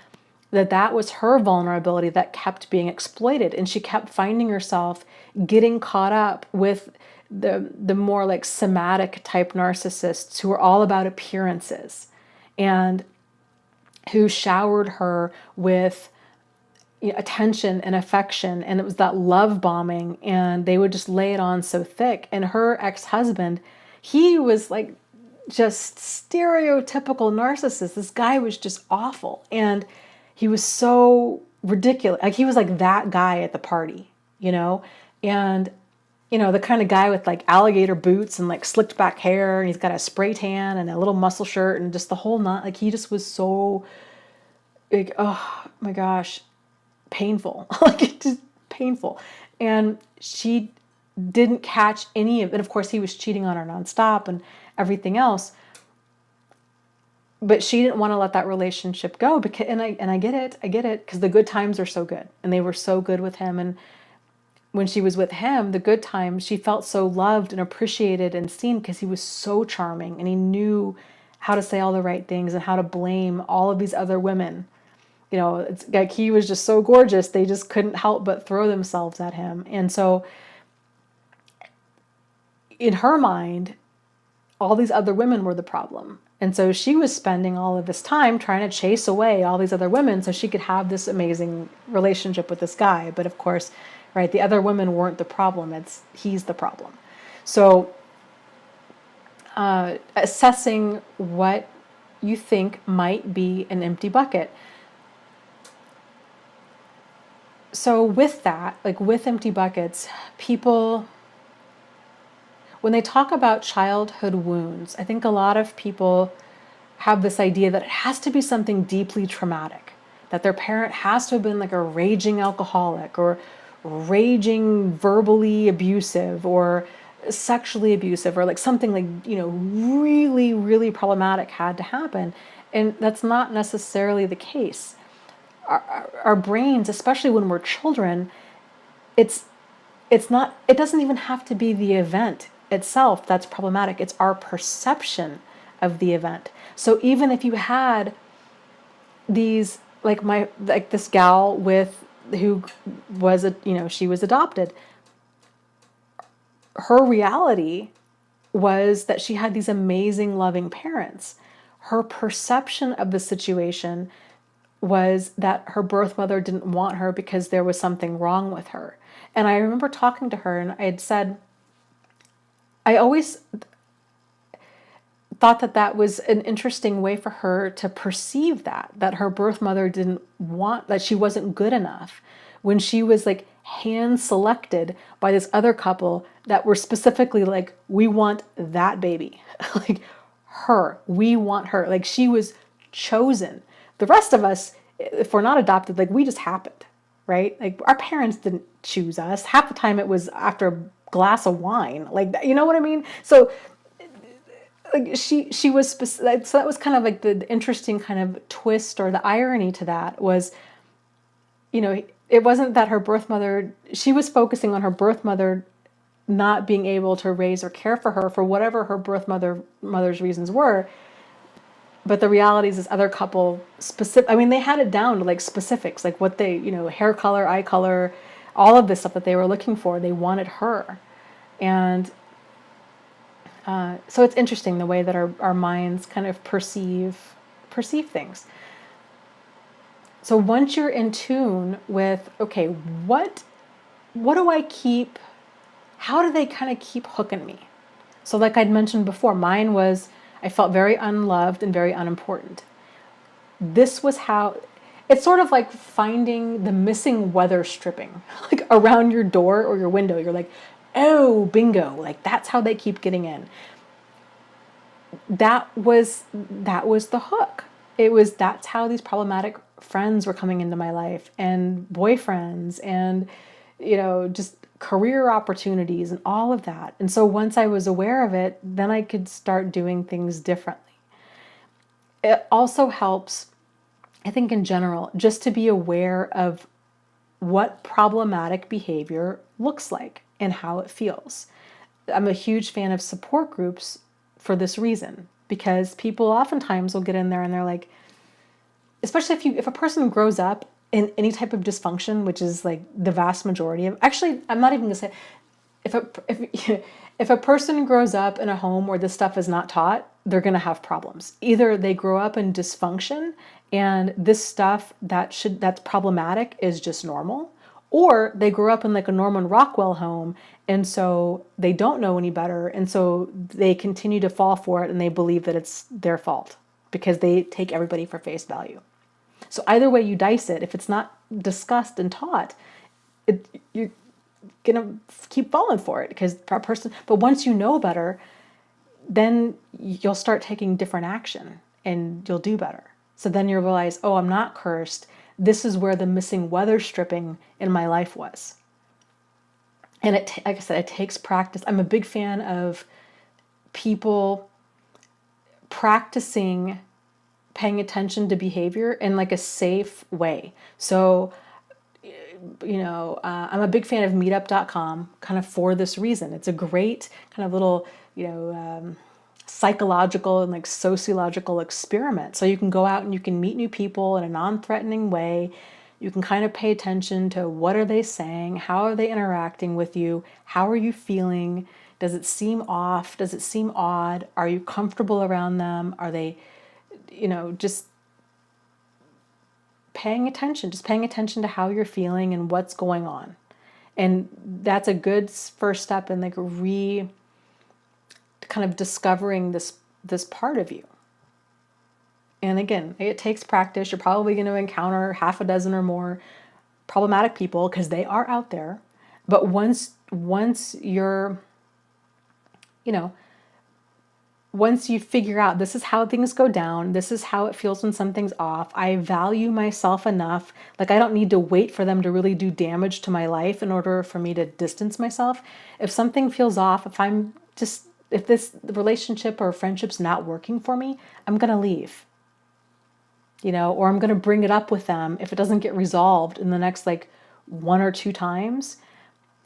that was her vulnerability that kept being exploited. And she kept finding herself getting caught up with the more like somatic type narcissists who are all about appearances, and who showered her with attention and affection. And it was that love bombing, and they would just lay it on so thick. And her ex-husband, he was like just stereotypical narcissist. This guy was just awful. And he was so ridiculous. Like, he was like that guy at the party, and, the kind of guy with like alligator boots and like slicked back hair, and he's got a spray tan and a little muscle shirt and just the whole knot. Like, he just was so like, oh my gosh, painful. Like, it just painful. And she didn't catch any of it. Of course, he was cheating on her nonstop and everything else. But she didn't want to let that relationship go, because, and I get it, because the good times are so good, and they were so good with him. And when she was with him, the good times, she felt so loved and appreciated and seen, because he was so charming, and he knew how to say all the right things and how to blame all of these other women. It's like he was just so gorgeous, they just couldn't help but throw themselves at him. And so in her mind, all these other women were the problem. And so she was spending all of this time trying to chase away all these other women so she could have this amazing relationship with this guy. But of course, right, the other women weren't the problem. He's the problem. So assessing what you think might be an empty bucket. So with that, like with empty buckets, people, when they talk about childhood wounds, I think a lot of people have this idea that it has to be something deeply traumatic, that their parent has to have been like a raging alcoholic, or raging verbally abusive, or sexually abusive, or like something like, really, really problematic had to happen. And that's not necessarily the case. Our brains, especially when we're children, it doesn't even have to be the event itself that's problematic. It's our perception of the event. So even if you had these, like this gal with who was she was adopted. Her reality was that she had these amazing, loving parents. Her perception of the situation was that her birth mother didn't want her because there was something wrong with her. And I remember talking to her, and I had said, I always thought that that was an interesting way for her to perceive that her birth mother didn't want, that she wasn't good enough, when she was like hand selected by this other couple that were specifically like, we want that baby, like her, we want her, like she was chosen. The rest of us, if we're not adopted, like we just happened, right? Like our parents didn't choose us. Half the time it was after a glass of wine, like, you know what I mean? So like she was so that was kind of like the interesting kind of twist, or the irony to that was, it wasn't that her birth mother, she was focusing on her birth mother not being able to raise or care for her for whatever her birth mother's reasons were. But the reality is this other couple specific, I mean, they had it down to like specifics, like what they, hair color, eye color, all of this stuff that they were looking for. They wanted her. And so it's interesting the way that our minds kind of perceive things. So once you're in tune with, okay, what do I keep, how do they kind of keep hooking me? So like I'd mentioned before, mine was, I felt very unloved and very unimportant. This was how, it's sort of like finding the missing weather stripping, like around your door or your window. You're like, oh, bingo, like that's how they keep getting in. That was the hook. That's how these problematic friends were coming into my life, and boyfriends, and just career opportunities and all of that. And so once I was aware of it, then I could start doing things differently. It also helps, I think in general, just to be aware of what problematic behavior looks like and how it feels. I'm a huge fan of support groups for this reason, because people oftentimes will get in there and they're like, especially if a person grows up in any type of dysfunction, which is like the vast majority of, actually, I'm not even gonna say, if a person grows up in a home where this stuff is not taught, they're gonna have problems. Either they grow up in dysfunction and this stuff that's problematic is just normal, or they grew up in like a Norman Rockwell home, and so they don't know any better, and so they continue to fall for it, and they believe that it's their fault because they take everybody for face value. So either way you dice it, if it's not discussed and taught, you're gonna keep falling for it because that person. But once you know better, then you'll start taking different action and you'll do better. So then you'll realize, oh, I'm not cursed. This is where the missing weather stripping in my life was. And like I said, it takes practice. I'm a big fan of people practicing paying attention to behavior in like a safe way. So, I'm a big fan of meetup.com kind of for this reason. It's a great kind of little, psychological and like sociological experiment. So you can go out and you can meet new people in a non-threatening way. You can kind of pay attention to what are they saying? How are they interacting with you? How are you feeling? Does it seem off? Does it seem odd? Are you comfortable around them? Are they, just paying attention to how you're feeling and what's going on. And that's a good first step in like kind of discovering this part of you. And again, it takes practice. You're probably going to encounter half a dozen or more problematic people because they are out there. But once you're, once you figure out this is how things go down, this is how it feels when something's off, I value myself enough. Like I don't need to wait for them to really do damage to my life in order for me to distance myself. If something feels off, if this relationship or friendship's not working for me, I'm going to leave. Or I'm going to bring it up with them. If it doesn't get resolved in the next like 1 or 2 times,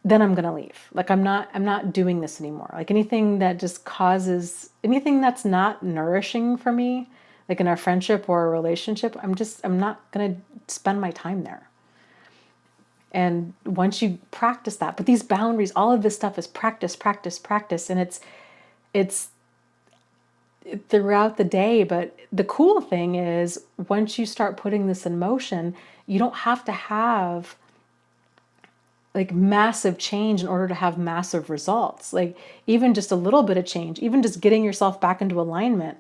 then I'm going to leave. Like I'm not doing this anymore. Like anything that just causes, anything that's not nourishing for me, like in our friendship or a relationship, I'm not going to spend my time there. And once you practice that, but these boundaries, all of this stuff is practice, practice, practice. And it's throughout the day. But the cool thing is once you start putting this in motion, you don't have to have like massive change in order to have massive results. Like even just a little bit of change, even just getting yourself back into alignment.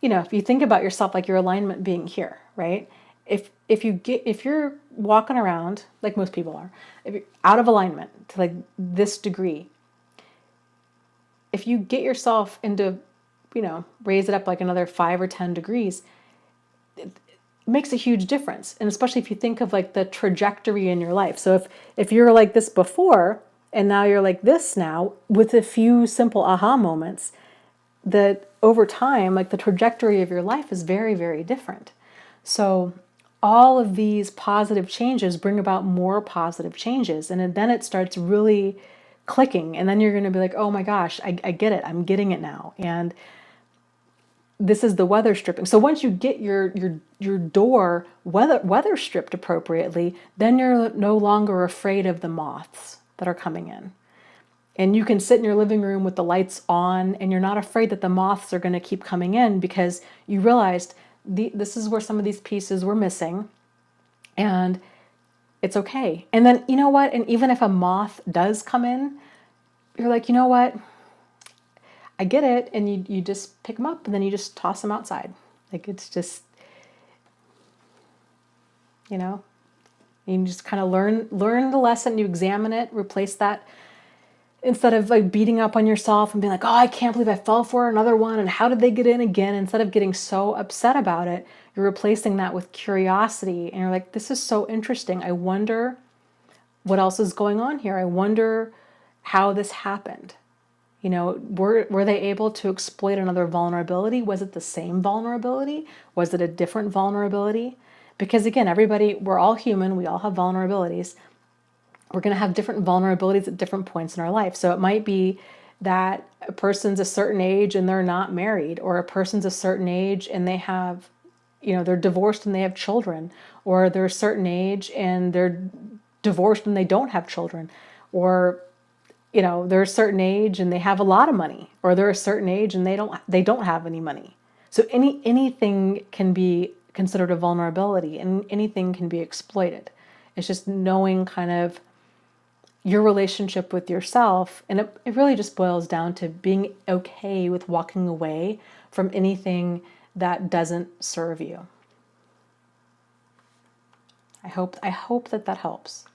You know, if you think about yourself like your alignment being here, right? If you're walking around like most people are, if you're out of alignment to like this degree, if you get yourself into, you know, raise it up like another 5 or 10 degrees, it makes a huge difference. And especially if you think of like the trajectory in your life. So if you're like this before and now you're like this now with a few simple aha moments, that over time, like the trajectory of your life is very, very different. So all of these positive changes bring about more positive changes. And then it starts really clicking. And then you're going to be like, oh my gosh, I get it. I'm getting it now. And this is the weather stripping. So once you get your door weather stripped appropriately, then you're no longer afraid of the moths that are coming in. And you can sit in your living room with the lights on and you're not afraid that the moths are going to keep coming in because you realized this is where some of these pieces were missing and it's okay. And then, you know what? And even if a moth does come in, you're like, you know what? I get it. And you just pick them up and then you just toss them outside. Like it's just, you know, you just kind of learn the lesson, you examine it, replace that. Instead of like beating up on yourself and being like, oh, I can't believe I fell for another one. And how did they get in again? Instead of getting so upset about it, you're replacing that with curiosity. And you're like, this is so interesting. I wonder what else is going on here. I wonder how this happened. You know, were they able to exploit another vulnerability? Was it the same vulnerability? Was it a different vulnerability? Because again, we're all human. We all have vulnerabilities. We're going to have different vulnerabilities at different points in our life. So it might be that a person's a certain age and they're not married, or a person's a certain age and they have, you know, they're divorced and they have children, or they're a certain age and they're divorced and they don't have children, or, you know, they're a certain age and they have a lot of money, or they're a certain age and they don't have any money. So anything can be considered a vulnerability and anything can be exploited. It's just knowing kind of your relationship with yourself. And it really just boils down to being okay with walking away from anything that doesn't serve you. I hope that helps.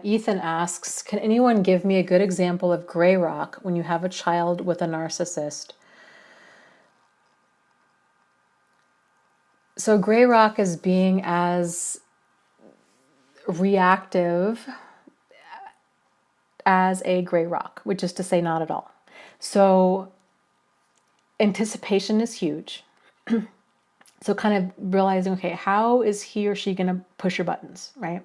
Ethan asks, can anyone give me a good example of gray rock when you have a child with a narcissist? So gray rock is being as reactive as a gray rock, which is to say not at all. So anticipation is huge. So kind of realizing, okay, how is he or she going to push your buttons, right?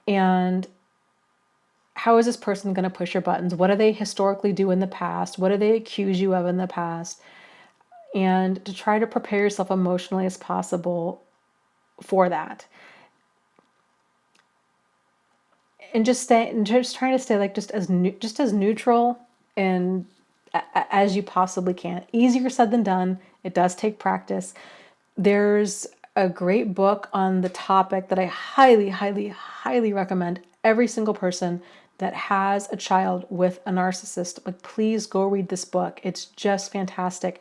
And how is this person going to push your buttons? What do they historically do in the past? What do they accuse you of in the past? And to try to prepare yourself emotionally as possible for that. And just trying to stay like just as neutral and as you possibly can. Easier said than done. It does take practice. There's a great book on the topic that I highly, highly, highly recommend every single person that has a child with a narcissist. Like, please go read this book. It's just fantastic.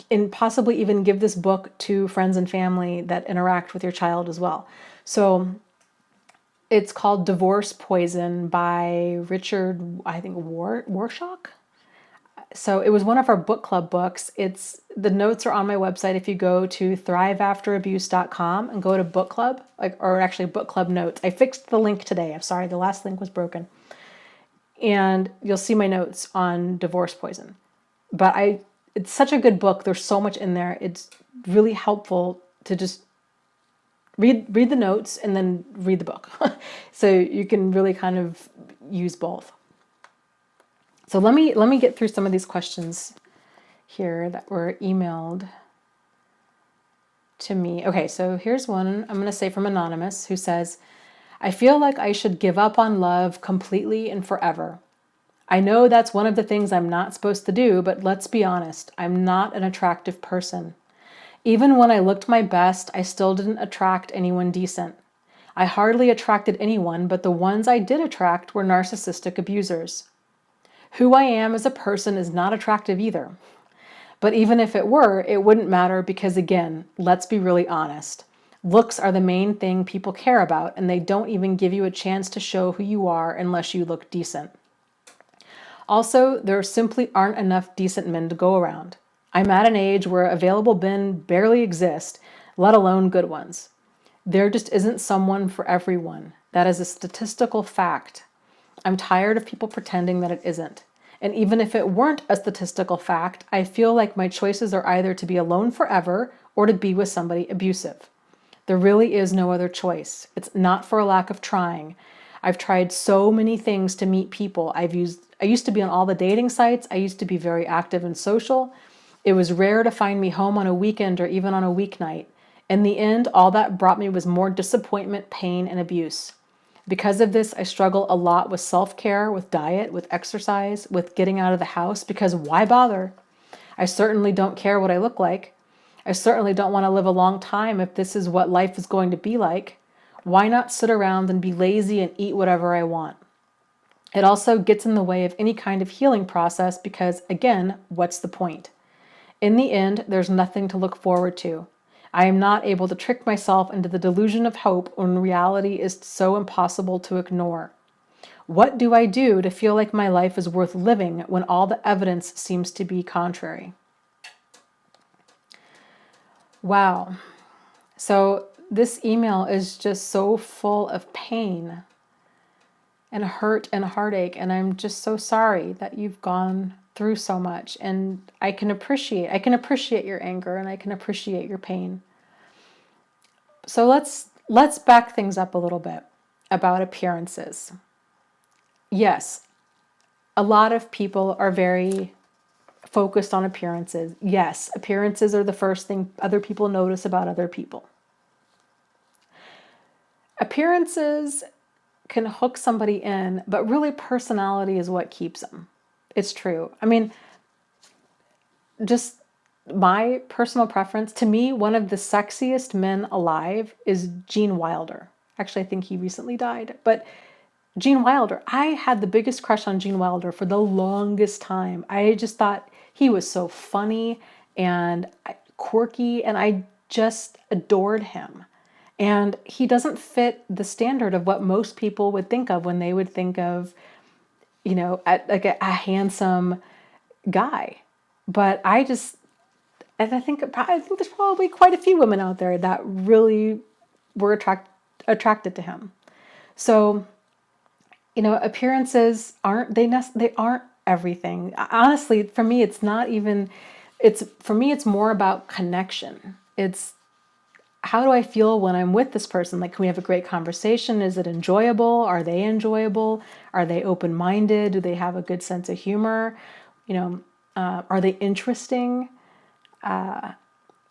And possibly even give this book to friends and family that interact with your child as well. So it's called Divorce Poison by Richard, I think, Warshaw. So it was one of our book club books. The notes are on my website. If you go to thriveafterabuse.com and go to book club, or actually book club notes. I fixed the link today. I'm sorry, the last link was broken. And you'll see my notes on Divorce Poison. But it's such a good book. There's so much in there. It's really helpful to just read the notes and then read the book. So you can really kind of use both. So let me get through some of these questions here that were emailed to me. Okay, so here's one I'm going to say from Anonymous, who says, I feel like I should give up on love completely and forever. I know that's one of the things I'm not supposed to do, but let's be honest, I'm not an attractive person. Even when I looked my best, I still didn't attract anyone decent. I hardly attracted anyone, but the ones I did attract were narcissistic abusers. Who I am as a person is not attractive either. But even if it were, it wouldn't matter because, again, let's be really honest. Looks are the main thing people care about, and they don't even give you a chance to show who you are unless you look decent. Also, there simply aren't enough decent men to go around. I'm at an age where available men barely exist, let alone good ones. There just isn't someone for everyone. That is a statistical fact. I'm tired of people pretending that it isn't. And even if it weren't a statistical fact, I feel like my choices are either to be alone forever or to be with somebody abusive. There really is no other choice. It's not for a lack of trying. I've tried so many things to meet people. I used to be on all the dating sites. I used to be very active and social. It was rare to find me home on a weekend or even on a weeknight. In the end, all that brought me was more disappointment, pain, and abuse. Because of this, I struggle a lot with self-care, with diet, with exercise, with getting out of the house, because why bother? I certainly don't care what I look like. I certainly don't want to live a long time if this is what life is going to be like. Why not sit around and be lazy and eat whatever I want? It also gets in the way of any kind of healing process because, again, what's the point? In the end, there's nothing to look forward to. I am not able to trick myself into the delusion of hope when reality is so impossible to ignore. What do I do to feel like my life is worth living when all the evidence seems to be contrary? Wow. So this email is just so full of pain and hurt and heartache, and I'm just so sorry that you've gone through so much. And I can appreciate your anger, and I can appreciate your pain. So let's back things up a little bit about appearances. Yes, a lot of people are very focused on appearances. Yes, appearances are the first thing other people notice about other people. Appearances can hook somebody in, but really personality is what keeps them. It's true. I mean, just my personal preference, to me, one of the sexiest men alive is Gene Wilder. Actually, I think he recently died, but Gene Wilder, I had the biggest crush on Gene Wilder for the longest time. I just thought he was so funny and quirky, and I just adored him. And he doesn't fit the standard of what most people would think of when they would think of, like a handsome guy. But and I think there's probably quite a few women out there that really were attracted to him. So, appearances they aren't everything. Honestly, for me, it's not even. For me, it's more about connection. It's how do I feel when I'm with this person? Like, can we have a great conversation? Is it enjoyable? Are they enjoyable? Are they open-minded? Do they have a good sense of humor? Are they interesting? I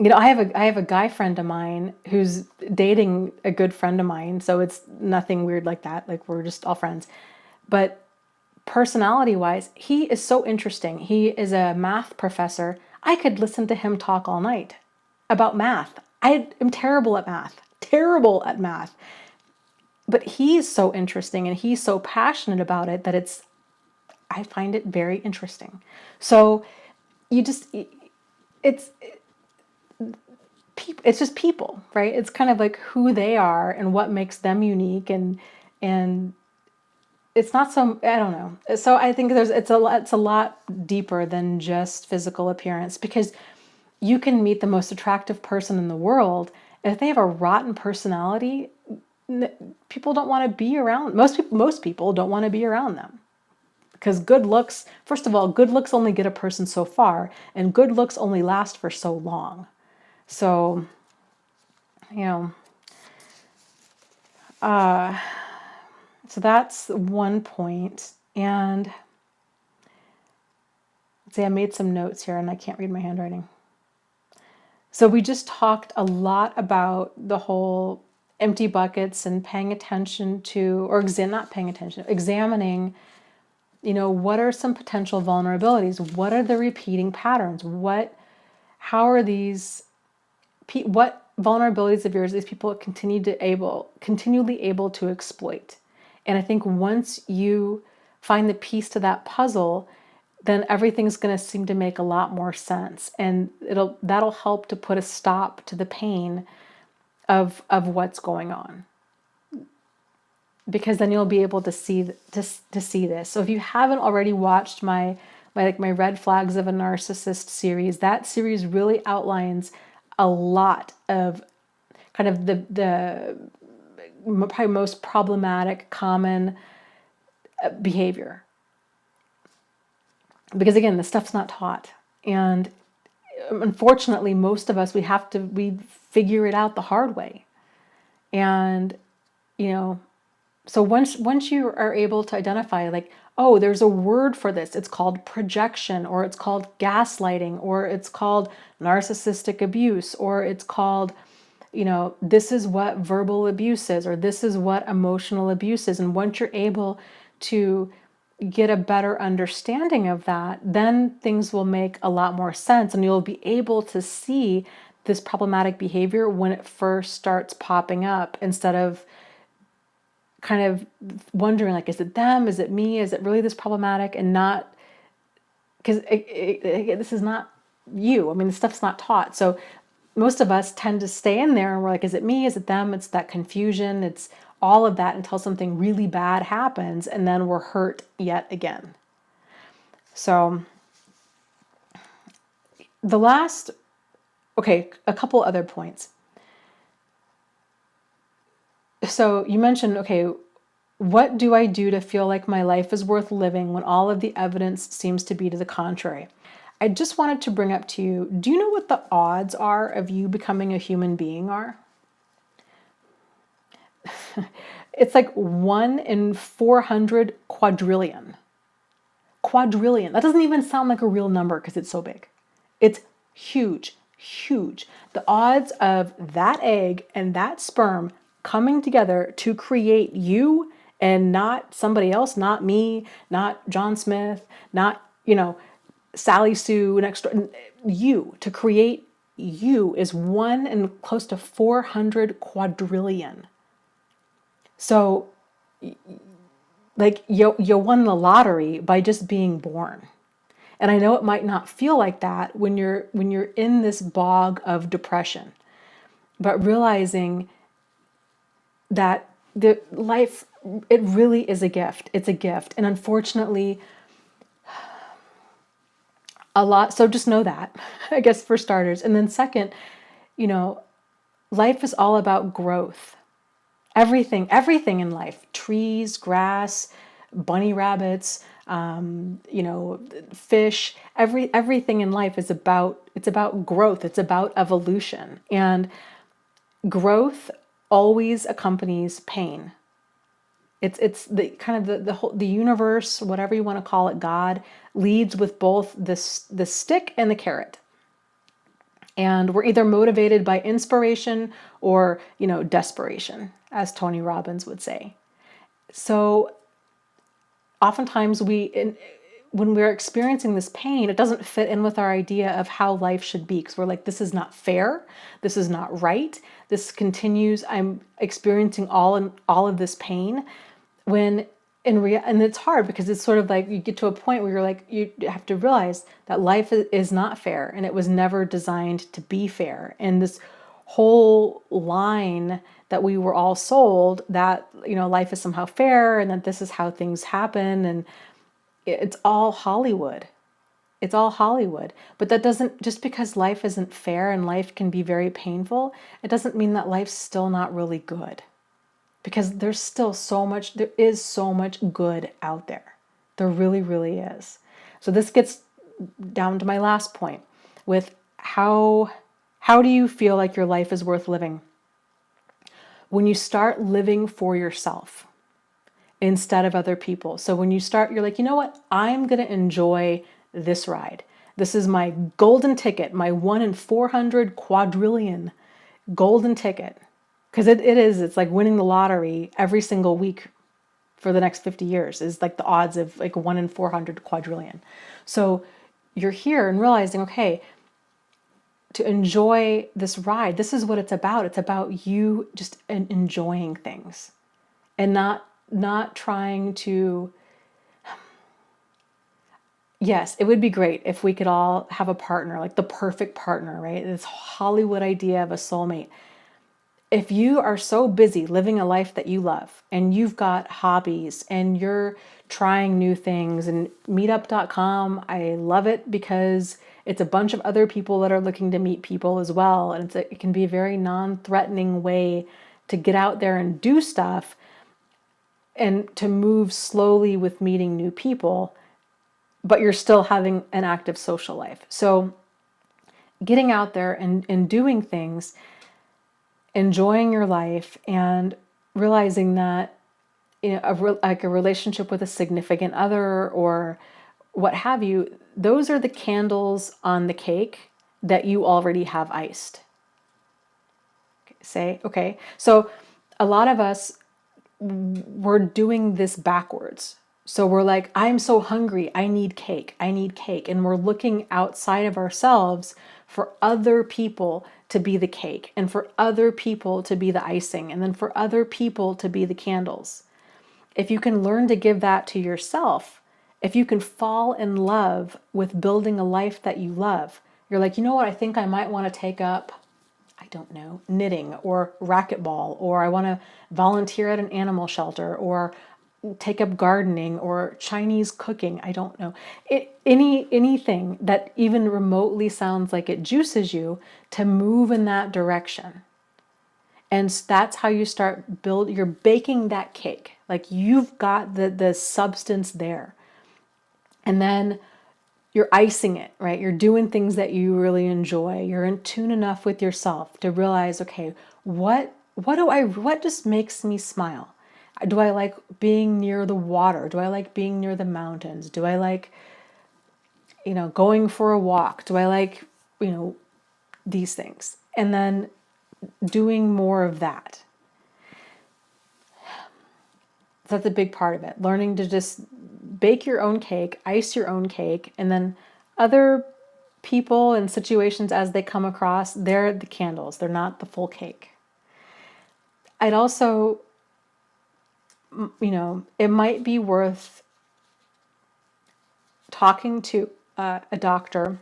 have a guy friend of mine who's dating a good friend of mine, so it's nothing weird like that. Like, we're just all friends. But personality-wise, he is so interesting. He is a math professor. I could listen to him talk all night about math. I am terrible at math. But he's so interesting and he's so passionate about it that I find it very interesting. So it's just people, right? It's kind of like who they are and what makes them unique, and it's not so, I don't know. So I think it's a lot deeper than just physical appearance, because you can meet the most attractive person in the world, and if they have a rotten personality, people don't want to be around. Most people don't want to be around them. Because good looks, first of all, good looks only get a person so far, and good looks only last for so long. So, so that's one point. And See, I made some notes here and I can't read my handwriting. So we just talked a lot about the whole empty buckets and paying attention to, or not paying attention, examining, what are some potential vulnerabilities? What are the repeating patterns? How are these, what vulnerabilities of yours these people continually able to exploit? And I think once you find the piece to that puzzle, then everything's going to seem to make a lot more sense, and that'll help to put a stop to the pain of what's going on, because then you'll be able to see this. So if you haven't already watched my red flags of a narcissist series, that series really outlines a lot of kind of the probably most problematic common behavior. Because again, this stuff's not taught. And unfortunately, most of us, we figure it out the hard way. And, so once you are able to identify, like, oh, there's a word for this. It's called projection, or it's called gaslighting, or it's called narcissistic abuse, or it's called, this is what verbal abuse is, or this is what emotional abuse is. And once you're able to get a better understanding of that, then things will make a lot more sense, and you'll be able to see this problematic behavior when it first starts popping up, instead of kind of wondering, like, is it them? Is it me? Is it really this problematic? And not, because this is not you. I mean, this stuff's not taught. So most of us tend to stay in there and we're like, is it me? Is it them? It's that confusion. It's all of that until something really bad happens, and then we're hurt yet again. So a couple other points. So you mentioned, okay, what do I do to feel like my life is worth living when all of the evidence seems to be to the contrary? I just wanted to bring up to you, do you know what the odds are of you becoming a human being are? It's like 1 in 400 quadrillion. Quadrillion. That doesn't even sound like a real number because it's so big. It's huge, huge. The odds of that egg and that sperm coming together to create you, and not somebody else, not me, not John Smith, not, Sally Sue next door, you, to create you is 1 in close to 400 quadrillion. So, like, you won the lottery by just being born. And I know it might not feel like that when you're in this bog of depression, but realizing that the life, it really is a gift. It's a gift. And unfortunately, so just know that, I guess, for starters. And then second, life is all about growth. Everything in life, trees, grass, bunny rabbits, fish, everything in life is about growth. It's about evolution. And growth always accompanies pain. It's the kind of the universe, whatever you want to call it, God leads with both the stick and the carrot. And we're either motivated by inspiration or, desperation, as Tony Robbins would say. So oftentimes when we're experiencing this pain, it doesn't fit in with our idea of how life should be, because we're like, this is not fair. This is not right. This continues. I'm experiencing all of this pain, when and it's hard, because it's sort of like you get to a point where you're like, you have to realize that life is not fair, and it was never designed to be fair. And this whole line that we were all sold, that, life is somehow fair, and that this is how things happen, and it's all Hollywood. It's all Hollywood. But that doesn't, just because life isn't fair and life can be very painful, it doesn't mean that life's still not really good. Because there is so much good out there. There really, really is. So this gets down to my last point with how do you feel like your life is worth living? When you start living for yourself instead of other people. So when you start, you're like, you know what? I'm going to enjoy this ride. This is my golden ticket, my 1 in 400 quadrillion golden ticket. Because it's like winning the lottery every single week for the next 50 years is like the odds of like 1 in 400 quadrillion. So you're here and realizing, okay, to enjoy this ride, this is what it's about. It's about you just enjoying things and not trying to. Yes, it would be great if we could all have a partner, like the perfect partner, right? This Hollywood idea of a soulmate. If you are so busy living a life that you love and you've got hobbies and you're trying new things, and meetup.com, I love it because it's a bunch of other people that are looking to meet people as well. And it can be a very non-threatening way to get out there and do stuff and to move slowly with meeting new people, but you're still having an active social life. So getting out there and doing things, enjoying your life, and realizing that, you know, like a relationship with a significant other or what have you, those are the candles on the cake that you already have iced. Okay. So a lot of us, we're doing this backwards. So we're like, I'm so hungry, I need cake. And we're looking outside of ourselves for other people to be the cake, and for other people to be the icing, and then for other people to be the candles. If you can learn to give that to yourself, if you can fall in love with building a life that you love, you're like, you know what, I think I might want to take up, I don't know, knitting or racquetball, or I want to volunteer at an animal shelter, or take up gardening or Chinese cooking. I don't know. Anything that even remotely sounds like it juices you to move in that direction. And that's how you start you're baking that cake. Like you've got the substance there. And then you're icing it, right? You're doing things that you really enjoy. You're in tune enough with yourself to realize, okay, what just makes me smile? Do I like being near the water? Do I like being near the mountains? Do I like, going for a walk? Do I like, these things? And then doing more of that. That's a big part of it. Learning to just bake your own cake, ice your own cake, and then other people and situations as they come across, they're the candles. They're not the full cake. I'd also, it might be worth talking to a doctor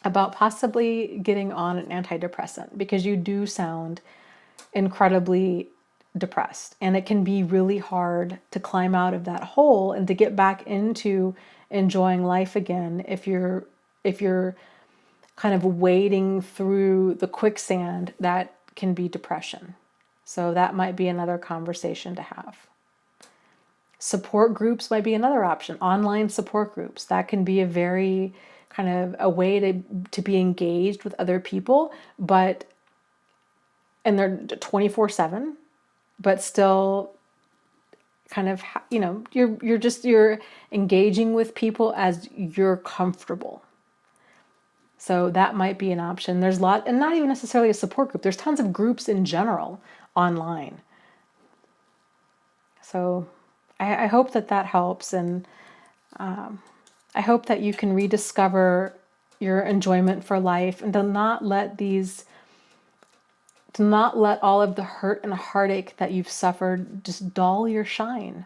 about possibly getting on an antidepressant, because you do sound incredibly depressed, and it can be really hard to climb out of that hole and to get back into enjoying life again if you're kind of wading through the quicksand that can be depression. So that might be another conversation to have. Support groups might be another option. Online support groups, that can be a very kind of a way to be engaged with other people, and they're 24/7, but still kind of, you're engaging with people as you're comfortable. So that might be an option. There's a lot, and not even necessarily a support group. There's tons of groups in general online. So I hope that helps, and I hope that you can rediscover your enjoyment for life, and to not let all of the hurt and heartache that you've suffered just dull your shine,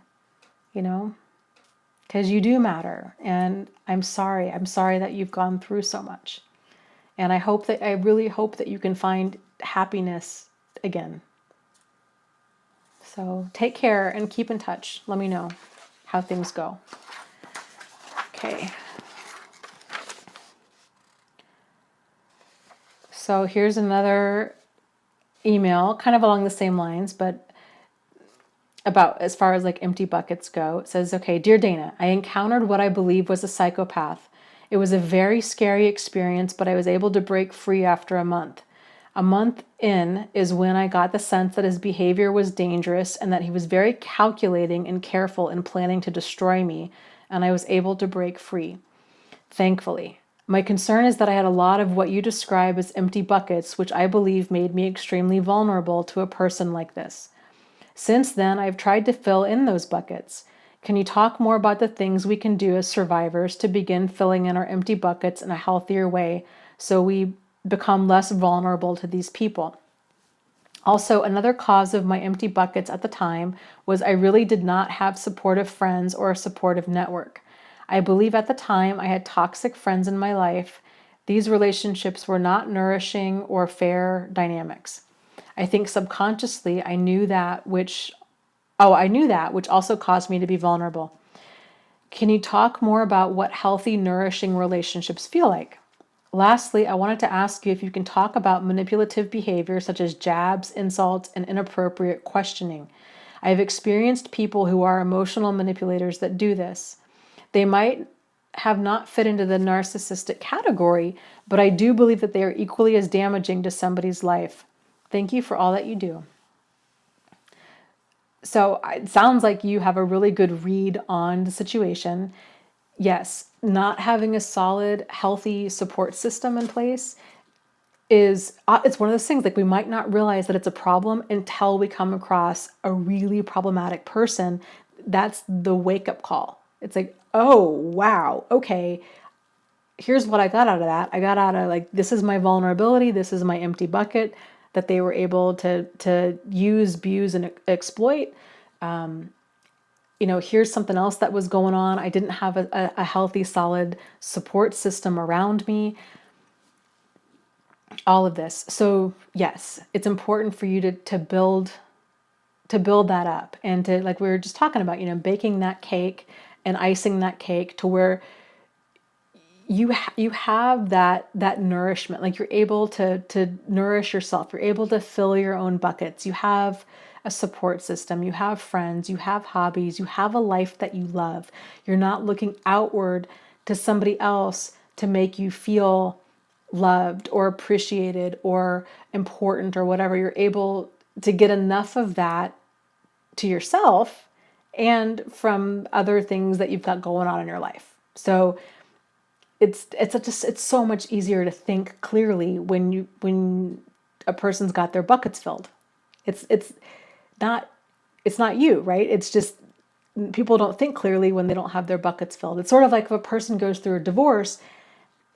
because you do matter. And I'm sorry that you've gone through so much. And I really hope that you can find happiness again. So take care and keep in touch. Let me know how things go. Okay. So here's another email, kind of along the same lines, but about as far as like empty buckets go. It says, okay, Dear Dana, I encountered what I believe was a psychopath. It was a very scary experience, but I was able to break free after a month. A month in is when I got the sense that his behavior was dangerous and that he was very calculating and careful in planning to destroy me, and I was able to break free. thankfully. My concern is that I had a lot of what you describe as empty buckets, which I believe made me extremely vulnerable to a person like this. Since then, I've tried to fill in those buckets. Can you talk more about the things we can do as survivors to begin filling in our empty buckets in a healthier way so we become less vulnerable to these people? Also, another cause of my empty buckets at the time was I really did not have supportive friends or a supportive network. I believe at the time I had toxic friends in my life. These relationships were not nourishing or fair dynamics. I think subconsciously I knew that, which also caused me to be vulnerable. Can you talk more about what healthy, nourishing relationships feel like? Lastly, I wanted to ask you if you can talk about manipulative behavior such as jabs, insults, and inappropriate questioning. I have experienced people who are emotional manipulators that do this. They might have not fit into the narcissistic category, but I do believe that they are equally as damaging to somebody's life. Thank you for all that you do. So it sounds like you have a really good read on the situation. Yes, not having a solid, healthy support system in place it's one of those things, like we might not realize that it's a problem until we come across a really problematic person. That's the wake-up call. It's like, oh, wow, okay, here's what I got out of that. I got out of like, this is my vulnerability, this is my empty bucket that they were able to use, abuse, and exploit. Here's something else that was going on. I didn't have a healthy, solid support system around me. All of this. So yes, it's important for you to build that up, and to, like we were just talking about, baking that cake and icing that cake to where you have that nourishment. Like you're able to nourish yourself. You're able to fill your own buckets. You have a support system. You have friends. You have hobbies. You have a life that you love. You're not looking outward to somebody else to make you feel loved or appreciated or important or whatever. You're able to get enough of that to yourself and from other things that you've got going on in your life. So it's so much easier to think clearly when a person's got their buckets filled. It's not you, right? It's just people don't think clearly when they don't have their buckets filled. It's sort of like if a person goes through a divorce.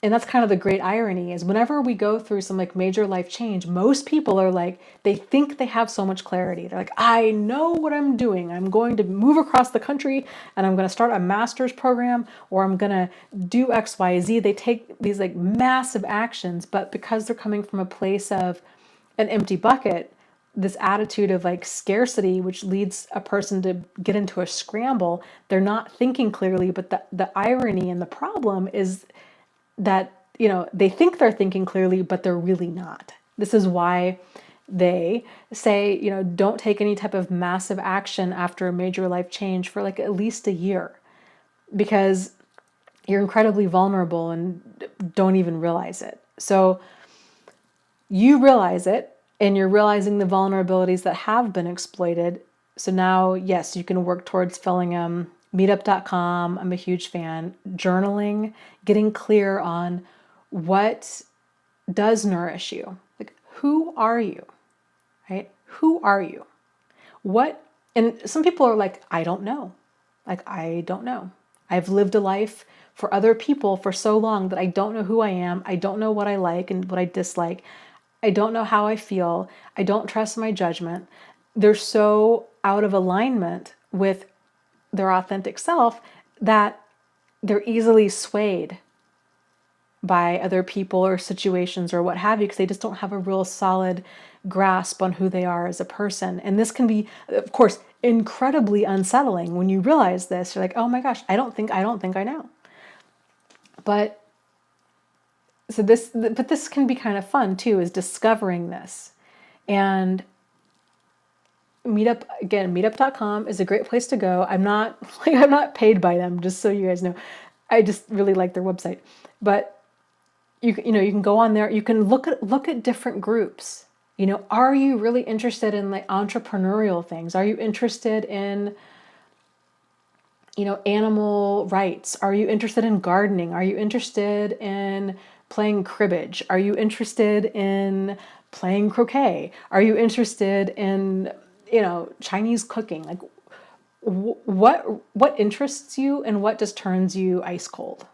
And that's kind of the great irony, is whenever we go through some like major life change, most people are like, they think they have so much clarity. They're like, I know what I'm doing. I'm going to move across the country and I'm going to start a master's program, or I'm going to do X, Y, Z. They take these like massive actions, but because they're coming from a place of an empty bucket, this attitude of like scarcity, which leads a person to get into a scramble, they're not thinking clearly. But the irony and the problem is that, they think they're thinking clearly, but they're really not. This is why they say, don't take any type of massive action after a major life change for like at least a year, because you're incredibly vulnerable and don't even realize it. So you realize it, and you're realizing the vulnerabilities that have been exploited. So now, yes, you can work towards filling them. Meetup.com, I'm a huge fan. Journaling, getting clear on what does nourish you. Like, who are you, right? Who are you? What? And some people are like, I don't know. Like, I don't know. I've lived a life for other people for so long that I don't know who I am. I don't know what I like and what I dislike. I don't know how I feel. I don't trust my judgment. They're so out of alignment with their authentic self that they're easily swayed by other people or situations or what have you, because they just don't have a real solid grasp on who they are as a person. And this can be, of course, incredibly unsettling when you realize this. You're like, oh my gosh, I don't think I know. But this can be kind of fun too, is discovering this. And meetup.com is a great place to go. I'm not paid by them, just so you guys know. I just really like their website. But you can go on there. You can look at different groups. Are you really interested in like entrepreneurial things? Are you interested in animal rights? Are you interested in gardening? Are you interested in playing cribbage? Are you interested in playing croquet? Are you interested in, Chinese cooking? Like, what interests you and what just turns you ice cold?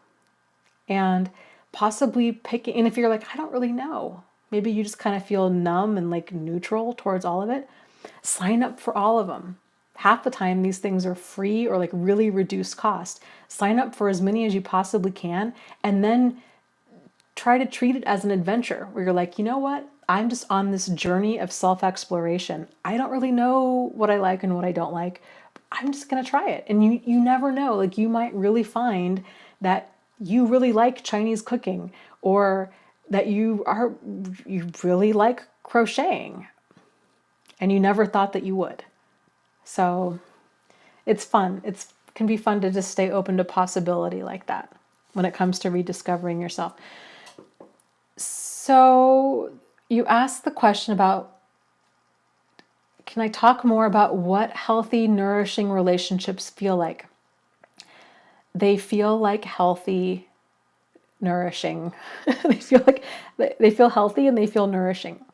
And possibly picking, and if you're like, I don't really know, maybe you just kind of feel numb and like neutral towards all of it, sign up for all of them. Half the time, these things are free or like really reduced cost. Sign up for as many as you possibly can, and then try to treat it as an adventure where you're like, you know what? I'm just on this journey of self exploration. I don't really know what I like and what I don't like. I'm just going to try it. And you never know. Like, you might really find that you really like Chinese cooking, or that you really like crocheting and you never thought that you would. So it's fun. It can be fun to just stay open to possibility like that when it comes to rediscovering yourself. So you asked the question about, can I talk more about what healthy, nourishing relationships feel like? They feel like healthy, nourishing. They feel healthy and they feel nourishing.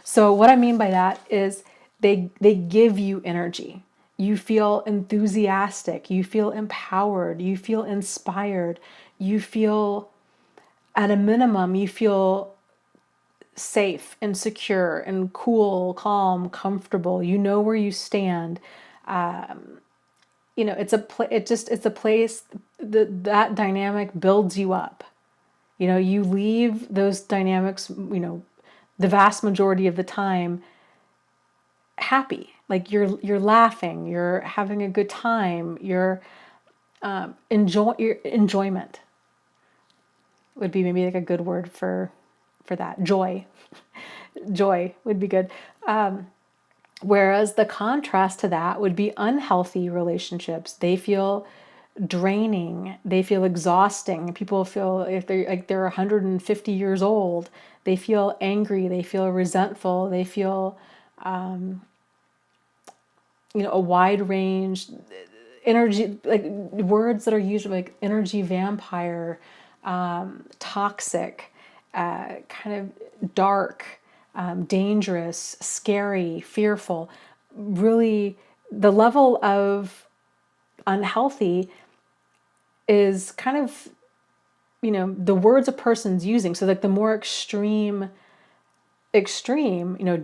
So what I mean by that is they give you energy. You feel enthusiastic, you feel empowered, you feel inspired, you feel, at a minimum, you feel safe and secure and cool, calm, comfortable. You know where you stand. It's a place that dynamic builds you up. You leave those dynamics, the vast majority of the time happy. Like, you're laughing, you're having a good time, your enjoyment would be maybe like a good word for that. Joy would be good. Whereas the contrast to that would be unhealthy relationships. They feel draining, they feel exhausting. People feel, if they're 150 years old, they feel angry, they feel resentful, they feel a wide range energy, like words that are used like energy vampire, toxic, kind of dark, dangerous, scary, fearful. Really, the level of unhealthy is kind of, the words a person's using. So like the more extreme,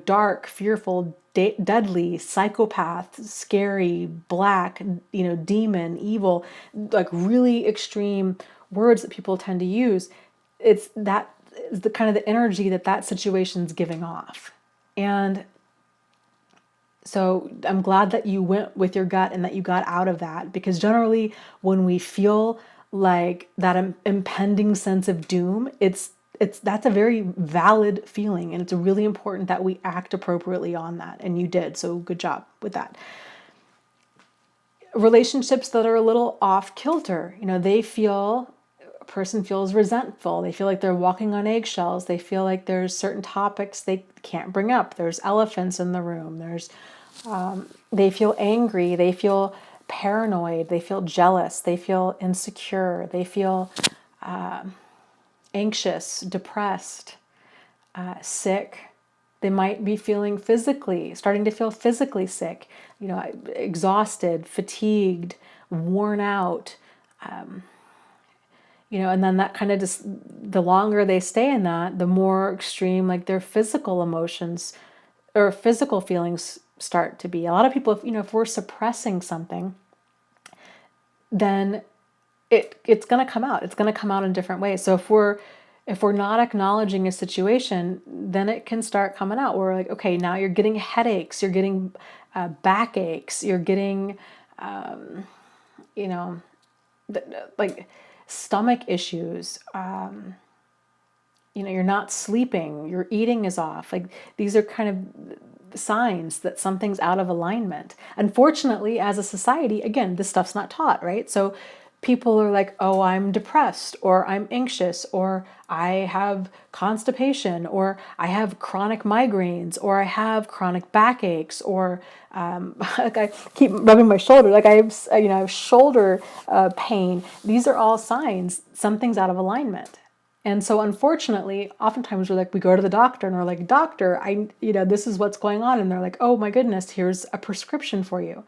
dark, fearful, deadly, psychopath, scary, black, demon, evil, like really extreme words that people tend to use. It's that is the kind of the energy that situation's giving off. And so I'm glad that you went with your gut and that you got out of that, because generally when we feel like that impending sense of doom, that's a very valid feeling, and it's really important that we act appropriately on that, and you did, so good job with that. Relationships that are a little off kilter, a person feels resentful, they feel like they're walking on eggshells, they feel like there's certain topics they can't bring up, there's elephants in the room, they feel angry, they feel paranoid, they feel jealous, they feel insecure, they feel anxious, depressed, sick. They might be starting to feel physically sick, exhausted, fatigued, worn out, and then that kind of just, the longer they stay in that, the more extreme like their physical emotions or physical feelings start to be. A lot of people, if we're suppressing something, then it's going to come out. It's going to come out in different ways. So if we're not acknowledging a situation, then it can start coming out. We're like, okay, now you're getting headaches, you're getting backaches, you're getting, like stomach issues. You're not sleeping, your eating is off. Like, these are kind of signs that something's out of alignment. Unfortunately, as a society, again, this stuff's not taught, right? So people are like, oh, I'm depressed, or I'm anxious, or I have constipation, or I have chronic migraines, or I have chronic backaches, or like I keep rubbing my shoulder, like I have, I have shoulder pain. These are all signs something's out of alignment. And so unfortunately, oftentimes we go to the doctor and we're like, doctor, this is what's going on. And they're like, oh my goodness, here's a prescription for you.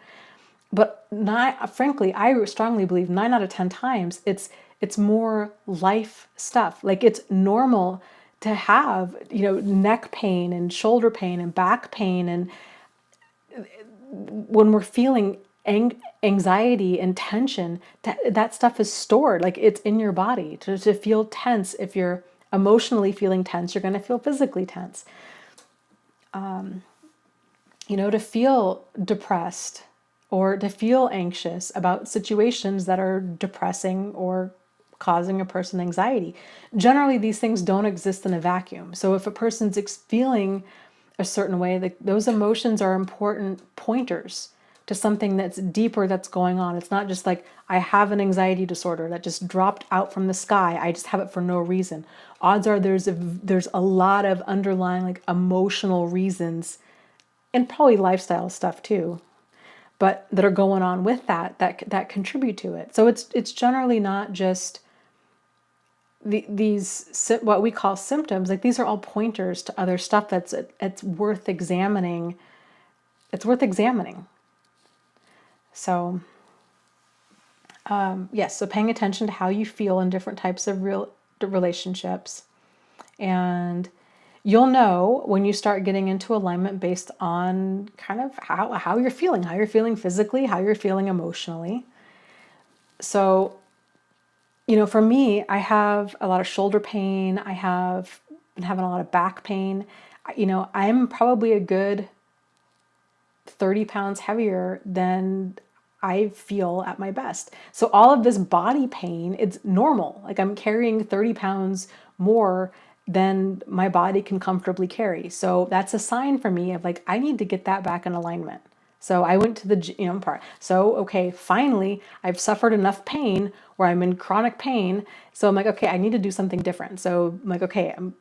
But frankly, I strongly believe 9 out of 10 times it's more life stuff. Like it's normal to have, neck pain and shoulder pain and back pain. And when we're feeling anxiety and tension, that stuff is stored. Like it's in your body. To feel tense, if you're emotionally feeling tense, you're going to feel physically tense. To feel depressed or to feel anxious about situations that are depressing or causing a person anxiety. Generally, these things don't exist in a vacuum. So if a person's feeling a certain way, those emotions are important pointers to something that's deeper that's going on. It's not just like, I have an anxiety disorder that just dropped out from the sky. I just have it for no reason. Odds are there's a lot of underlying like emotional reasons, and probably lifestyle stuff too, but that are going on with that contribute to it. So it's generally not just these what we call symptoms. Like these are all pointers to other stuff that's it's worth examining. It's worth examining. So yes, so paying attention to how you feel in different types of relationships, and you'll know when you start getting into alignment based on kind of how you're feeling physically, how you're feeling emotionally. So, for me, I have a lot of shoulder pain. I have been having a lot of back pain. I'm probably a good 30 pounds heavier than I feel at my best. So all of this body pain, it's normal. Like I'm carrying 30 pounds more than my body can comfortably carry. So that's a sign for me of like, I need to get that back in alignment. So I went to the part. So, okay, finally, I've suffered enough pain where I'm in chronic pain. So I'm like, okay, I need to do something different. So I'm like, okay, I'm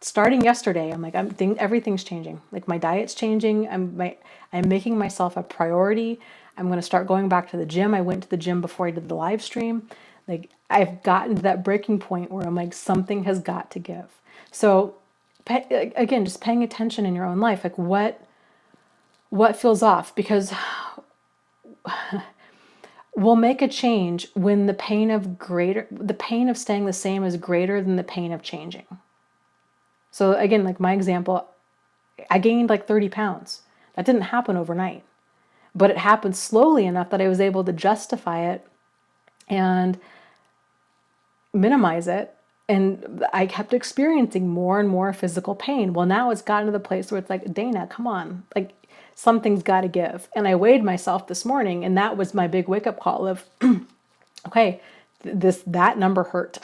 starting yesterday. I'm like, everything's changing. Like my diet's changing. I'm making myself a priority. I'm going to start going back to the gym. I went to the gym before I did the live stream. Like I've gotten to that breaking point where I'm like, something has got to give. So again, just paying attention in your own life, like what feels off, because we'll make a change when the pain of staying the same is greater than the pain of changing. So again, like my example, I gained like 30 pounds. That didn't happen overnight, but it happened slowly enough that I was able to justify it and minimize it. And I kept experiencing more and more physical pain. Well, now it's gotten to the place where it's like, Dana, come on, like something's got to give. And I weighed myself this morning, and that was my big wake up call of, okay, that number hurt.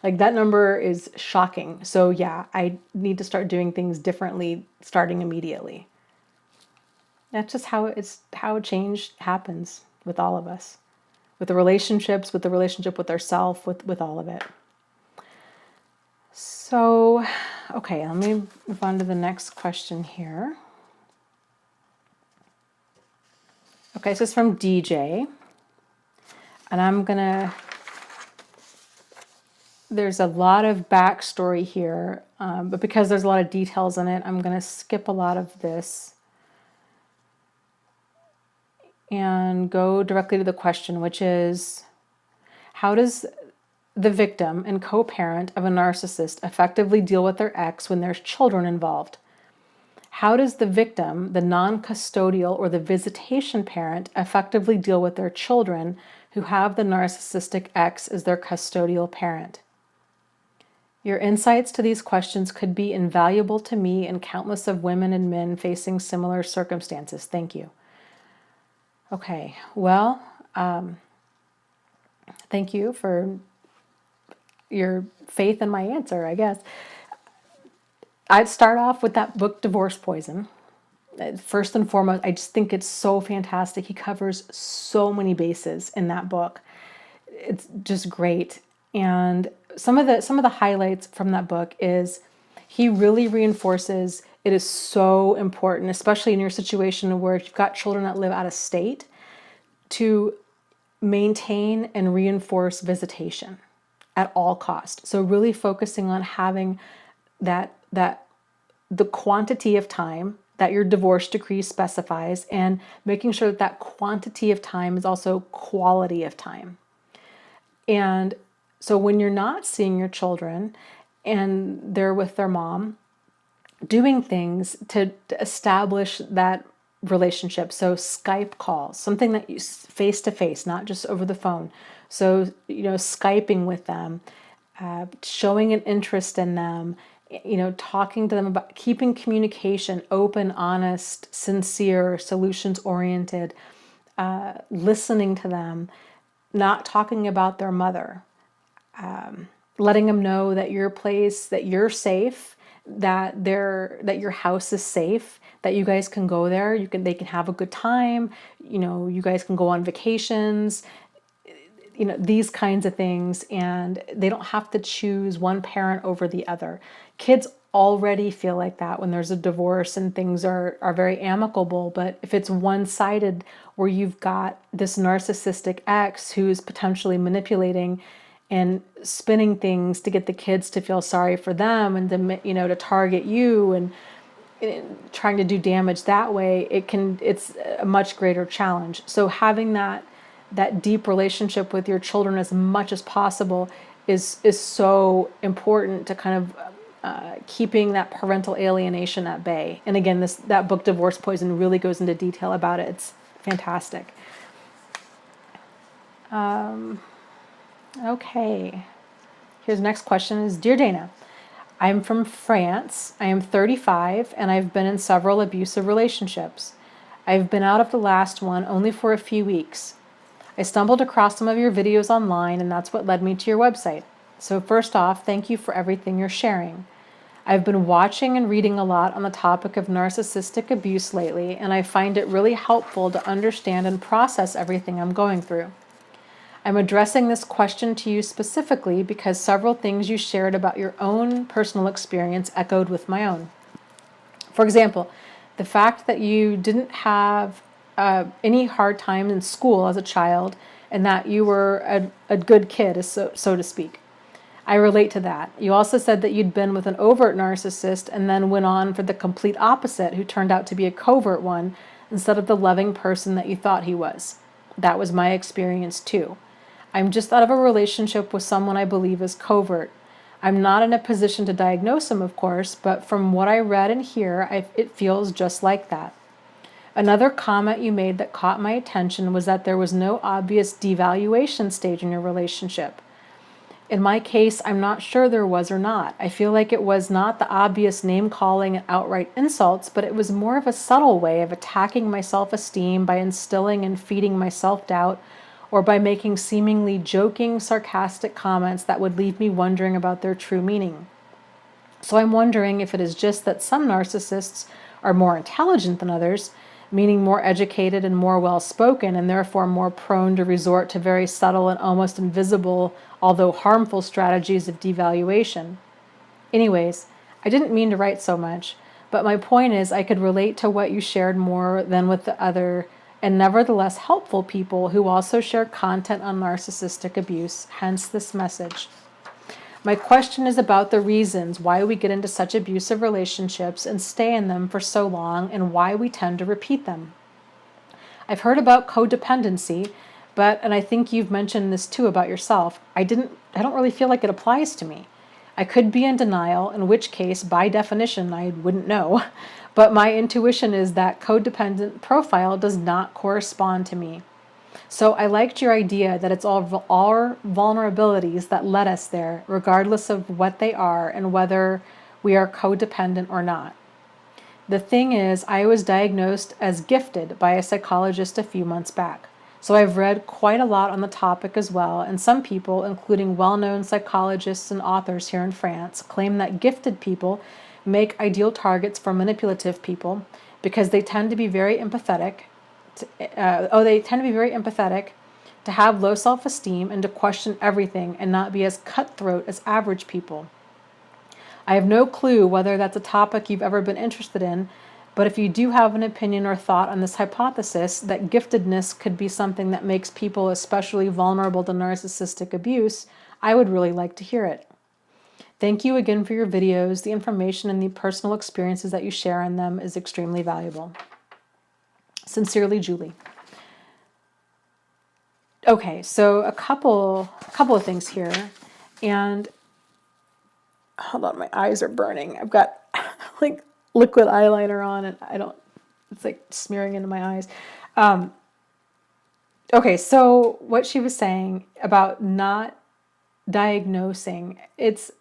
Like that number is shocking. So yeah, I need to start doing things differently starting immediately. That's just how change happens with all of us, with the relationships, with the relationship with ourselves, with all of it. So, okay, let me move on to the next question here. Okay, this is from DJ, and there's a lot of backstory here, but because there's a lot of details in it, I'm going to skip a lot of this and go directly to the question, which is, how does the victim and co-parent of a narcissist effectively deal with their ex when there's children involved? How does the victim, the non-custodial or the visitation parent, effectively deal with their children who have the narcissistic ex as their custodial parent? Your insights to these questions could be invaluable to me and countless of women and men facing similar circumstances. Thank you. Okay, well, thank you for your faith in my answer, I guess. I'd start off with that book, Divorce Poison. First and foremost, I just think it's so fantastic. He covers so many bases in that book. it's just great. And some of the highlights from that book is he really reinforces it is so important, especially in your situation where you've got children that live out of state, to maintain and reinforce visitation at all cost. So really focusing on having that the quantity of time that your divorce decree specifies, and making sure that that quantity of time is also quality of time. And so when you're not seeing your children and they're with their mom, doing things to establish that relationship. So Skype calls, something that you face to face, not just over the phone. So, Skyping with them, showing an interest in them, talking to them about keeping communication open, honest, sincere, solutions oriented, listening to them, not talking about their mother, letting them know that your place, that you're safe, that your house is safe, that you guys can go there, they can have a good time, you guys can go on vacations, these kinds of things, and they don't have to choose one parent over the other. Kids already feel like that when there's a divorce and things are very amicable, but if it's one-sided where you've got this narcissistic ex who's potentially manipulating and spinning things to get the kids to feel sorry for them and to target you and trying to do damage that way, it's a much greater challenge. So having that deep relationship with your children as much as possible is so important to kind of keeping that parental alienation at bay. And again, that book Divorce Poison really goes into detail about it. It's fantastic. Okay, here's the next question is, Dear Dana, I'm from France. I am 35 and I've been in several abusive relationships. I've been out of the last one only for a few weeks. I stumbled across some of your videos online and that's what led me to your website. So first off, thank you for everything you're sharing. I've been watching and reading a lot on the topic of narcissistic abuse lately, and I find it really helpful to understand and process everything I'm going through. I'm addressing this question to you specifically because several things you shared about your own personal experience echoed with my own. For example, the fact that you didn't have any hard time in school as a child and that you were a good kid, so to speak. I relate to that. You also said that you'd been with an overt narcissist and then went on for the complete opposite, who turned out to be a covert one instead of the loving person that you thought he was. That was my experience too. I'm just out of a relationship with someone I believe is covert. I'm not in a position to diagnose him, of course, but from what I read and hear, it feels just like that. Another comment you made that caught my attention was that there was no obvious devaluation stage in your relationship. In my case, I'm not sure there was or not. I feel like it was not the obvious name-calling and outright insults, but it was more of a subtle way of attacking my self-esteem by instilling and feeding my self-doubt, or by making seemingly joking, sarcastic comments that would leave me wondering about their true meaning. So I'm wondering if it is just that some narcissists are more intelligent than others, meaning more educated and more well-spoken, and therefore more prone to resort to very subtle and almost invisible, although harmful strategies of devaluation. Anyways, I didn't mean to write so much, but my point is I could relate to what you shared more than with the other and nevertheless helpful people who also share content on narcissistic abuse, hence this message. My question is about the reasons why we get into such abusive relationships and stay in them for so long, and why we tend to repeat them. I've heard about codependency, and I think you've mentioned this too about yourself. I don't really feel like it applies to me. I could be in denial, in which case, by definition, I wouldn't know. But my intuition is that codependent profile does not correspond to me. So I liked your idea that it's all our vulnerabilities that led us there, regardless of what they are and whether we are codependent or not. The thing is, I was diagnosed as gifted by a psychologist a few months back. So I've read quite a lot on the topic as well, and some people, including well-known psychologists and authors here in France, claim that gifted people make ideal targets for manipulative people because they tend to be very empathetic. to have low self-esteem, and to question everything and not be as cutthroat as average people. I have no clue whether that's a topic you've ever been interested in, but if you do have an opinion or thought on this hypothesis that giftedness could be something that makes people especially vulnerable to narcissistic abuse, I would really like to hear it. Thank you again for your videos. The information and the personal experiences that you share in them is extremely valuable. Sincerely, Julie. Okay, so a couple of things here, and hold on, my eyes are burning. I've got like liquid eyeliner on, and it's like smearing into my eyes. Okay, so what she was saying about not diagnosing, this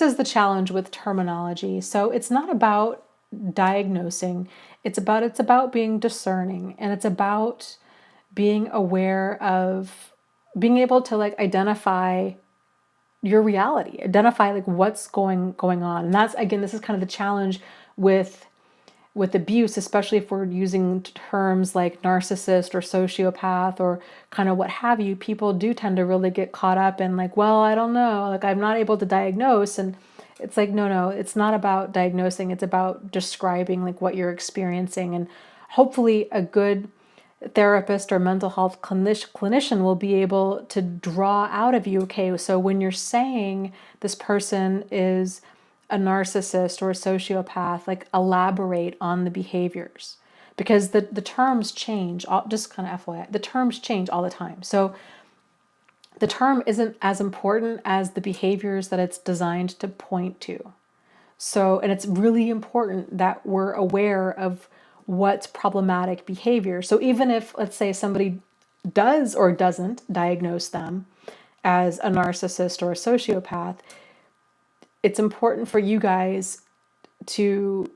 is the challenge with terminology. So it's not about diagnosing, it's about being discerning, and it's about being aware of being able to like identify your reality, identify like what's going on. And that's, again, this is kind of the challenge with abuse, especially if we're using terms like narcissist or sociopath or kind of what have you. People do tend to really get caught up in like, well, I don't know, like I'm not able to diagnose. And it's like, no, it's not about diagnosing. It's about describing like what you're experiencing. And hopefully a good therapist or mental health clinician will be able to draw out of you, okay, so when you're saying this person is a narcissist or a sociopath, like elaborate on the behaviors, because the terms change, just kind of FYI, the terms change all the time. So the term isn't as important as the behaviors that it's designed to point to. So, and it's really important that we're aware of what's problematic behavior. So even if, let's say, somebody does or doesn't diagnose them as a narcissist or a sociopath, it's important for you guys to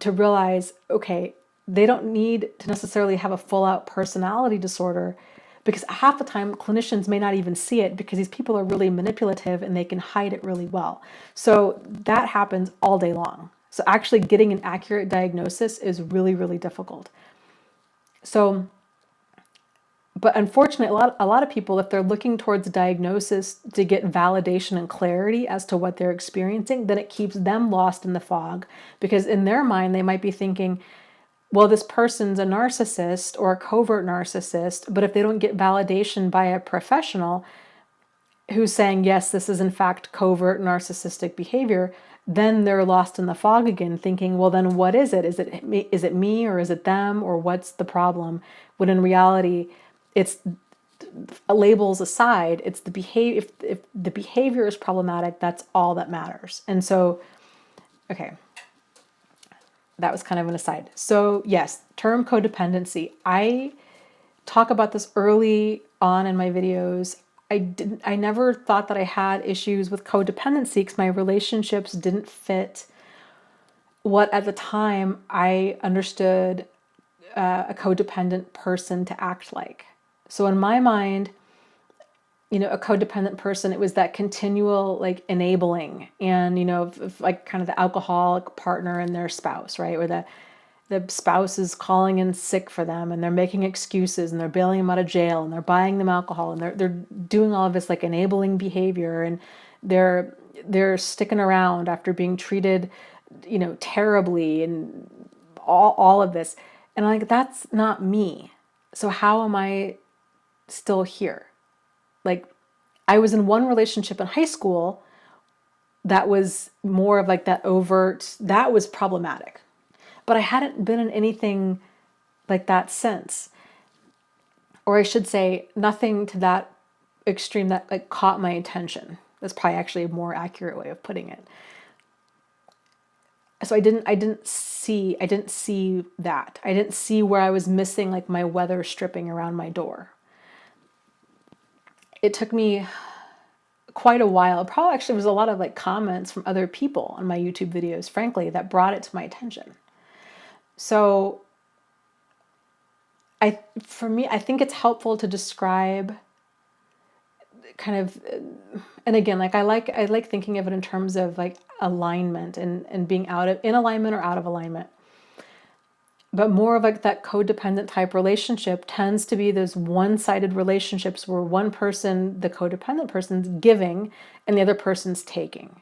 realize, okay, they don't need to necessarily have a full-out personality disorder, because half the time clinicians may not even see it because these people are really manipulative and they can hide it really well. So that happens all day long. So actually getting an accurate diagnosis is really, really difficult. So, but unfortunately, a lot of people, if they're looking towards a diagnosis to get validation and clarity as to what they're experiencing, then it keeps them lost in the fog, because in their mind, they might be thinking, well, this person's a narcissist or a covert narcissist, but if they don't get validation by a professional who's saying, yes, this is in fact covert narcissistic behavior, then they're lost in the fog again, thinking, well, then what is it? Is it me or is it them, or what's the problem? When in reality, it's labels aside, it's the behavior. If the behavior is problematic, that's all that matters. And so, okay, that was kind of an aside. So yes, term codependency. I talk about this early on in my videos. I never thought that I had issues with codependency because my relationships didn't fit what at the time I understood a codependent person to act like. So in my mind, you know, a codependent person, it was that continual like enabling, and, you know, of like kind of the alcoholic partner and their spouse, right? Or the spouse is calling in sick for them and they're making excuses and they're bailing them out of jail and they're buying them alcohol and they're doing all of this like enabling behavior, and they're sticking around after being treated, you know, terribly, and all of this. And I'm like, that's not me. So how am I still here? Like, I was in one relationship in high school that was more of like that overt, that was problematic. But I hadn't been in anything like that since. Or I should say, nothing to that extreme that like caught my attention. That's probably actually a more accurate way of putting it. So I didn't see that. I didn't see where I was missing like my weather stripping around my door. It took me quite a while. Probably actually was a lot of like comments from other people on my YouTube videos, frankly, that brought it to my attention. So for me, I think it's helpful to describe kind of, and again, like I like thinking of it in terms of like alignment and being in alignment or out of alignment. But more of like that codependent type relationship tends to be those one-sided relationships where one person, the codependent person's giving and the other person's taking.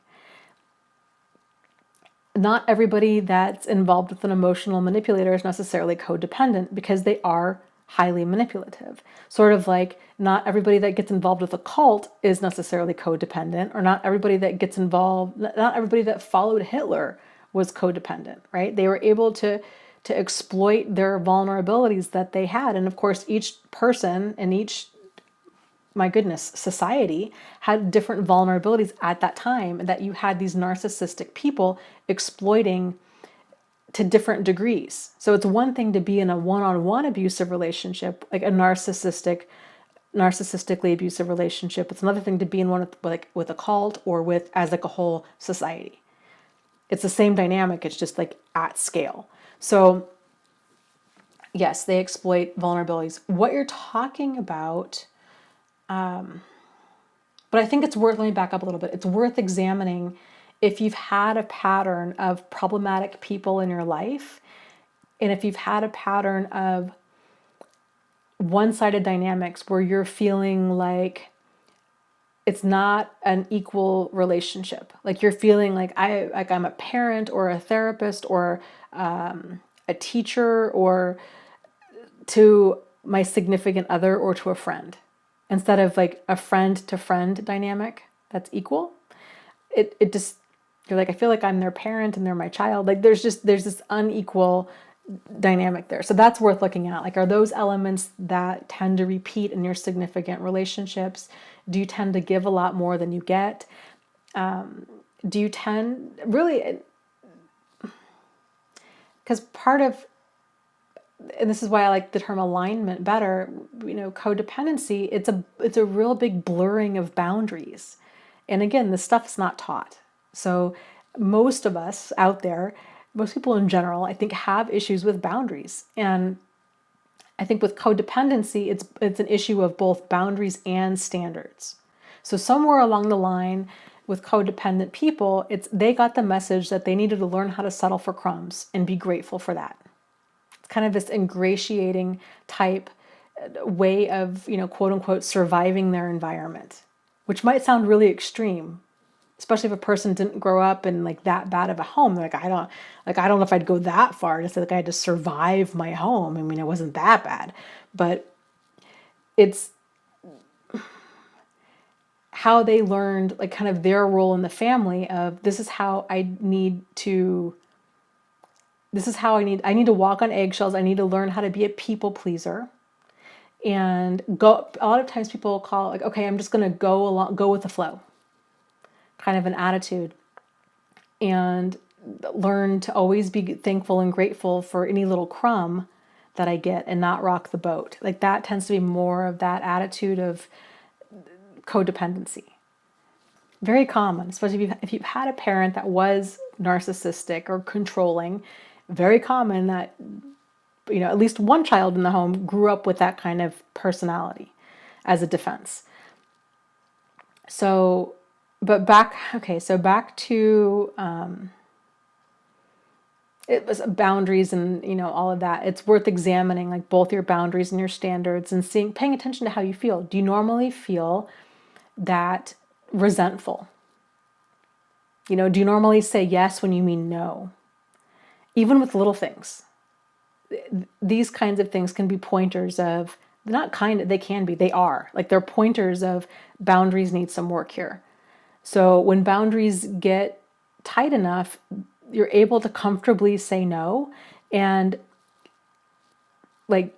Not everybody that's involved with an emotional manipulator is necessarily codependent because they are highly manipulative. Sort of like not everybody that gets involved with a cult is necessarily codependent, or not everybody that gets involved, not everybody that followed Hitler was codependent, right? They were able to exploit their vulnerabilities that they had. And of course, each person and each, my goodness, society had different vulnerabilities at that time, that you had these narcissistic people exploiting to different degrees. So it's one thing to be in a one-on-one abusive relationship, like a narcissistically abusive relationship. It's another thing to be in one with a cult or with as like a whole society. It's the same dynamic, it's just like at scale. So yes, they exploit vulnerabilities. What you're talking about, but I think it's worth, let me back up a little bit. It's worth examining if you've had a pattern of problematic people in your life, and if you've had a pattern of one-sided dynamics where you're feeling like it's not an equal relationship. Like you're feeling like I'm a parent or a therapist or a teacher or to my significant other or to a friend, instead of like a friend to friend dynamic that's equal. It just, you're like, I feel like I'm their parent and they're my child. Like there's this unequal dynamic there. So that's worth looking at. Like, are those elements that tend to repeat in your significant relationships? Do you tend to give a lot more than you get? Do you tend really, because part of, and this is why I like the term alignment better, codependency, it's a real big blurring of boundaries. And again, this stuff's not taught. So most of us out there, most people in general, I think have issues with boundaries. And I think with codependency, it's an issue of both boundaries and standards. So somewhere along the line with codependent people, they got the message that they needed to learn how to settle for crumbs and be grateful for that. It's kind of this ingratiating type way of, quote unquote, surviving their environment, which might sound really extreme, especially if a person didn't grow up in like that bad of a home. Like, I don't know if I'd go that far to say like I had to survive my home. I mean, it wasn't that bad, but it's how they learned, like, kind of their role in the family of, this is how I need to walk on eggshells. I need to learn how to be a people pleaser. And go, a lot of times people call it like, okay, I'm just going to go with the flow, kind of an attitude, and learn to always be thankful and grateful for any little crumb that I get and not rock the boat. Like that tends to be more of that attitude of codependency. Very common, especially if you've had a parent that was narcissistic or controlling. Very common that, at least one child in the home grew up with that kind of personality as a defense. So, but back to, it was boundaries and, all of that. It's worth examining like both your boundaries and your standards and paying attention to how you feel. Do you normally feel that resentful? Do you normally say yes when you mean no? Even with little things. These kinds of things can be pointers of, they are. Like they're pointers of boundaries need some work here. So when boundaries get tight enough, you're able to comfortably say no, and like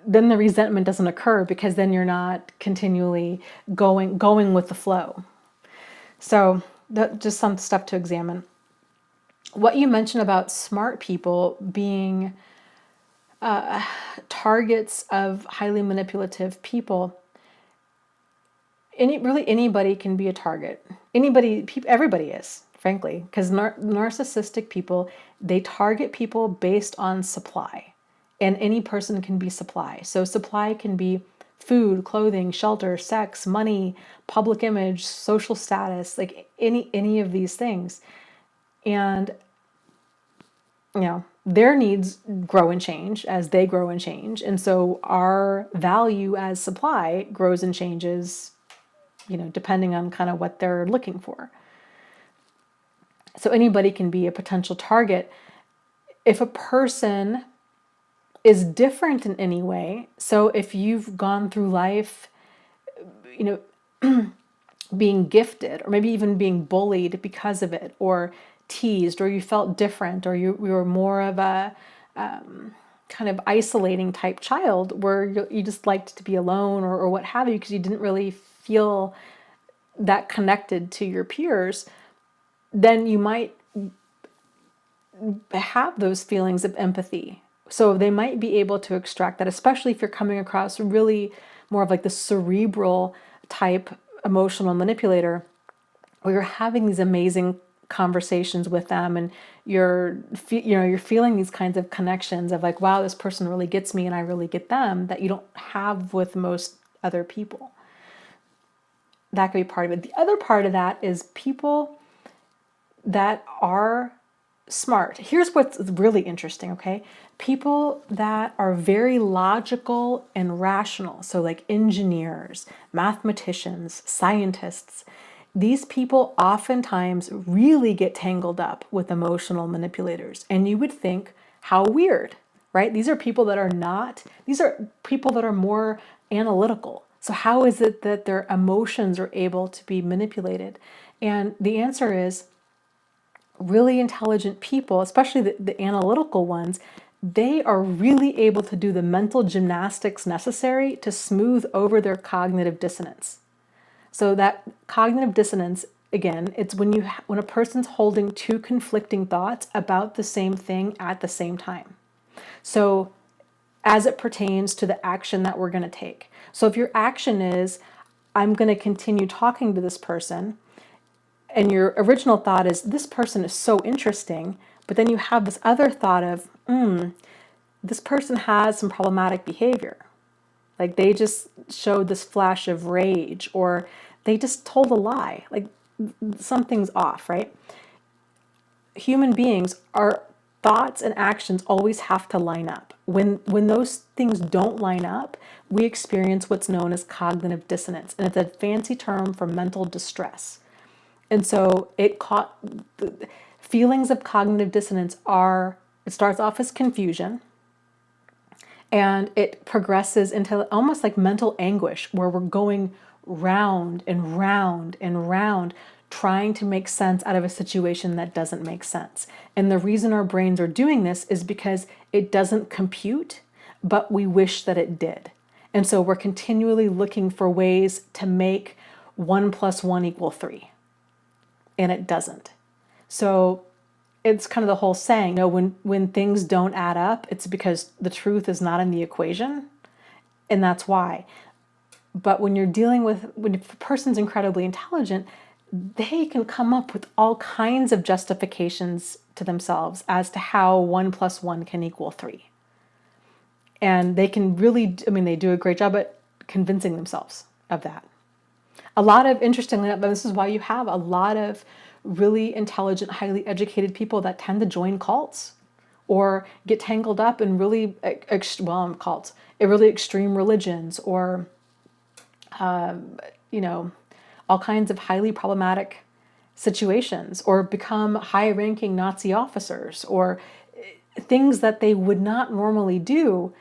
then the resentment doesn't occur because then you're not continually going with the flow. So that just some stuff to examine. What you mentioned about smart people being targets of highly manipulative people. Anybody can be a target. Everybody is, frankly, because narcissistic people, they target people based on supply, and any person can be supply. So supply can be food, clothing, shelter, sex, money, public image, social status, like any of these things. And their needs grow and change as they grow and change. And so our value as supply grows and changes, depending on kind of what they're looking for. So anybody can be a potential target. If a person is different in any way, so if you've gone through life, being gifted, or maybe even being bullied because of it, or teased, or you felt different, or you were more of a kind of isolating type child where you just liked to be alone, or what have you, because you didn't really feel that connected to your peers, then you might have those feelings of empathy. So they might be able to extract that, especially if you're coming across really more of like the cerebral type emotional manipulator, where you're having these amazing conversations with them, and you're feeling these kinds of connections of like, wow, this person really gets me and I really get them, that you don't have with most other people. That could be part of it. The other part of that is people that are smart. Here's what's really interesting, okay? People that are very logical and rational, so like engineers, mathematicians, scientists, these people oftentimes really get tangled up with emotional manipulators. And you would think, how weird, right? These are people that are more analytical. So how is it that their emotions are able to be manipulated? And the answer is, really intelligent people, especially the analytical ones, they are really able to do the mental gymnastics necessary to smooth over their cognitive dissonance. So that cognitive dissonance, again, it's when a person's holding two conflicting thoughts about the same thing at the same time. So as it pertains to the action that we're going to take. So if your action is, I'm going to continue talking to this person, and your original thought is, this person is so interesting, but then you have this other thought of, this person has some problematic behavior. Like they just showed this flash of rage, or they just told a lie. Like something's off, right? Human beings, our thoughts and actions always have to line up. When those things don't line up, we experience what's known as cognitive dissonance. And it's a fancy term for mental distress. And so feelings of cognitive dissonance it starts off as confusion, and it progresses into almost like mental anguish, where we're going round and round and round, trying to make sense out of a situation that doesn't make sense. And the reason our brains are doing this is because it doesn't compute, but we wish that it did. And so we're continually looking for ways to make 1 + 1 = 3. And it doesn't. So it's kind of the whole saying, when things don't add up, it's because the truth is not in the equation. And that's why. But when you're dealing with, when a person's incredibly intelligent, they can come up with all kinds of justifications to themselves as to how 1 + 1 can = 3. And they can really, they do a great job at convincing themselves of that. A lot of, interestingly enough, this is why you have a lot of really intelligent, highly educated people that tend to join cults or get tangled up in really, cults, really extreme religions, or, all kinds of highly problematic situations, or become high-ranking Nazi officers, or things that they would not normally do.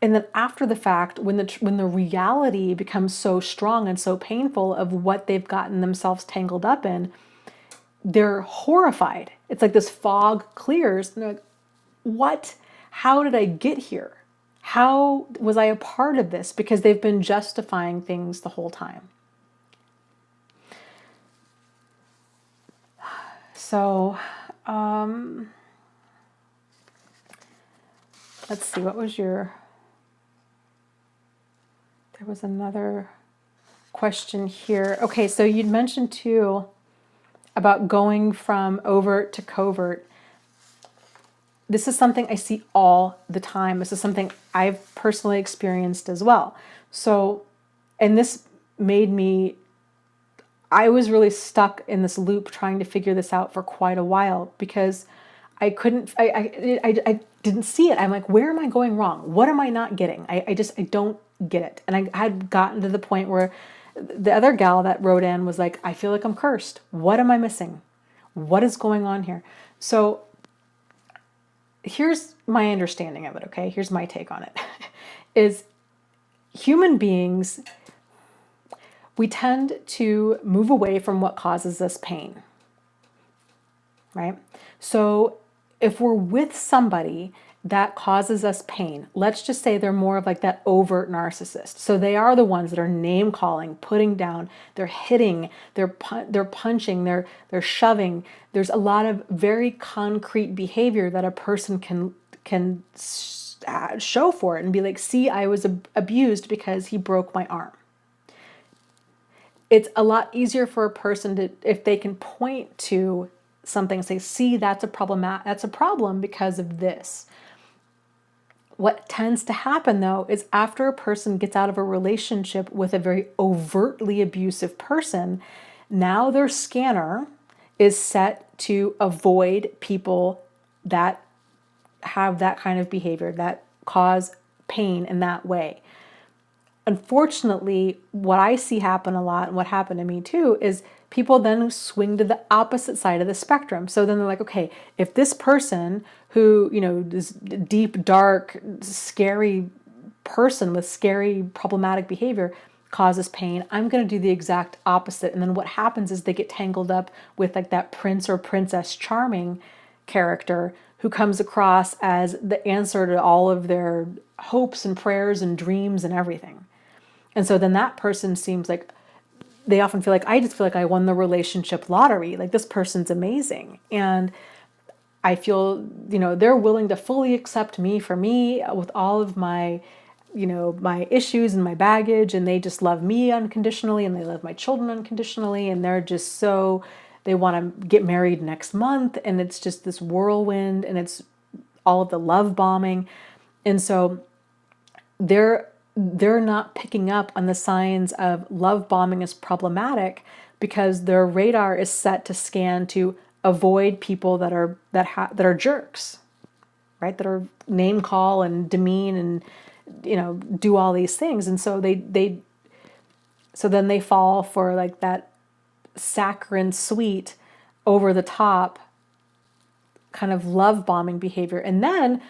And then after the fact, when the reality becomes so strong and so painful of what they've gotten themselves tangled up in, they're horrified. It's like this fog clears, and they're like, what? How did I get here? How was I a part of this? Because they've been justifying things the whole time. So, let's see, what was your... There was another question here. Okay, so you'd mentioned too about going from overt to covert. This is something I see all the time. This is something I've personally experienced as well. So, and this made me, I was really stuck in this loop trying to figure this out for quite a while, because I couldn't, I didn't see it. I'm like, where am I going wrong? What am I not getting? I don't get it. And I had gotten to the point where the other gal that wrote in was like, I feel like I'm cursed. What am I missing? What is going on here? So here's my understanding of it, okay? Here's my take on it. Is human beings, we tend to move away from what causes us pain, right? So if we're with somebody that causes us pain, let's just say they're more of like that overt narcissist. So they are the ones that are name calling, putting down, they're hitting, they're punching, they're shoving. There's a lot of very concrete behavior that a person can show for it and be like, see, I was abused because he broke my arm. It's a lot easier for a person to, if they can point to something, say, see, that's a problem because of this. What tends to happen though is after a person gets out of a relationship with a very overtly abusive person, now their scanner is set to avoid people that have that kind of behavior, that cause pain in that way. Unfortunately, what I see happen a lot, and what happened to me too, is people then swing to the opposite side of the spectrum. So then they're like, okay, if this person who, this deep, dark, scary person with scary, problematic behavior causes pain, I'm going to do the exact opposite. And then what happens is they get tangled up with like that Prince or Princess Charming character who comes across as the answer to all of their hopes and prayers and dreams and everything. And so then that person seems like, they often feel like, I just feel like I won the relationship lottery. Like, this person's amazing. And I feel, they're willing to fully accept me for me with all of my, my issues and my baggage. And they just love me unconditionally and they love my children unconditionally. And they're just so, they want to get married next month. And it's just this whirlwind and it's all of the love bombing. And so they're not picking up on the signs of love bombing is problematic because their radar is set to scan to avoid people that are jerks, right? That are name call and demean and do all these things, and so then they fall for like that saccharine sweet, over the top kind of love bombing behavior, and then.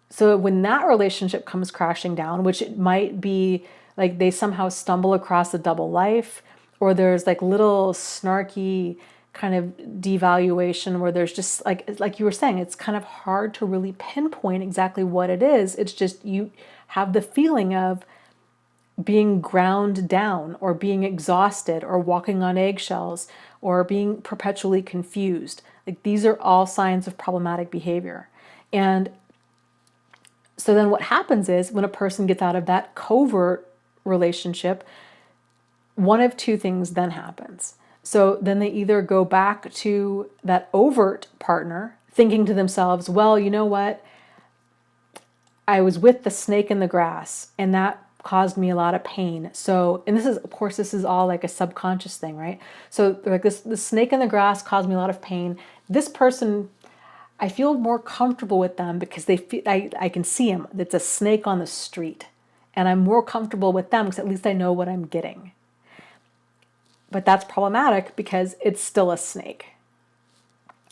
So when that relationship comes crashing down, which it might be like they somehow stumble across a double life, or there's like little snarky kind of devaluation where there's just like you were saying, it's kind of hard to really pinpoint exactly what it is. It's just you have the feeling of being ground down or being exhausted or walking on eggshells or being perpetually confused. Like, these are all signs of problematic behavior. And so then what happens is when a person gets out of that covert relationship, one of two things then happens. So then they either go back to that overt partner thinking to themselves, well, you know what? I was with the snake in the grass and that caused me a lot of pain. So, and this is, of course, this is all like a subconscious thing, right? So they're like, the snake in the grass caused me a lot of pain. This person, I feel more comfortable with them because they feel, I can see them. It's a snake on the street. And I'm more comfortable with them because at least I know what I'm getting. But that's problematic because it's still a snake,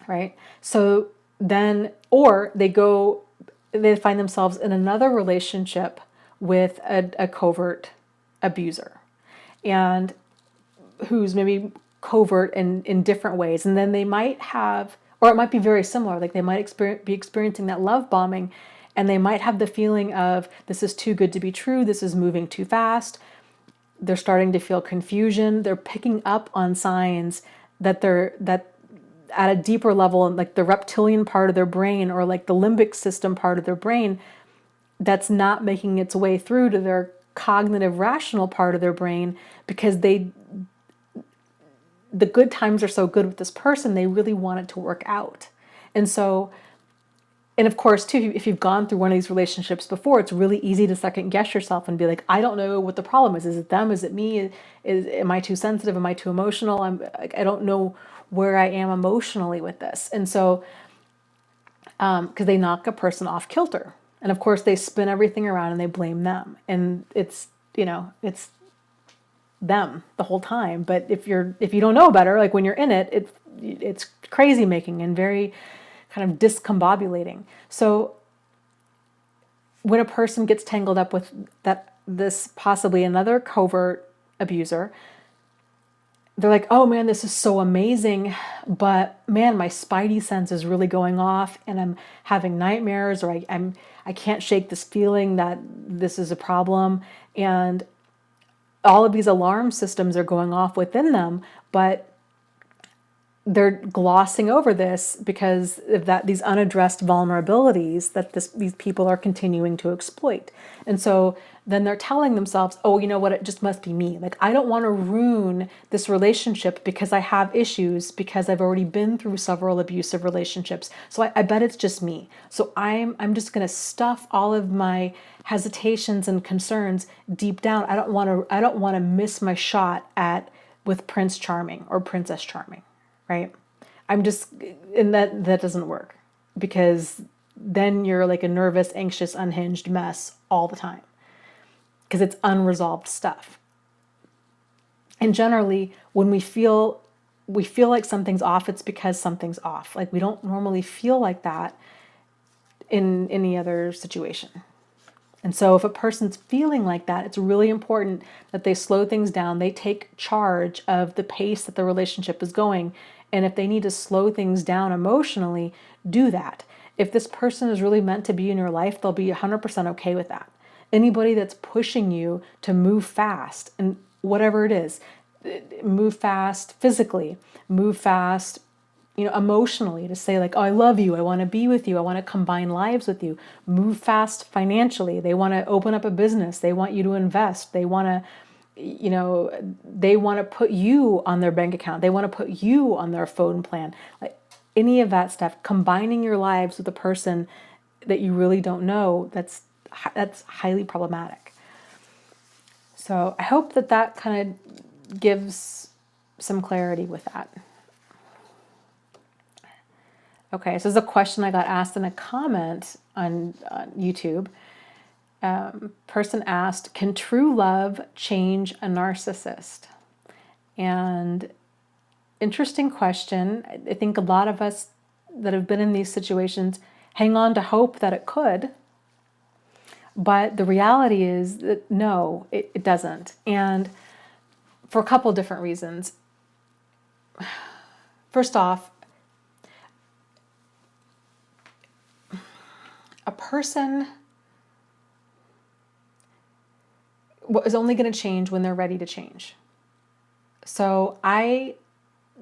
right? So then, or they find themselves in another relationship with a covert abuser and who's maybe covert in different ways. And then they might have, or it might be very similar, like they might be experiencing that love bombing and they might have the feeling of, this is too good to be true, this is moving too fast. They're starting to feel confusion. They're picking up on signs that at a deeper level, like the reptilian part of their brain or like the limbic system part of their brain, that's not making its way through to their cognitive rational part of their brain because the good times are so good with this person, they really want it to work out. And so, and of course, too, if you've gone through one of these relationships before, it's really easy to second guess yourself and be like, I don't know what the problem is. Is it them? Is it me? Am I too sensitive? Am I too emotional? I don't know where I am emotionally with this. And so because they knock a person off kilter. And of course, they spin everything around and they blame them. And it's, it's them the whole time. But if you don't know better, like when you're in it, it's crazy making and very kind of discombobulating. So when a person gets tangled up with this possibly another covert abuser, they're like, oh man, this is so amazing, but man, my spidey sense is really going off and I'm having nightmares, or I can't shake this feeling that this is a problem. And all of these alarm systems are going off within them, but they're glossing over this because of these unaddressed vulnerabilities that these people are continuing to exploit. And so then they're telling themselves, oh, you know what, it just must be me. Like, I don't want to ruin this relationship because I have issues, because I've already been through several abusive relationships. So I bet it's just me. So I'm just going to stuff all of my hesitations and concerns deep down. I don't want to miss my shot with Prince Charming or Princess Charming. Right? And that doesn't work, because then you're like a nervous, anxious, unhinged mess all the time, because it's unresolved stuff. And generally, when we feel like something's off, it's because something's off. Like, we don't normally feel like that in any other situation. And so if a person's feeling like that, it's really important that they slow things down. They take charge of the pace that the relationship is going. And if they need to slow things down emotionally, do that. If this person is really meant to be in your life, they'll be 100% okay with that. Anybody that's pushing you to move fast, and whatever it is, move fast physically, move fast emotionally, to say like, oh, I love you, I want to be with you, I want to combine lives with you. Move fast financially. They want to open up a business. They want you to invest. They want to, they want to put you on their bank account. They want to put you on their phone plan. Like, any of that stuff, combining your lives with a person that you really don't know, that's highly problematic. So I hope that kind of gives some clarity with that. Okay, so this is a question I got asked in a comment on YouTube. Person asked, can true love change a narcissist? And interesting question. I think a lot of us that have been in these situations hang on to hope that it could. But the reality is that no, it doesn't. And for a couple different reasons. First off, a person is only going to change when they're ready to change. So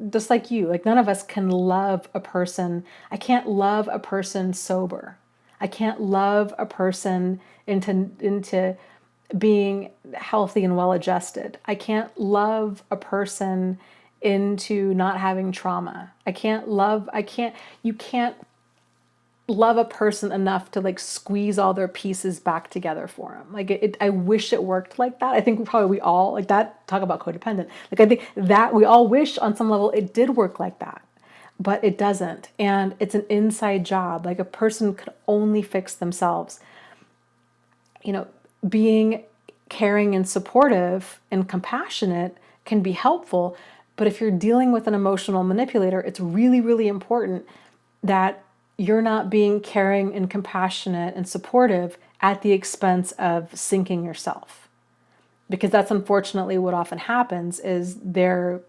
just like you, like, none of us can love a person. I can't love a person sober. I can't love a person into being healthy and well-adjusted. I can't love a person into not having trauma. You can't love a person enough to like squeeze all their pieces back together for them. Like, I wish it worked like that. I think we all like that. Talk about codependent. Like, I think that we all wish on some level it did work like that, but it doesn't. And it's an inside job. Like, a person could only fix themselves. Being caring and supportive and compassionate can be helpful. But if you're dealing with an emotional manipulator, it's really, really important that you're not being caring and compassionate and supportive at the expense of sinking yourself. Because that's unfortunately what often happens, is they're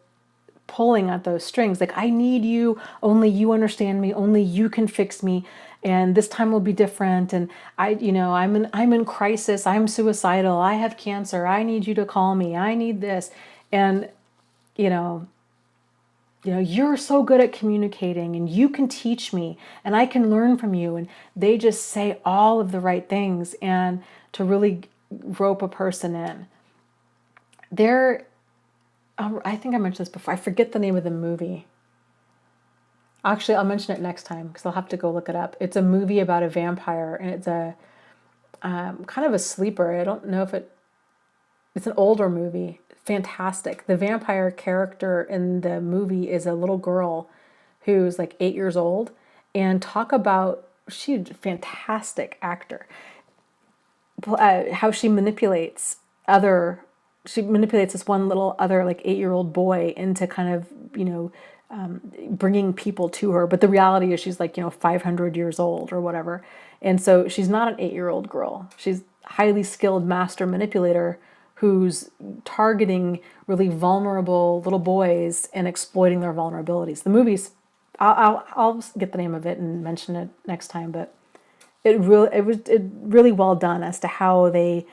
pulling at those strings. Like, I need you, only you understand me, only you can fix me, and this time will be different. And I'm in crisis, I'm suicidal, I have cancer, I need you to call me, I need this. And you're so good at communicating and you can teach me and I can learn from you. And they just say all of the right things and to really rope a person in. I think I mentioned this before. I forget the name of the movie. Actually, I'll mention it next time because I'll have to go look it up. It's a movie about a vampire, and it's a kind of a sleeper. I don't know if it's an older movie. Fantastic. The vampire character in the movie is a little girl who's like 8 years old, and talk about she's a fantastic actor. How she manipulates this one little other like 8-year-old boy into kind of, bringing people to her. But the reality is she's like, 500 years old or whatever. And so she's not an 8-year-old girl. She's a highly skilled master manipulator who's targeting really vulnerable little boys and exploiting their vulnerabilities. The movie's, I'll get the name of it and mention it next time, but it really well done as to how they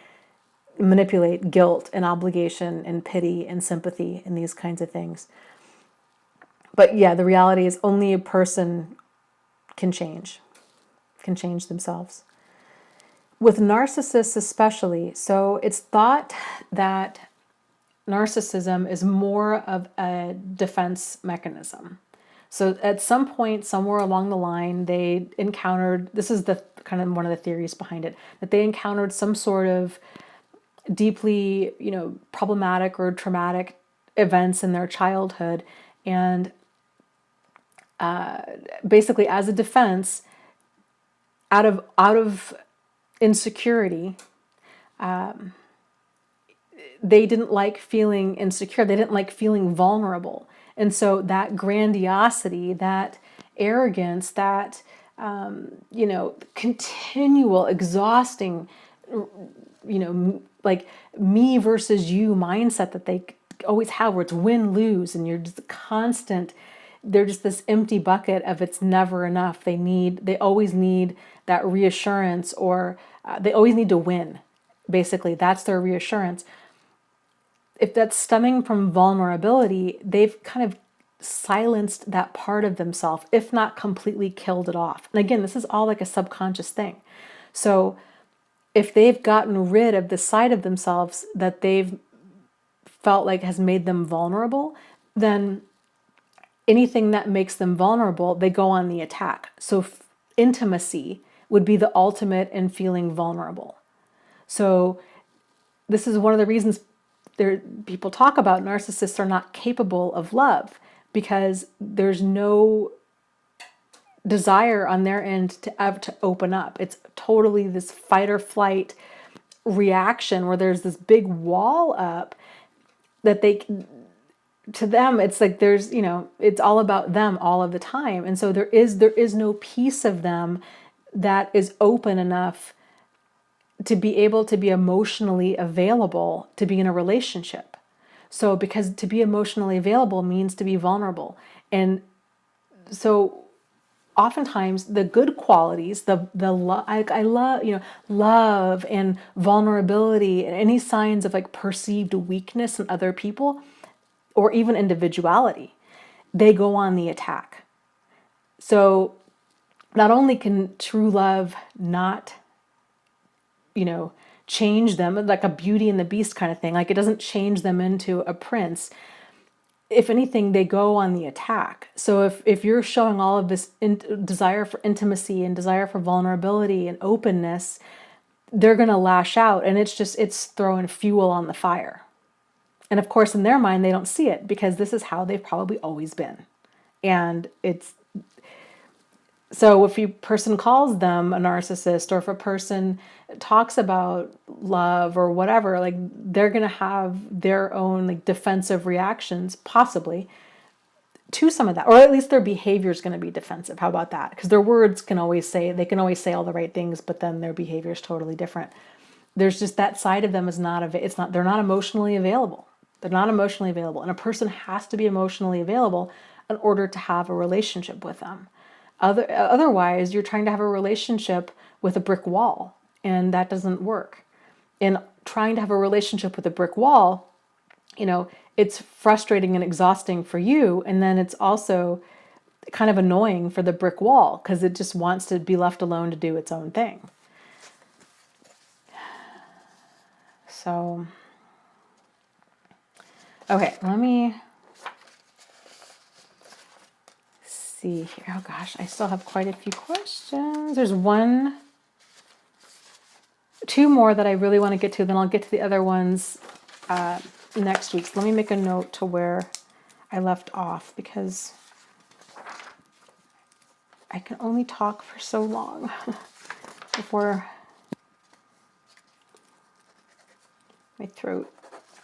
manipulate guilt and obligation and pity and sympathy and these kinds of things. But yeah, the reality is only a person can change themselves. With narcissists especially, so it's thought that narcissism is more of a defense mechanism. So at some point, somewhere along the line, they encountered, this is the kind of one of the theories behind it, that they encountered some sort of deeply, problematic or traumatic events in their childhood. And basically as a defense, out of insecurity, they didn't like feeling insecure. They didn't like feeling vulnerable. And so that grandiosity, that arrogance, that, continual, exhausting, like me versus you mindset that they always have, where it's win-lose and you're just constant, they're just this empty bucket of it's never enough. They always need that reassurance, or they always need to win. Basically, that's their reassurance. If that's stemming from vulnerability, they've kind of silenced that part of themselves, if not completely killed it off. And again, this is all like a subconscious thing. So if they've gotten rid of the side of themselves that they've felt like has made them vulnerable, then anything that makes them vulnerable, they go on the attack. So intimacy would be the ultimate in feeling vulnerable. So this is one of the reasons people talk about narcissists are not capable of love, because there's no desire on their end to open up. It's totally this fight or flight reaction where there's this big wall up that to them, it's like there's, it's all about them all of the time. And so there is no piece of them that is open enough to be able to be emotionally available to be in a relationship. So because to be emotionally available means to be vulnerable. And so oftentimes the good qualities, I love, love and vulnerability and any signs of like perceived weakness in other people or even individuality, they go on the attack. So not only can true love not, change them, like a Beauty and the Beast kind of thing, like it doesn't change them into a prince. If anything, they go on the attack. So if you're showing all of this desire for intimacy and desire for vulnerability and openness, they're going to lash out, and it's throwing fuel on the fire. And of course, in their mind, they don't see it because this is how they've probably always been. And so if a person calls them a narcissist, or if a person talks about love or whatever, like they're going to have their own like defensive reactions, possibly, to some of that, or at least their behavior is going to be defensive. How about that? Because their words can always say all the right things, but then their behavior is totally different. There's just that side of them they're not emotionally available. They're not emotionally available. And a person has to be emotionally available in order to have a relationship with them. Otherwise, you're trying to have a relationship with a brick wall, and that doesn't work. And trying to have a relationship with a brick wall, it's frustrating and exhausting for you, and then it's also kind of annoying for the brick wall because it just wants to be left alone to do its own thing. So, okay, let me see here. Oh gosh, I still have quite a few questions. There's two more that I really want to get to, then I'll get to the other ones next week. So let me make a note to where I left off, because I can only talk for so long before my throat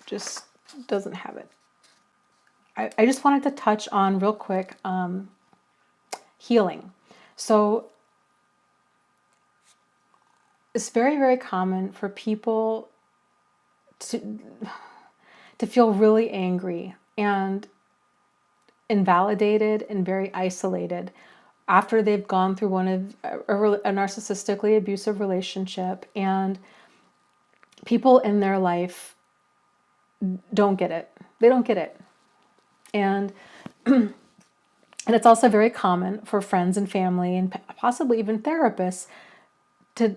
just doesn't have it. I just wanted to touch on real quick healing. So it's very, very common for people to feel really angry and invalidated and very isolated after they've gone through one of a narcissistically abusive relationship, and people in their life don't get it. They don't get it. And and it's also very common for friends and family and possibly even therapists to,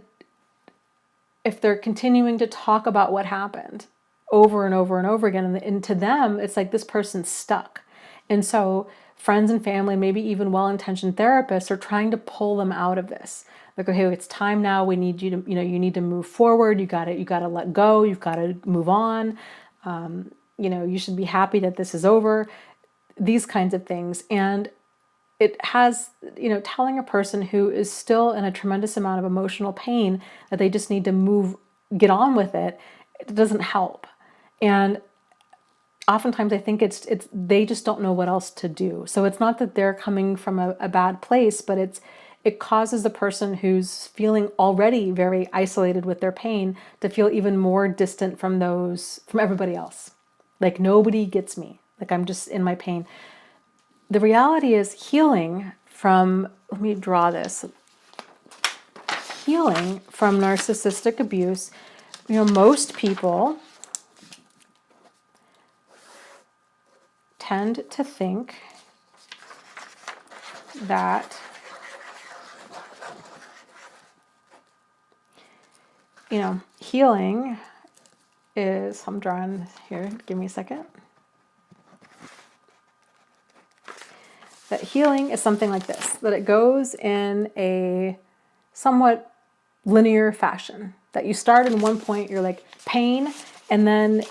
if they're continuing to talk about what happened over and over and over again, and to them, it's like this person's stuck. And so friends and family, maybe even well-intentioned therapists, are trying to pull them out of this. Like, okay, it's time now. We need you to, you need to move forward. You got to let go. You've got to move on. You should be happy that this is over. These kinds of things. And it has, telling a person who is still in a tremendous amount of emotional pain that they just need to get on with it, it doesn't help. And oftentimes I think it's they just don't know what else to do. So it's not that they're coming from a bad place, but it causes the person who's feeling already very isolated with their pain to feel even more distant from everybody else. Like, nobody gets me. Like, I'm just in my pain. The reality is healing from, let me draw this, healing from narcissistic abuse. Most people tend to think that, healing is, I'm drawing here, give me a second. That healing is something like this, that it goes in a somewhat linear fashion, that you start in one point, you're like pain, and then,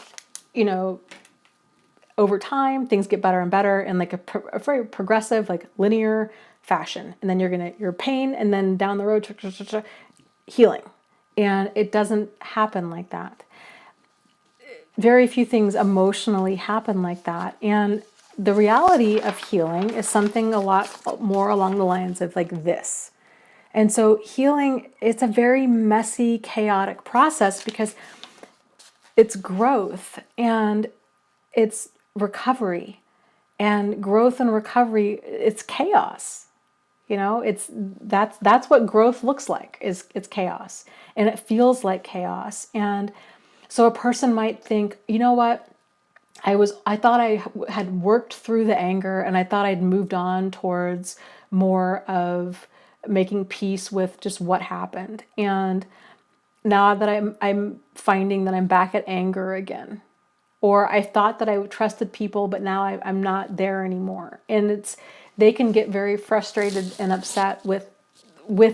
over time, things get better and better in like a very progressive, like linear fashion. And then you're pain, and then down the road, healing. And it doesn't happen like that. Very few things emotionally happen like that. And the reality of healing is something a lot more along the lines of like this. And so healing, it's a very messy, chaotic process because it's growth and it's recovery. And growth and recovery, it's chaos. That's what growth looks like, it's chaos. And it feels like chaos. And so a person might think, you know what? I thought I had worked through the anger, and I thought I'd moved on towards more of making peace with just what happened. And now that I'm finding that I'm back at anger again. Or I thought that I trusted people, but now I'm not there anymore. And they can get very frustrated and upset with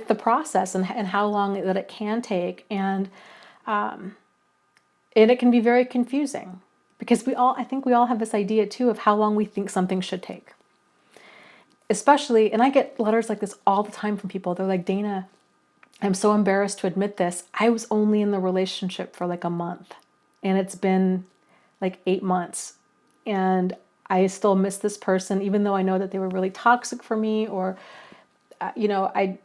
the process and how long that it can take. And it can be very confusing. Because I think we all have this idea too of how long we think something should take. Especially, and I get letters like this all the time from people. They're like, Dana, I'm so embarrassed to admit this. I was only in the relationship for like a month. And it's been like 8 months. And I still miss this person, even though I know that they were really toxic for me. Or, I'm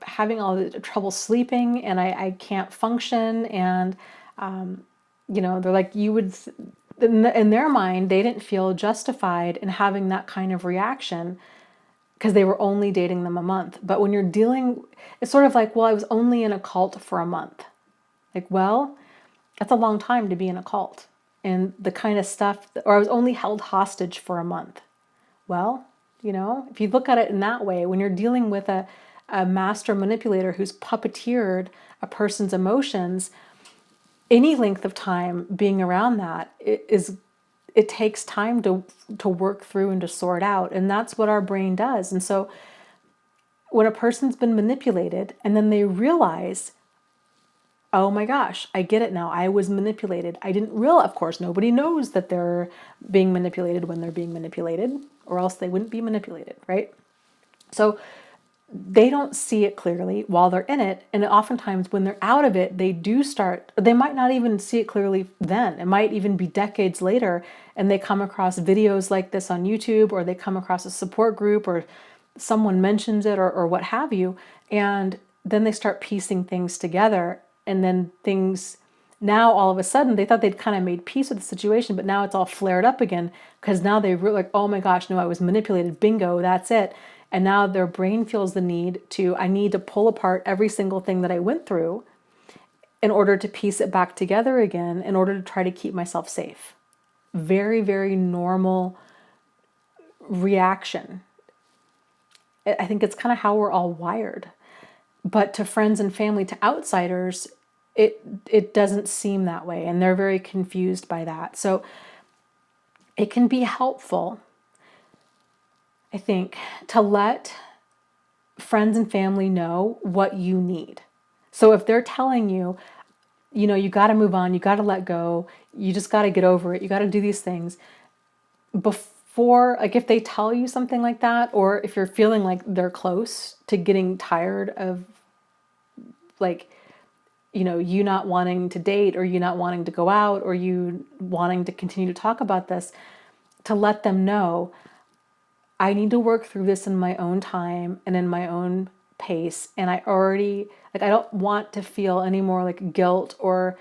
having all the trouble sleeping, and I can't function. And, they're like, you would, in their mind, they didn't feel justified in having that kind of reaction because they were only dating them a month. But when you're dealing, it's sort of like, well, I was only in a cult for a month. Like, well, that's a long time to be in a cult. And the kind of stuff, or I was only held hostage for a month. Well, if you look at it in that way, when you're dealing with a master manipulator who's puppeteered a person's emotions, any length of time being around that it takes time to work through and to sort out. And that's what our brain does. And so when a person's been manipulated and then they realize, oh my gosh, I get it now. I was manipulated. I didn't realize, of course, nobody knows that they're being manipulated when they're being manipulated, or else they wouldn't be manipulated, right? So they don't see it clearly while they're in it. And oftentimes when they're out of it, they do start, they might not even see it clearly then. It might even be decades later, and they come across videos like this on YouTube, or they come across a support group, or someone mentions it, or what have you. And then they start piecing things together. And then things, now all of a sudden, they thought they'd kind of made peace with the situation, but now it's all flared up again, because now they were like, oh my gosh, no, I was manipulated. Bingo, that's it. And now their brain feels the need to, I need to pull apart every single thing that I went through in order to piece it back together again, in order to try to keep myself safe. Very, very normal reaction. I think it's kind of how we're all wired. But to friends and family, to outsiders, it doesn't seem that way. And they're very confused by that. So it can be helpful, I think, to let friends and family know what you need. So if they're telling you, you got to move on, you got to let go, you just got to get over it, you got to do these things, before, like if they tell you something like that, or if you're feeling like they're close to getting tired of, like, you not wanting to date, or you not wanting to go out, or you wanting to continue to talk about this, to let them know, I need to work through this in my own time and in my own pace. And I don't want to feel any more like guilt or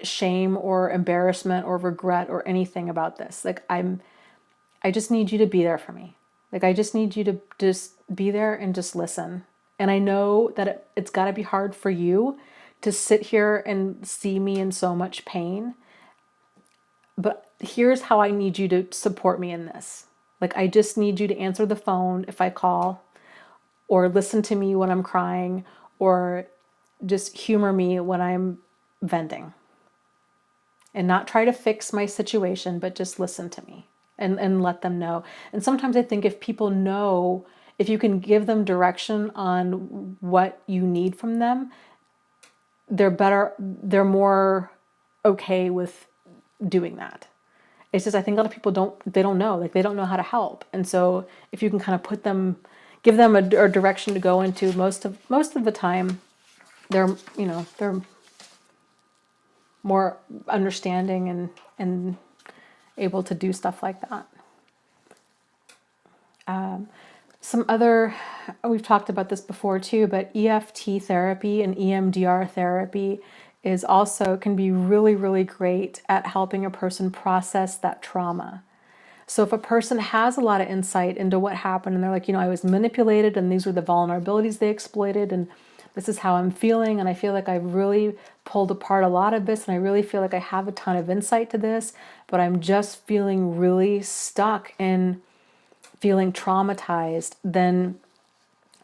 shame or embarrassment or regret or anything about this. Like I just need you to be there for me. Like I just need you to just be there and just listen. And I know that it's got to be hard for you to sit here and see me in so much pain. But here's how I need you to support me in this. Like, I just need you to answer the phone if I call, or listen to me when I'm crying, or just humor me when I'm venting. And not try to fix my situation, but just listen to me and let them know. And sometimes I think if people know, if you can give them direction on what you need from them, they're more okay with doing that. It's just, I think a lot of people don't know, like they don't know how to help. And so if you can kind of give them a direction to go into, most of the time, they're more understanding and able to do stuff like that. Some other, we've talked about this before too, but EFT therapy and EMDR therapy can be really, really great at helping a person process that trauma. So if a person has a lot of insight into what happened, and they're like, I was manipulated, and these were the vulnerabilities they exploited, and this is how I'm feeling, and I feel like I've really pulled apart a lot of this, and I really feel like I have a ton of insight to this, but I'm just feeling really stuck and feeling traumatized, then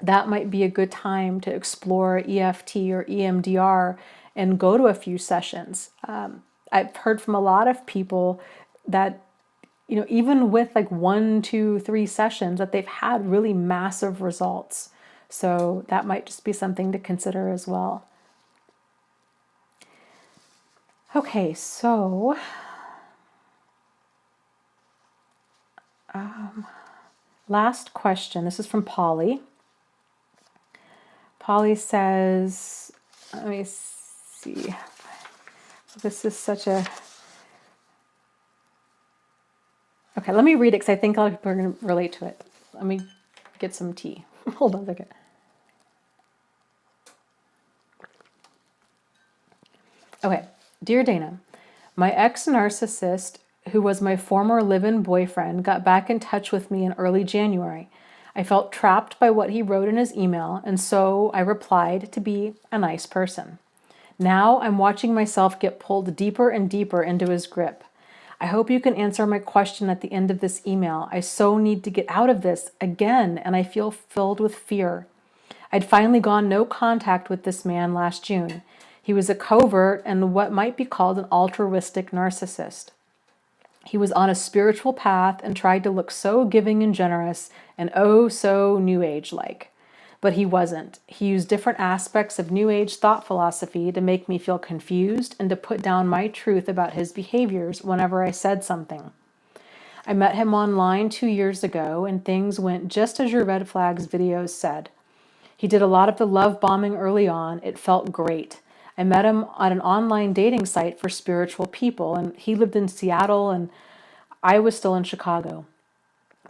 that might be a good time to explore EFT or EMDR and go to a few sessions. I've heard from a lot of people that, even with like 1, 2, 3 sessions, that they've had really massive results. So that might just be something to consider as well. Okay, so last question. This is from Polly. Polly says, let me see. This is such a... Okay, let me read it because I think a lot of people are going to relate to it. Let me get some tea. Hold on a second. Okay, dear Dana, my ex-narcissist, who was my former live-in boyfriend, got back in touch with me in early January. I felt trapped by what he wrote in his email, and so I replied to be a nice person. Now I'm watching myself get pulled deeper and deeper into his grip. I hope you can answer my question at the end of this email. I so need to get out of this again, and I feel filled with fear. I'd finally gone no contact with this man last June. He was a covert and what might be called an altruistic narcissist. He was on a spiritual path and tried to look so giving and generous and oh so New Age-like. But he wasn't. He used different aspects of New Age thought philosophy to make me feel confused and to put down my truth about his behaviors whenever I said something. I met him online 2 years ago, and things went just as your red flags videos said. He did a lot of the love bombing early on. It felt great. I met him on an online dating site for spiritual people, and he lived in Seattle, and I was still in Chicago.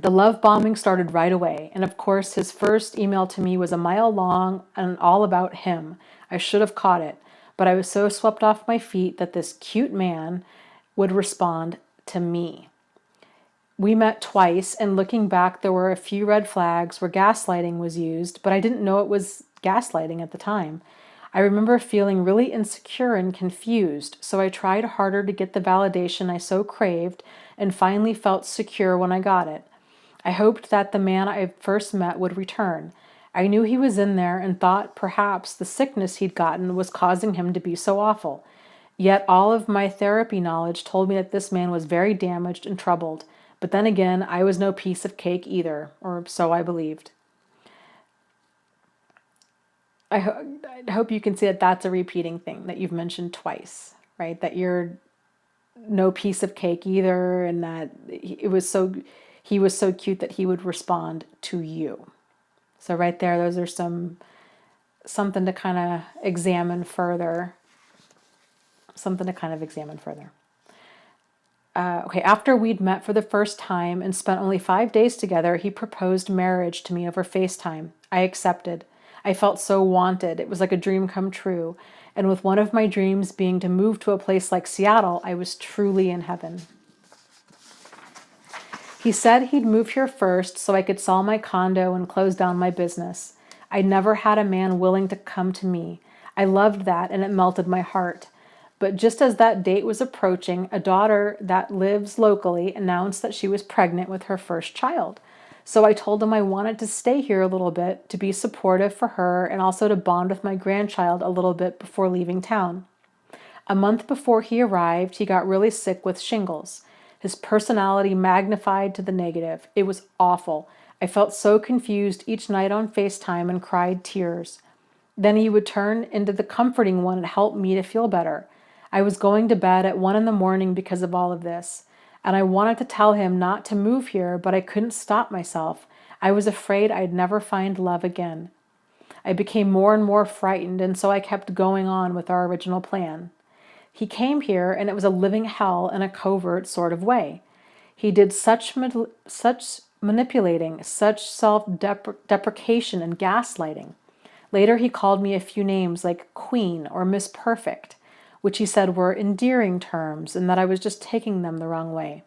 The love bombing started right away, and of course, his first email to me was a mile long and all about him. I should have caught it, but I was so swept off my feet that this cute man would respond to me. We met twice, and looking back, there were a few red flags where gaslighting was used, but I didn't know it was gaslighting at the time. I remember feeling really insecure and confused, so I tried harder to get the validation I so craved and finally felt secure when I got it. I hoped that the man I first met would return. I knew he was in there and thought perhaps the sickness he'd gotten was causing him to be so awful. Yet all of my therapy knowledge told me that this man was very damaged and troubled. But then again, I was no piece of cake either, or so I believed. I hope you can see that that's a repeating thing that you've mentioned twice, right? That you're no piece of cake either, and that he was so cute that he would respond to you. So right there, those are something to kind of examine further. Okay, after we'd met for the first time and spent only 5 days together, he proposed marriage to me over FaceTime. I accepted. I felt so wanted. It was like a dream come true. And with one of my dreams being to move to a place like Seattle, I was truly in heaven. He said he'd move here first so I could sell my condo and close down my business. I'd never had a man willing to come to me. I loved that, and it melted my heart. But just as that date was approaching, a daughter that lives locally announced that she was pregnant with her first child. So I told him I wanted to stay here a little bit to be supportive for her and also to bond with my grandchild a little bit before leaving town. A month before he arrived, he got really sick with shingles. His personality magnified to the negative. It was awful. I felt so confused each night on FaceTime and cried tears. Then he would turn into the comforting one and help me to feel better. I was going to bed at 1 a.m. because of all of this, and I wanted to tell him not to move here, but I couldn't stop myself. I was afraid I'd never find love again. I became more and more frightened, and so I kept going on with our original plan. He came here, and it was a living hell in a covert sort of way. He did such manipulating, such self-deprecation and gaslighting. Later, he called me a few names like Queen or Miss Perfect, which he said were endearing terms and that I was just taking them the wrong way.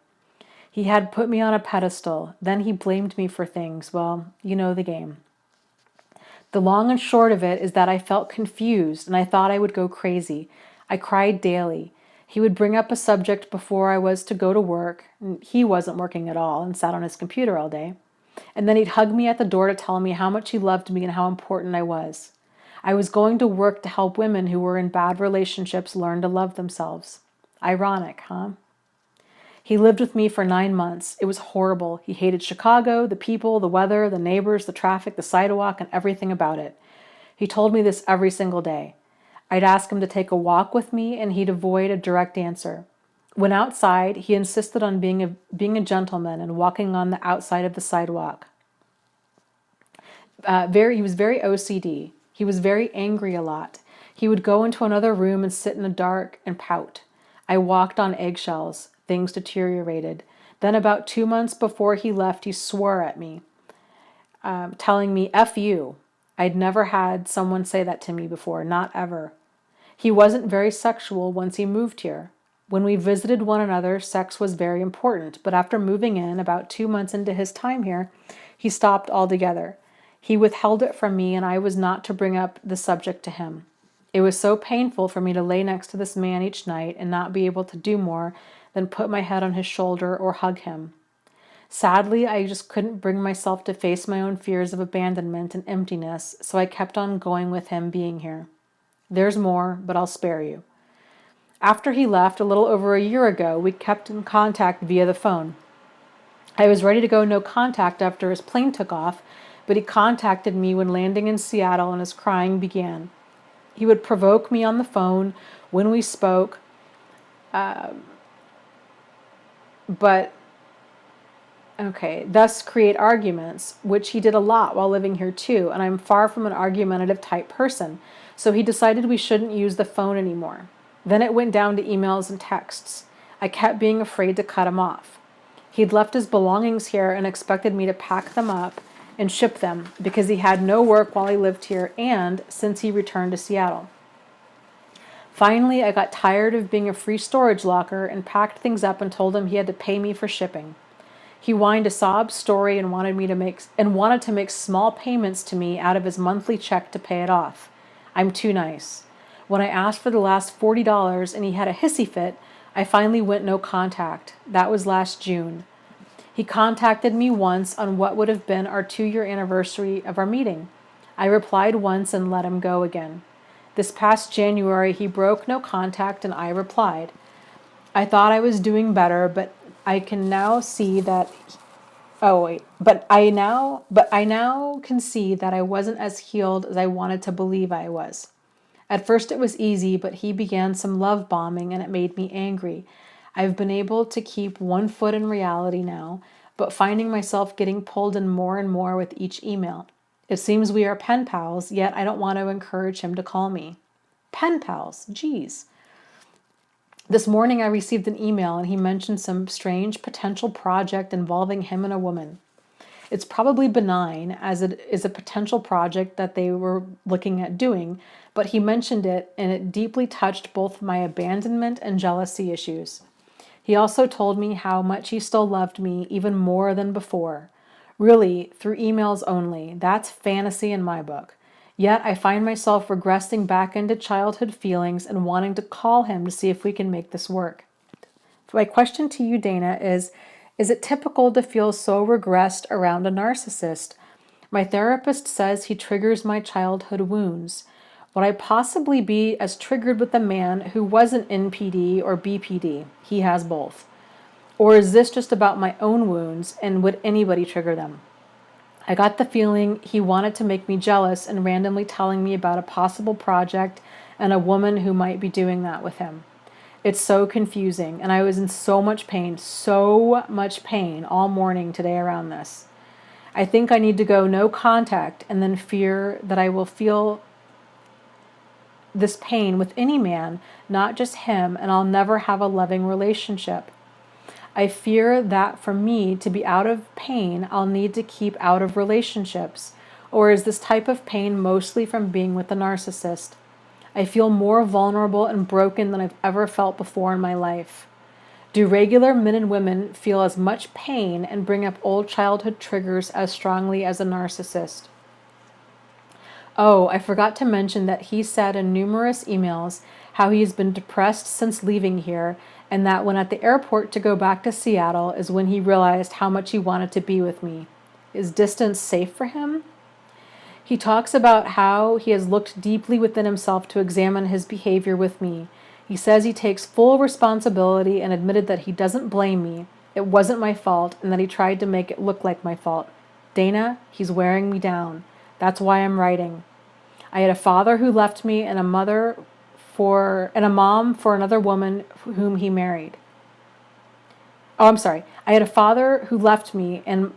He had put me on a pedestal. Then he blamed me for things. Well, you know the game. The long and short of it is that I felt confused and I thought I would go crazy. I cried daily. He would bring up a subject before I was to go to work. He wasn't working at all and sat on his computer all day. And then he'd hug me at the door to tell me how much he loved me and how important I was. I was going to work to help women who were in bad relationships learn to love themselves. Ironic, huh? He lived with me for 9 months. It was horrible. He hated Chicago, the people, the weather, the neighbors, the traffic, the sidewalk, and everything about it. He told me this every single day. I'd ask him to take a walk with me, and he'd avoid a direct answer. When outside, he insisted on being a gentleman and walking on the outside of the sidewalk. He was very OCD. He was very angry a lot. He would go into another room and sit in the dark and pout. I walked on eggshells. Things deteriorated. Then about 2 months before he left, he swore at me, telling me, F you. I'd never had someone say that to me before, not ever. He wasn't very sexual once he moved here. When we visited one another, sex was very important, but after moving in, about 2 months into his time here, he stopped altogether. He withheld it from me, and I was not to bring up the subject to him. It was so painful for me to lay next to this man each night and not be able to do more than put my head on his shoulder or hug him. Sadly, I just couldn't bring myself to face my own fears of abandonment and emptiness, so I kept on going with him being here. There's more, but I'll spare you. After he left, a little over a year ago, we kept in contact via the phone. I was ready to go no contact after his plane took off, but he contacted me when landing in Seattle and his crying began. He would provoke me on the phone when we spoke, but Okay, thus create arguments, which he did a lot while living here too, and I'm far from an argumentative type person. So he decided we shouldn't use the phone anymore. Then it went down to emails and texts. I kept being afraid to cut him off. He'd left his belongings here and expected me to pack them up and ship them because he had no work while he lived here and since he returned to Seattle. Finally, I got tired of being a free storage locker and packed things up and told him he had to pay me for shipping. He whined a sob story and wanted to make small payments to me out of his monthly check to pay it off. I'm too nice. When I asked for the last $40 and he had a hissy fit, I finally went no contact. That was last June. He contacted me once on what would have been our 2-year anniversary of our meeting. I replied once and let him go again. This past January, he broke no contact and I replied. I thought I was doing better, but I can now see that but I now can see that I wasn't as healed as I wanted to believe I was. At first it was easy, but he began some love bombing and it made me angry. I've been able to keep one foot in reality now, but finding myself getting pulled in more and more with each email. It seems we are pen pals, yet I don't want to encourage him to call me. Pen pals, geez. This morning I received an email and he mentioned some strange potential project involving him and a woman. It's probably benign as it is a potential project that they were looking at doing, but he mentioned it and it deeply touched both my abandonment and jealousy issues. He also told me how much he still loved me even more than before. Really, through emails only. That's fantasy in my book. Yet I find myself regressing back into childhood feelings and wanting to call him to see if we can make this work. My question to you, Dana, is it typical to feel so regressed around a narcissist? My therapist says he triggers my childhood wounds. Would I possibly be as triggered with a man who wasn't NPD or BPD? He has both. Or is this just about my own wounds, and would anybody trigger them? I got the feeling he wanted to make me jealous and randomly telling me about a possible project and a woman who might be doing that with him. It's so confusing, and I was in so much pain all morning today around this. I think I need to go no contact and then fear that I will feel this pain with any man, not just him, and I'll never have a loving relationship. I fear that for me to be out of pain, I'll need to keep out of relationships. Or is this type of pain mostly from being with a narcissist? I feel more vulnerable and broken than I've ever felt before in my life. Do regular men and women feel as much pain and bring up old childhood triggers as strongly as a narcissist? Oh, I forgot to mention that he said in numerous emails how he's been depressed since leaving here, and that when at the airport to go back to Seattle is when he realized how much he wanted to be with me. Is distance safe for him? He talks about how he has looked deeply within himself to examine his behavior with me. He says he takes full responsibility and admitted that he doesn't blame me. It wasn't my fault, and that he tried to make it look like my fault. Dana, he's wearing me down. That's why I'm writing. I had a father who left me and a mom for another woman whom he married. Oh, I'm sorry. I had a father who left me and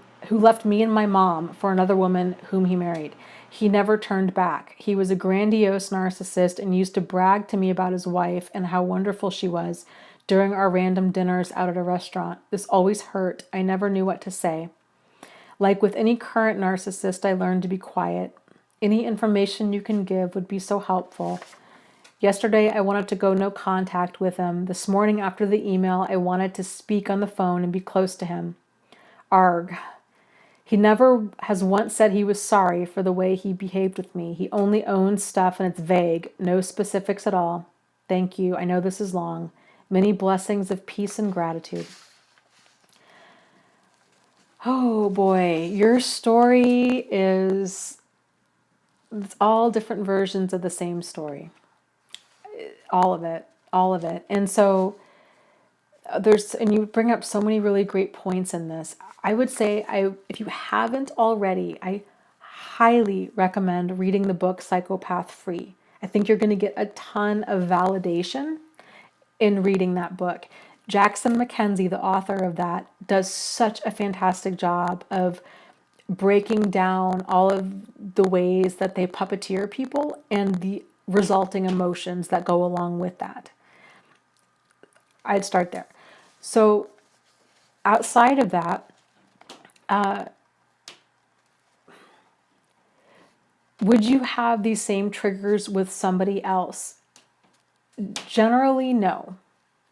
my mom for another woman whom he married. He never turned back. He was a grandiose narcissist and used to brag to me about his wife and how wonderful she was during our random dinners out at a restaurant. This always hurt. I never knew what to say. Like with any current narcissist, I learned to be quiet. Any information you can give would be so helpful. Yesterday, I wanted to go no contact with him. This morning after the email, I wanted to speak on the phone and be close to him. Arg. He never has once said he was sorry for the way he behaved with me. He only owns stuff and it's vague, no specifics at all. Thank you. I know this is long. Many blessings of peace and gratitude. Oh boy, your story it's all different versions of the same story. All of it. And so and you bring up so many really great points in this. I would say, if you haven't already, I highly recommend reading the book Psychopath Free. I think you're going to get a ton of validation in reading that book. Jackson Mackenzie, the author of that, does such a fantastic job of breaking down all of the ways that they puppeteer people and the resulting emotions that go along with that. I'd start there. So outside of that, would you have these same triggers with somebody else? Generally, no.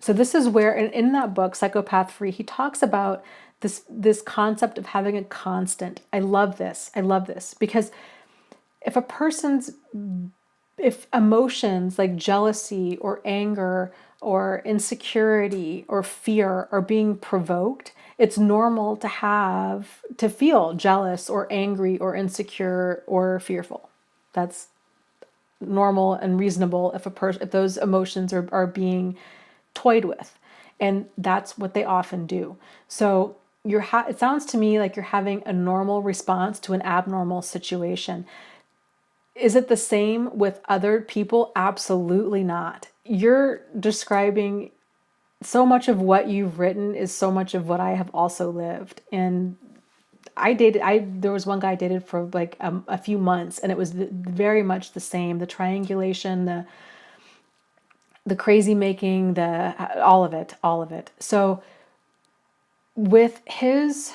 So this is where, in that book, Psychopath Free, he talks about this concept of having a constant. I love this. I love this because if if emotions like jealousy or anger or insecurity or fear are being provoked, it's normal to feel jealous or angry or insecure or fearful. That's normal and reasonable if those emotions are being toyed with, and that's what they often do. So it sounds to me like you're having a normal response to an abnormal situation. Is it the same with other people? Absolutely not. You're describing so much of what you've written is so much of what I have also lived. And there was one guy I dated for like a few months, and it was very much the same. The triangulation, the crazy making, all of it. So with his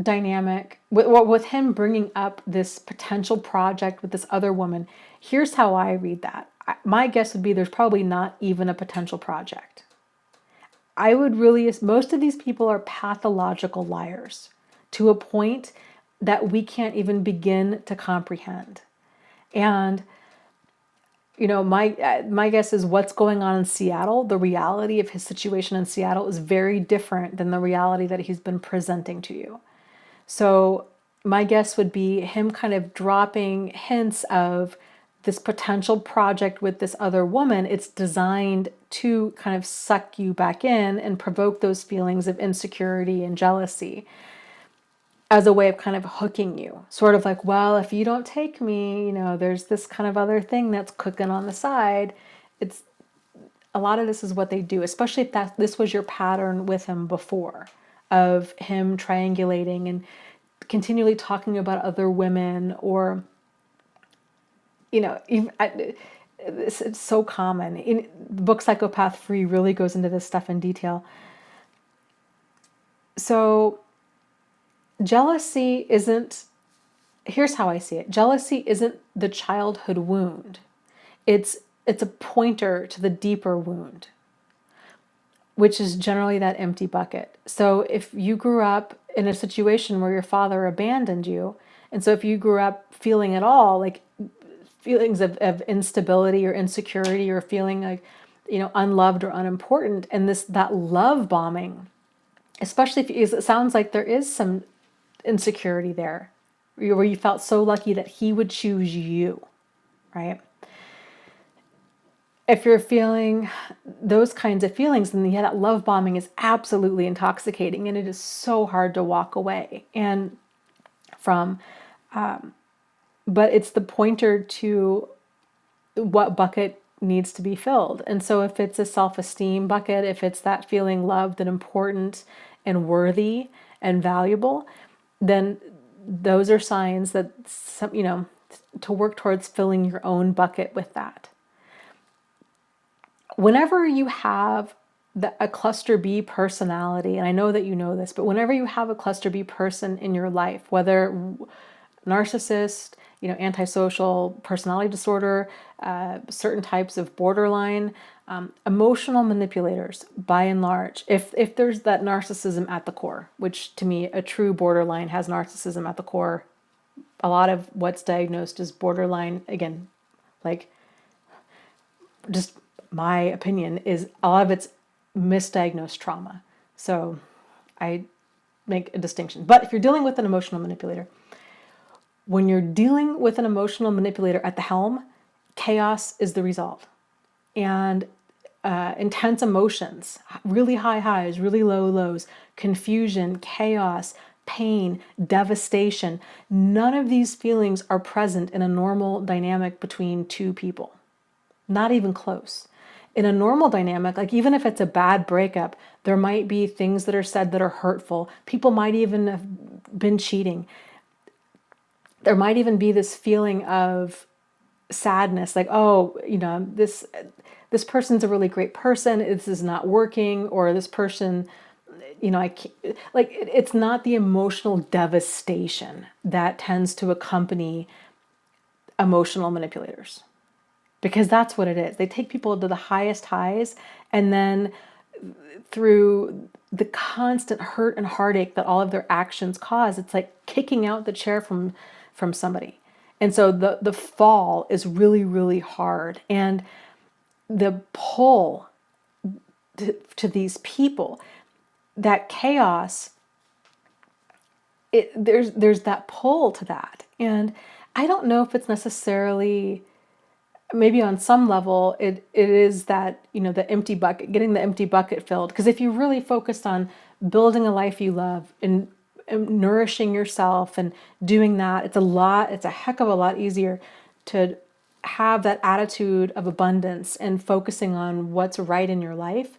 dynamic, with him bringing up this potential project with this other woman, here's how I read that. My guess would be there's probably not even a potential project. Most of these people are pathological liars to a point that we can't even begin to comprehend. And my guess is what's going on in Seattle, the reality of his situation in Seattle is very different than the reality that he's been presenting to you. So my guess would be him kind of dropping hints of this potential project with this other woman. It's designed to kind of suck you back in and provoke those feelings of insecurity and jealousy as a way of kind of hooking you. Sort of like, well, if you don't take me, there's this kind of other thing that's cooking on the side. It's a lot of this is what they do, especially if this was your pattern with him before, of him triangulating and continually talking about other women, or it's so common. In the book Psychopath Free really goes into this stuff in detail. So jealousy here's how I see it. Jealousy isn't the childhood wound. It's a pointer to the deeper wound, which is generally that empty bucket. So if you grew up in a situation where your father abandoned you, and so if you grew up feeling at all like feelings of instability or insecurity, or feeling like, unloved or unimportant, and that love bombing, especially if it sounds like there is some insecurity there, where you felt so lucky that he would choose you, right? If you're feeling those kinds of feelings, then that love bombing is absolutely intoxicating, and it is so hard to walk away from. But it's the pointer to what bucket needs to be filled. And so if it's a self-esteem bucket, if it's that feeling loved and important and worthy and valuable, then those are signs that to work towards filling your own bucket with that. Whenever you have a cluster B personality, and I know that you know this, but whenever you have a cluster B person in your life, whether narcissist, antisocial, personality disorder, certain types of borderline, emotional manipulators, by and large, if there's that narcissism at the core, which to me, a true borderline has narcissism at the core. A lot of what's diagnosed as borderline, again, like, just my opinion, is a lot of it's misdiagnosed trauma. So I make a distinction. But if you're dealing with an emotional manipulator, when you're dealing with an emotional manipulator at the helm, chaos is the result. And intense emotions, really high highs, really low lows, confusion, chaos, pain, devastation. None of these feelings are present in a normal dynamic between two people. Not even close. in a normal dynamic, like even if it's a bad breakup, there might be things that are said that are hurtful. People might even have been cheating. There might even be this feeling of sadness, like, oh, this person's a really great person, this is not working, or this person, I can't, like, it's not the emotional devastation that tends to accompany emotional manipulators, because that's what it is. They take people to the highest highs, and then through the constant hurt and heartache that all of their actions cause, it's like kicking out the chair from somebody. And so the fall is really, really hard. And the pull to these people, that chaos, there's that pull to that. And I don't know if it's necessarily, maybe on some level it is that, the empty bucket, getting the empty bucket filled. Because if you really focused on building a life you love and nourishing yourself and doing that, it's a heck of a lot easier to have that attitude of abundance and focusing on what's right in your life.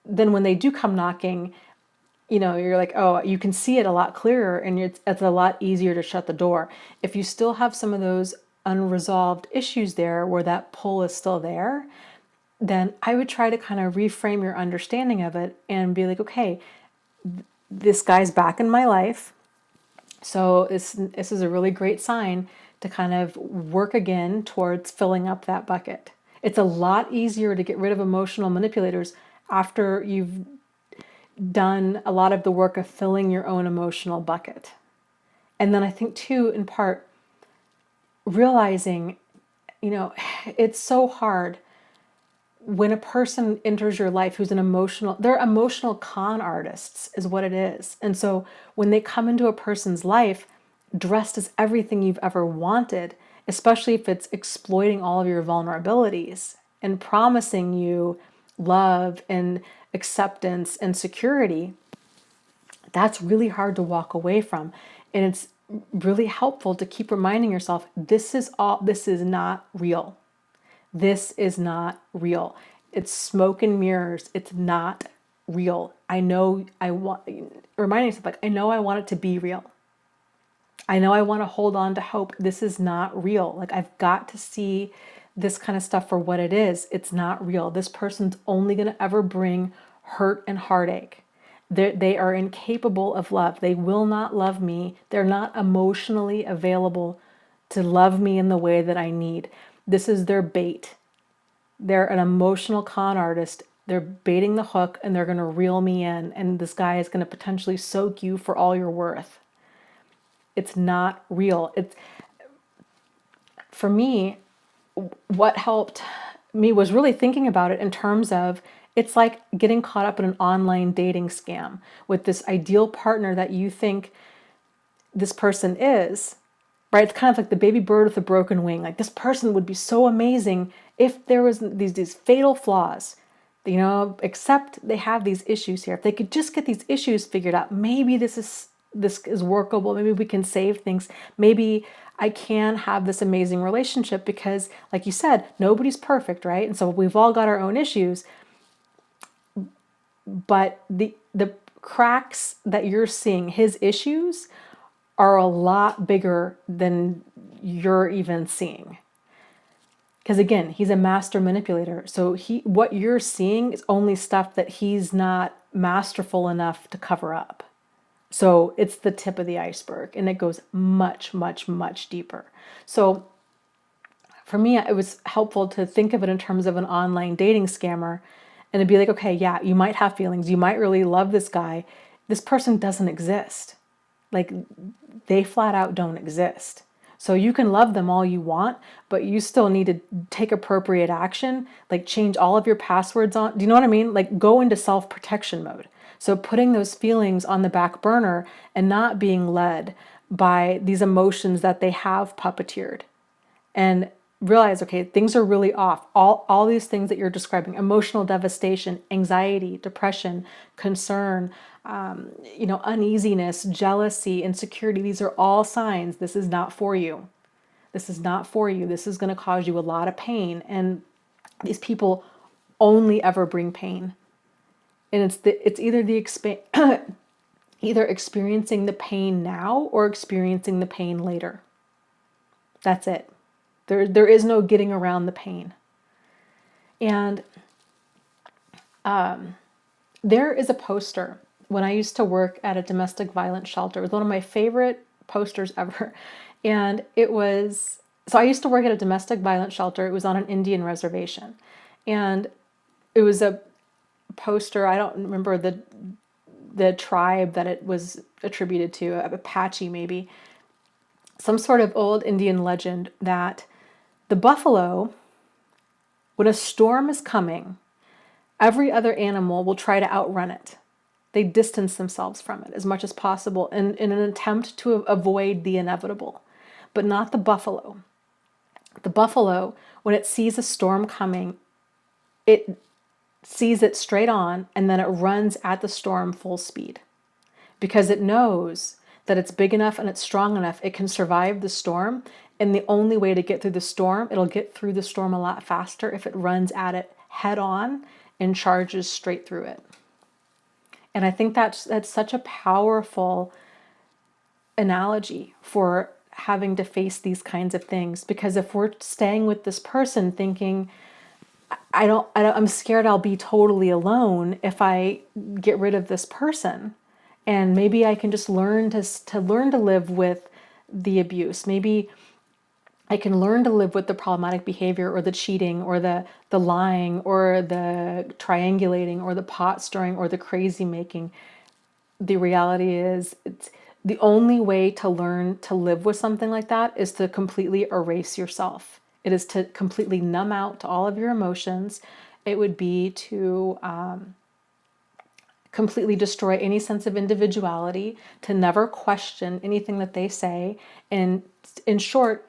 Then when they do come knocking, you're like, oh, you can see it a lot clearer, and it's a lot easier to shut the door. If you still have some of those unresolved issues there, where that pull is still there, then I would try to kind of reframe your understanding of it and be like, okay, this guy's back in my life. So this is a really great sign to kind of work again towards filling up that bucket. It's a lot easier to get rid of emotional manipulators after you've done a lot of the work of filling your own emotional bucket. And then I think too, in part, realizing, it's so hard when a person enters your life who's they're emotional con artists is what it is. And so when they come into a person's life dressed as everything you've ever wanted, especially if it's exploiting all of your vulnerabilities and promising you love and acceptance and security, that's really hard to walk away from. And it's really helpful to keep reminding yourself, this is not real. This is not real. It's smoke and mirrors. It's not real. Reminding yourself, like, I know I want it to be real. I know I want to hold on to hope. This is not real. Like, I've got to see this kind of stuff for what it is. It's not real. This person's only going to ever bring hurt and heartache. They are incapable of love. They will not love me. They're not emotionally available to love me in the way that I need. This is their bait. They're an emotional con artist. They're baiting the hook, and they're going to reel me in. And this guy is going to potentially soak you for all you're worth. It's not real. For me, what helped me was really thinking about it in terms of, it's like getting caught up in an online dating scam with this ideal partner that you think this person is, right? It's kind of like the baby bird with a broken wing. Like, this person would be so amazing if there was these fatal flaws, except they have these issues here. If they could just get these issues figured out, maybe this is workable. Maybe we can save things. Maybe I can have this amazing relationship, because, like you said, nobody's perfect, right? And so we've all got our own issues. But the cracks that you're seeing, his issues, are a lot bigger than you're even seeing. Because again, he's a master manipulator. So what you're seeing is only stuff that he's not masterful enough to cover up. So it's the tip of the iceberg, and it goes much, much, much deeper. So for me, it was helpful to think of it in terms of an online dating scammer, and to be like, okay, yeah, you might have feelings. You might really love this guy. This person doesn't exist. Like, they flat out don't exist. So you can love them all you want, but you still need to take appropriate action, like change all of your passwords on. Do you know what I mean? Like, go into self-protection mode. So putting those feelings on the back burner and not being led by these emotions that they have puppeteered. And realize, okay, things are really off. All these things that you're describing: emotional devastation, anxiety, depression, concern, uneasiness, jealousy, insecurity. These are all signs this is not for you. This is not for you. This is going to cause you a lot of pain. And these people only ever bring pain. And it's either either experiencing the pain now or experiencing the pain later. That's it. There is no getting around the pain. And there is a poster. When I used to work at a domestic violence shelter, it was one of my favorite posters ever. And it was, so I used to work at a domestic violence shelter. It was on an Indian reservation. And it was a poster, I don't remember the tribe that it was attributed to, Apache maybe. Some sort of old Indian legend that the buffalo, when a storm is coming, every other animal will try to outrun it. They distance themselves from it as much as possible in an attempt to avoid the inevitable, but not the buffalo. The buffalo, when it sees a storm coming, it sees it straight on and then it runs at the storm full speed because it knows that it's big enough and it's strong enough, it can survive the storm. And the only way to get through the storm, it'll get through the storm a lot faster if it runs at it head on and charges straight through it. And I think that's such a powerful analogy for having to face these kinds of things. Because if we're staying with this person thinking, I'm scared I'll be totally alone if I get rid of this person. And maybe I can just learn to live with the abuse. Maybe I can learn to live with the problematic behavior or the cheating or the lying or the triangulating or the pot stirring or the crazy making. The reality is, it's the only way to learn to live with something like that is to completely erase yourself. It is to completely numb out to all of your emotions. It would be to completely destroy any sense of individuality, to never question anything that they say. And in short,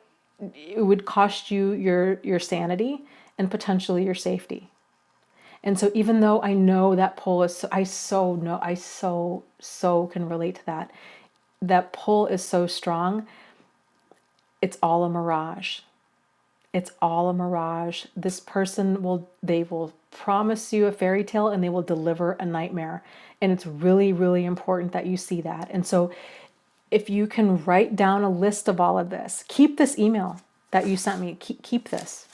it would cost you your sanity and potentially your safety. And so even though I know that pull is, I so can relate to that. That pull is so strong. It's all a mirage. It's all a mirage. This person they will promise you a fairy tale and they will deliver a nightmare. And it's really, really important that you see that. And so if you can write down a list of all of this, keep this email that you sent me, keep this,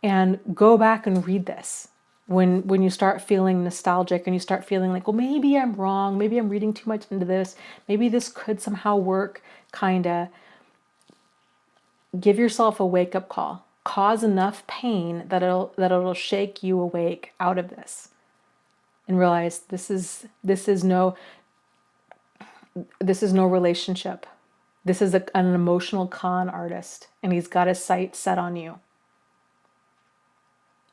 and go back and read this. When you start feeling nostalgic and you start feeling like, well, maybe I'm wrong, maybe I'm reading too much into this, maybe this could somehow work, kinda, give yourself a wake-up call. Cause enough pain that it'll shake you awake out of this. And realize this is no relationship. This is an emotional con artist, and he's got his sights set on you.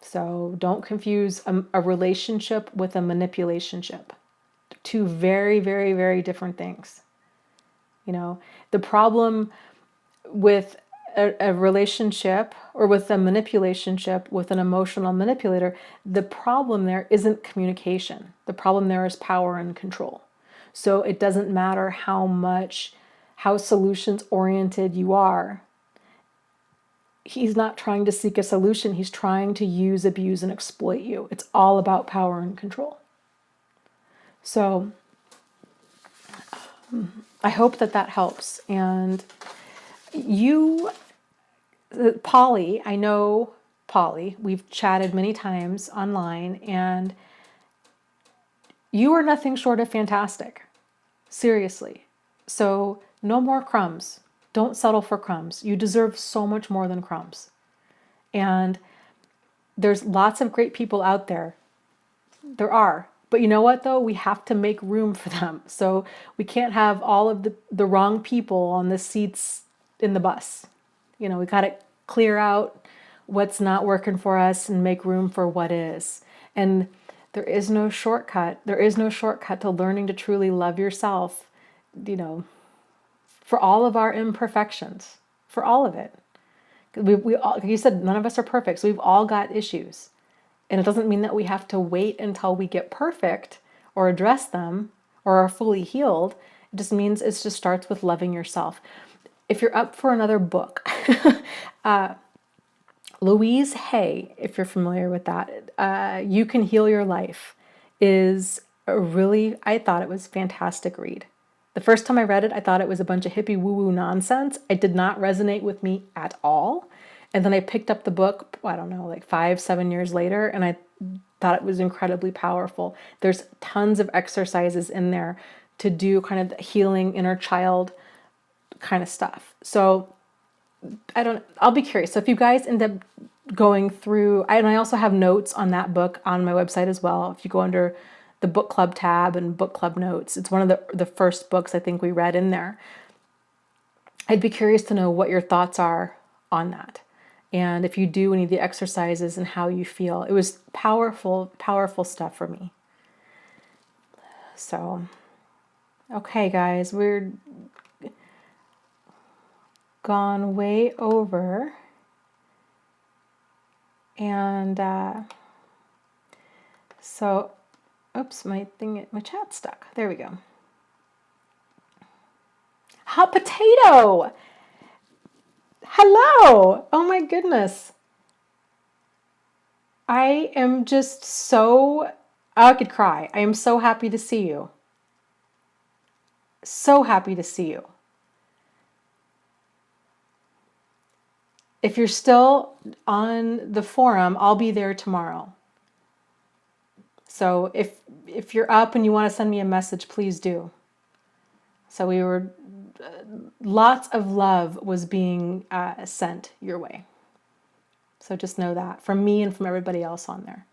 So don't confuse a relationship with a manipulationship. Two very, very, very different things. You know, the problem with a relationship or with a manipulationship with an emotional manipulator, the problem there isn't communication. The problem there is power and control. So it doesn't matter how solutions oriented you are. He's not trying to seek a solution. He's trying to use, abuse, and exploit you. It's all about power and control. So I hope that helps. And you, Polly, I know Polly, we've chatted many times online, and you are nothing short of fantastic. Seriously. So no more crumbs. Don't settle for crumbs. You deserve so much more than crumbs. And there's lots of great people out there. There are. But you know what, though? We have to make room for them. So we can't have all of the wrong people on the seats in the bus. You know, we got to clear out what's not working for us and make room for what is. And there is no shortcut. There is no shortcut to learning to truly love yourself, you know, for all of our imperfections, for all of it. We all, like you said, none of us are perfect. So we've all got issues. And it doesn't mean that we have to wait until we get perfect or address them or are fully healed. It just means it just starts with loving yourself. If you're up for another book, Louise Hay, if you're familiar with that, You Can Heal Your Life, is a really, I thought it was a fantastic read. The first time I read it, I thought it was a bunch of hippie woo-woo nonsense. It did not resonate with me at all. And then I picked up the book, I don't know, like 5-7 years later, and I thought it was incredibly powerful. There's tons of exercises in there to do kind of the healing inner child kind of stuff. So I'll be curious. So if you guys end up going through, and I also have notes on that book on my website as well. If you go under the book club tab and book club notes, it's one of the first books I think we read in there. I'd be curious to know what your thoughts are on that. And if you do any of the exercises and how you feel. It was powerful, powerful stuff for me. So, okay, guys, we're gone way over. And so, oops, my chat's stuck. There we go. Hot potato! Hello! Oh my goodness. I am just so, I could cry. I am so happy to see you. So happy to see you. If you're still on the forum, I'll be there tomorrow. So if you're up and you want to send me a message, please do. So we were, lots of love was being sent your way. So just know that from me and from everybody else on there.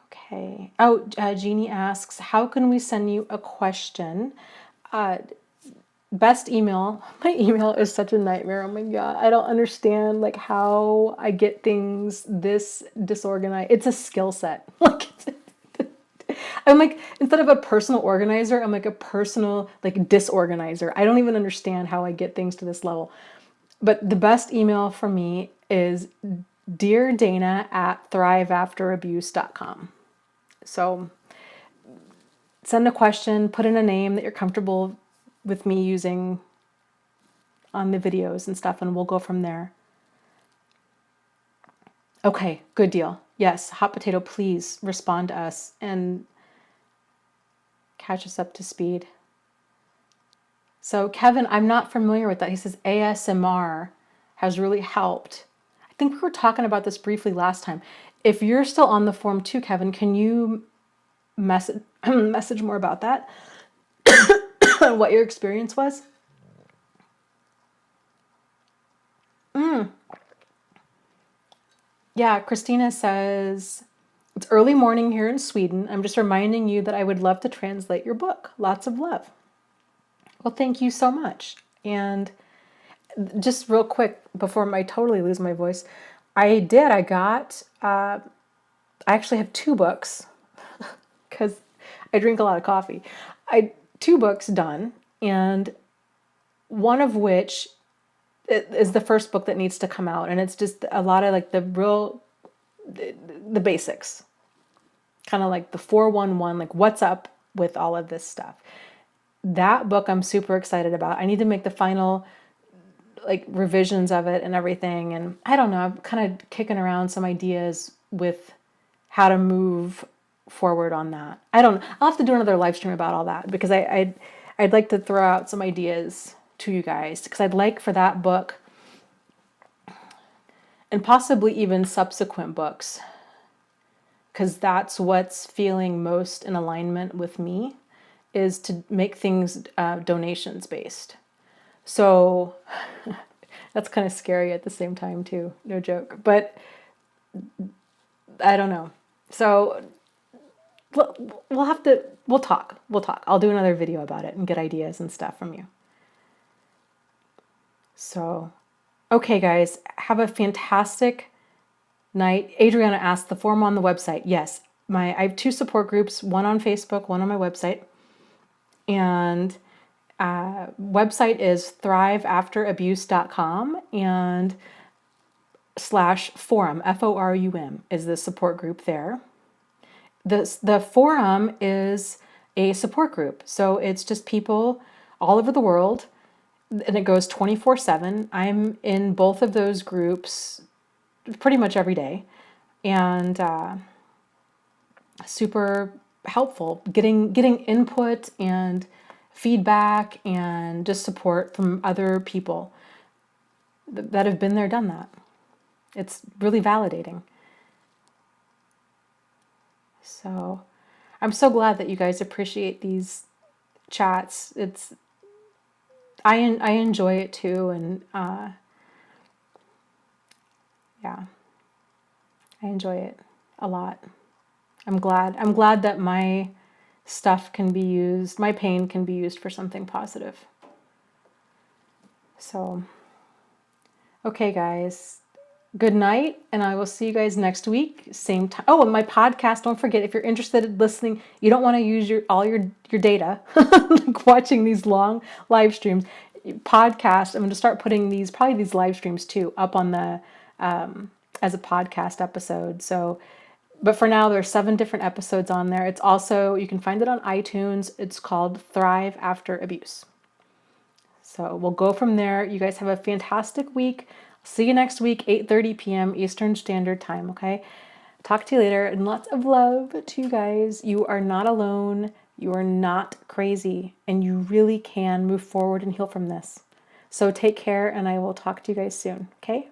Okay. Oh, Jeannie asks, how can we send you a question? Best email. My email is such a nightmare. Oh my God. I don't understand like how I get things this disorganized. It's a skill set. Like I'm like, instead of a personal organizer, I'm like a personal like disorganizer. I don't even understand how I get things to this level. But the best email for me is deardana@thriveafterabuse.com. So send a question, put in a name that you're comfortable with me using on the videos and stuff, and we'll go from there. Okay, good deal. Yes, Hot Potato, please respond to us and catch us up to speed. So Kevin, I'm not familiar with that. He says ASMR has really helped. I think we were talking about this briefly last time. If you're still on the forum too, Kevin, can you message more about that? What your experience was? Yeah, Christina says, it's early morning here in Sweden. I'm just reminding you that I would love to translate your book. Lots of love. Well, thank you so much. And just real quick, before I totally lose my voice, I actually have 2 books because I drink a lot of coffee. 2 books done, and one of which is the first book that needs to come out, and it's just a lot of like the basics, kind of like the 411, like what's up with all of this stuff. That book I'm super excited about. I need to make the final like revisions of it and everything, and I don't know, I'm kind of kicking around some ideas with how to move forward on that. I'll have to do another live stream about all that, because I'd like to throw out some ideas to you guys, because I'd like for that book, and possibly even subsequent books, because that's what's feeling most in alignment with me, is to make things donations based. So that's kind of scary at the same time too, no joke, but I don't know. So we'll talk. I'll do another video about it and get ideas and stuff from you. So, okay guys, have a fantastic night. Adriana asked, the forum on the website. Yes, I have 2 support groups, one on Facebook, one on my website. And website is thriveafterabuse.com, and /forum, FORUM, is the support group there. The forum is a support group. So it's just people all over the world and it goes 24/7. I'm in both of those groups pretty much every day, and super helpful getting input and feedback and just support from other people that have been there, done that. It's really validating. So I'm so glad that you guys appreciate these chats. I enjoy it too, and yeah, I enjoy it a lot. I'm glad that my stuff can be used, my pain can be used for something positive. So, okay, guys, good night, and I will see you guys next week, same time. Oh, and my podcast, don't forget, if you're interested in listening, you don't want to use all your data, like watching these long live streams. Podcast, I'm going to start putting probably these live streams too, up on the, as a podcast episode. So, but for now, there's 7 different episodes on there. It's also, you can find it on iTunes. It's called Thrive After Abuse. So we'll go from there. You guys have a fantastic week. See you next week, 8:30 p.m. Eastern Standard Time, okay? Talk to you later, and lots of love to you guys. You are not alone. You are not crazy, and you really can move forward and heal from this. So take care, and I will talk to you guys soon, okay?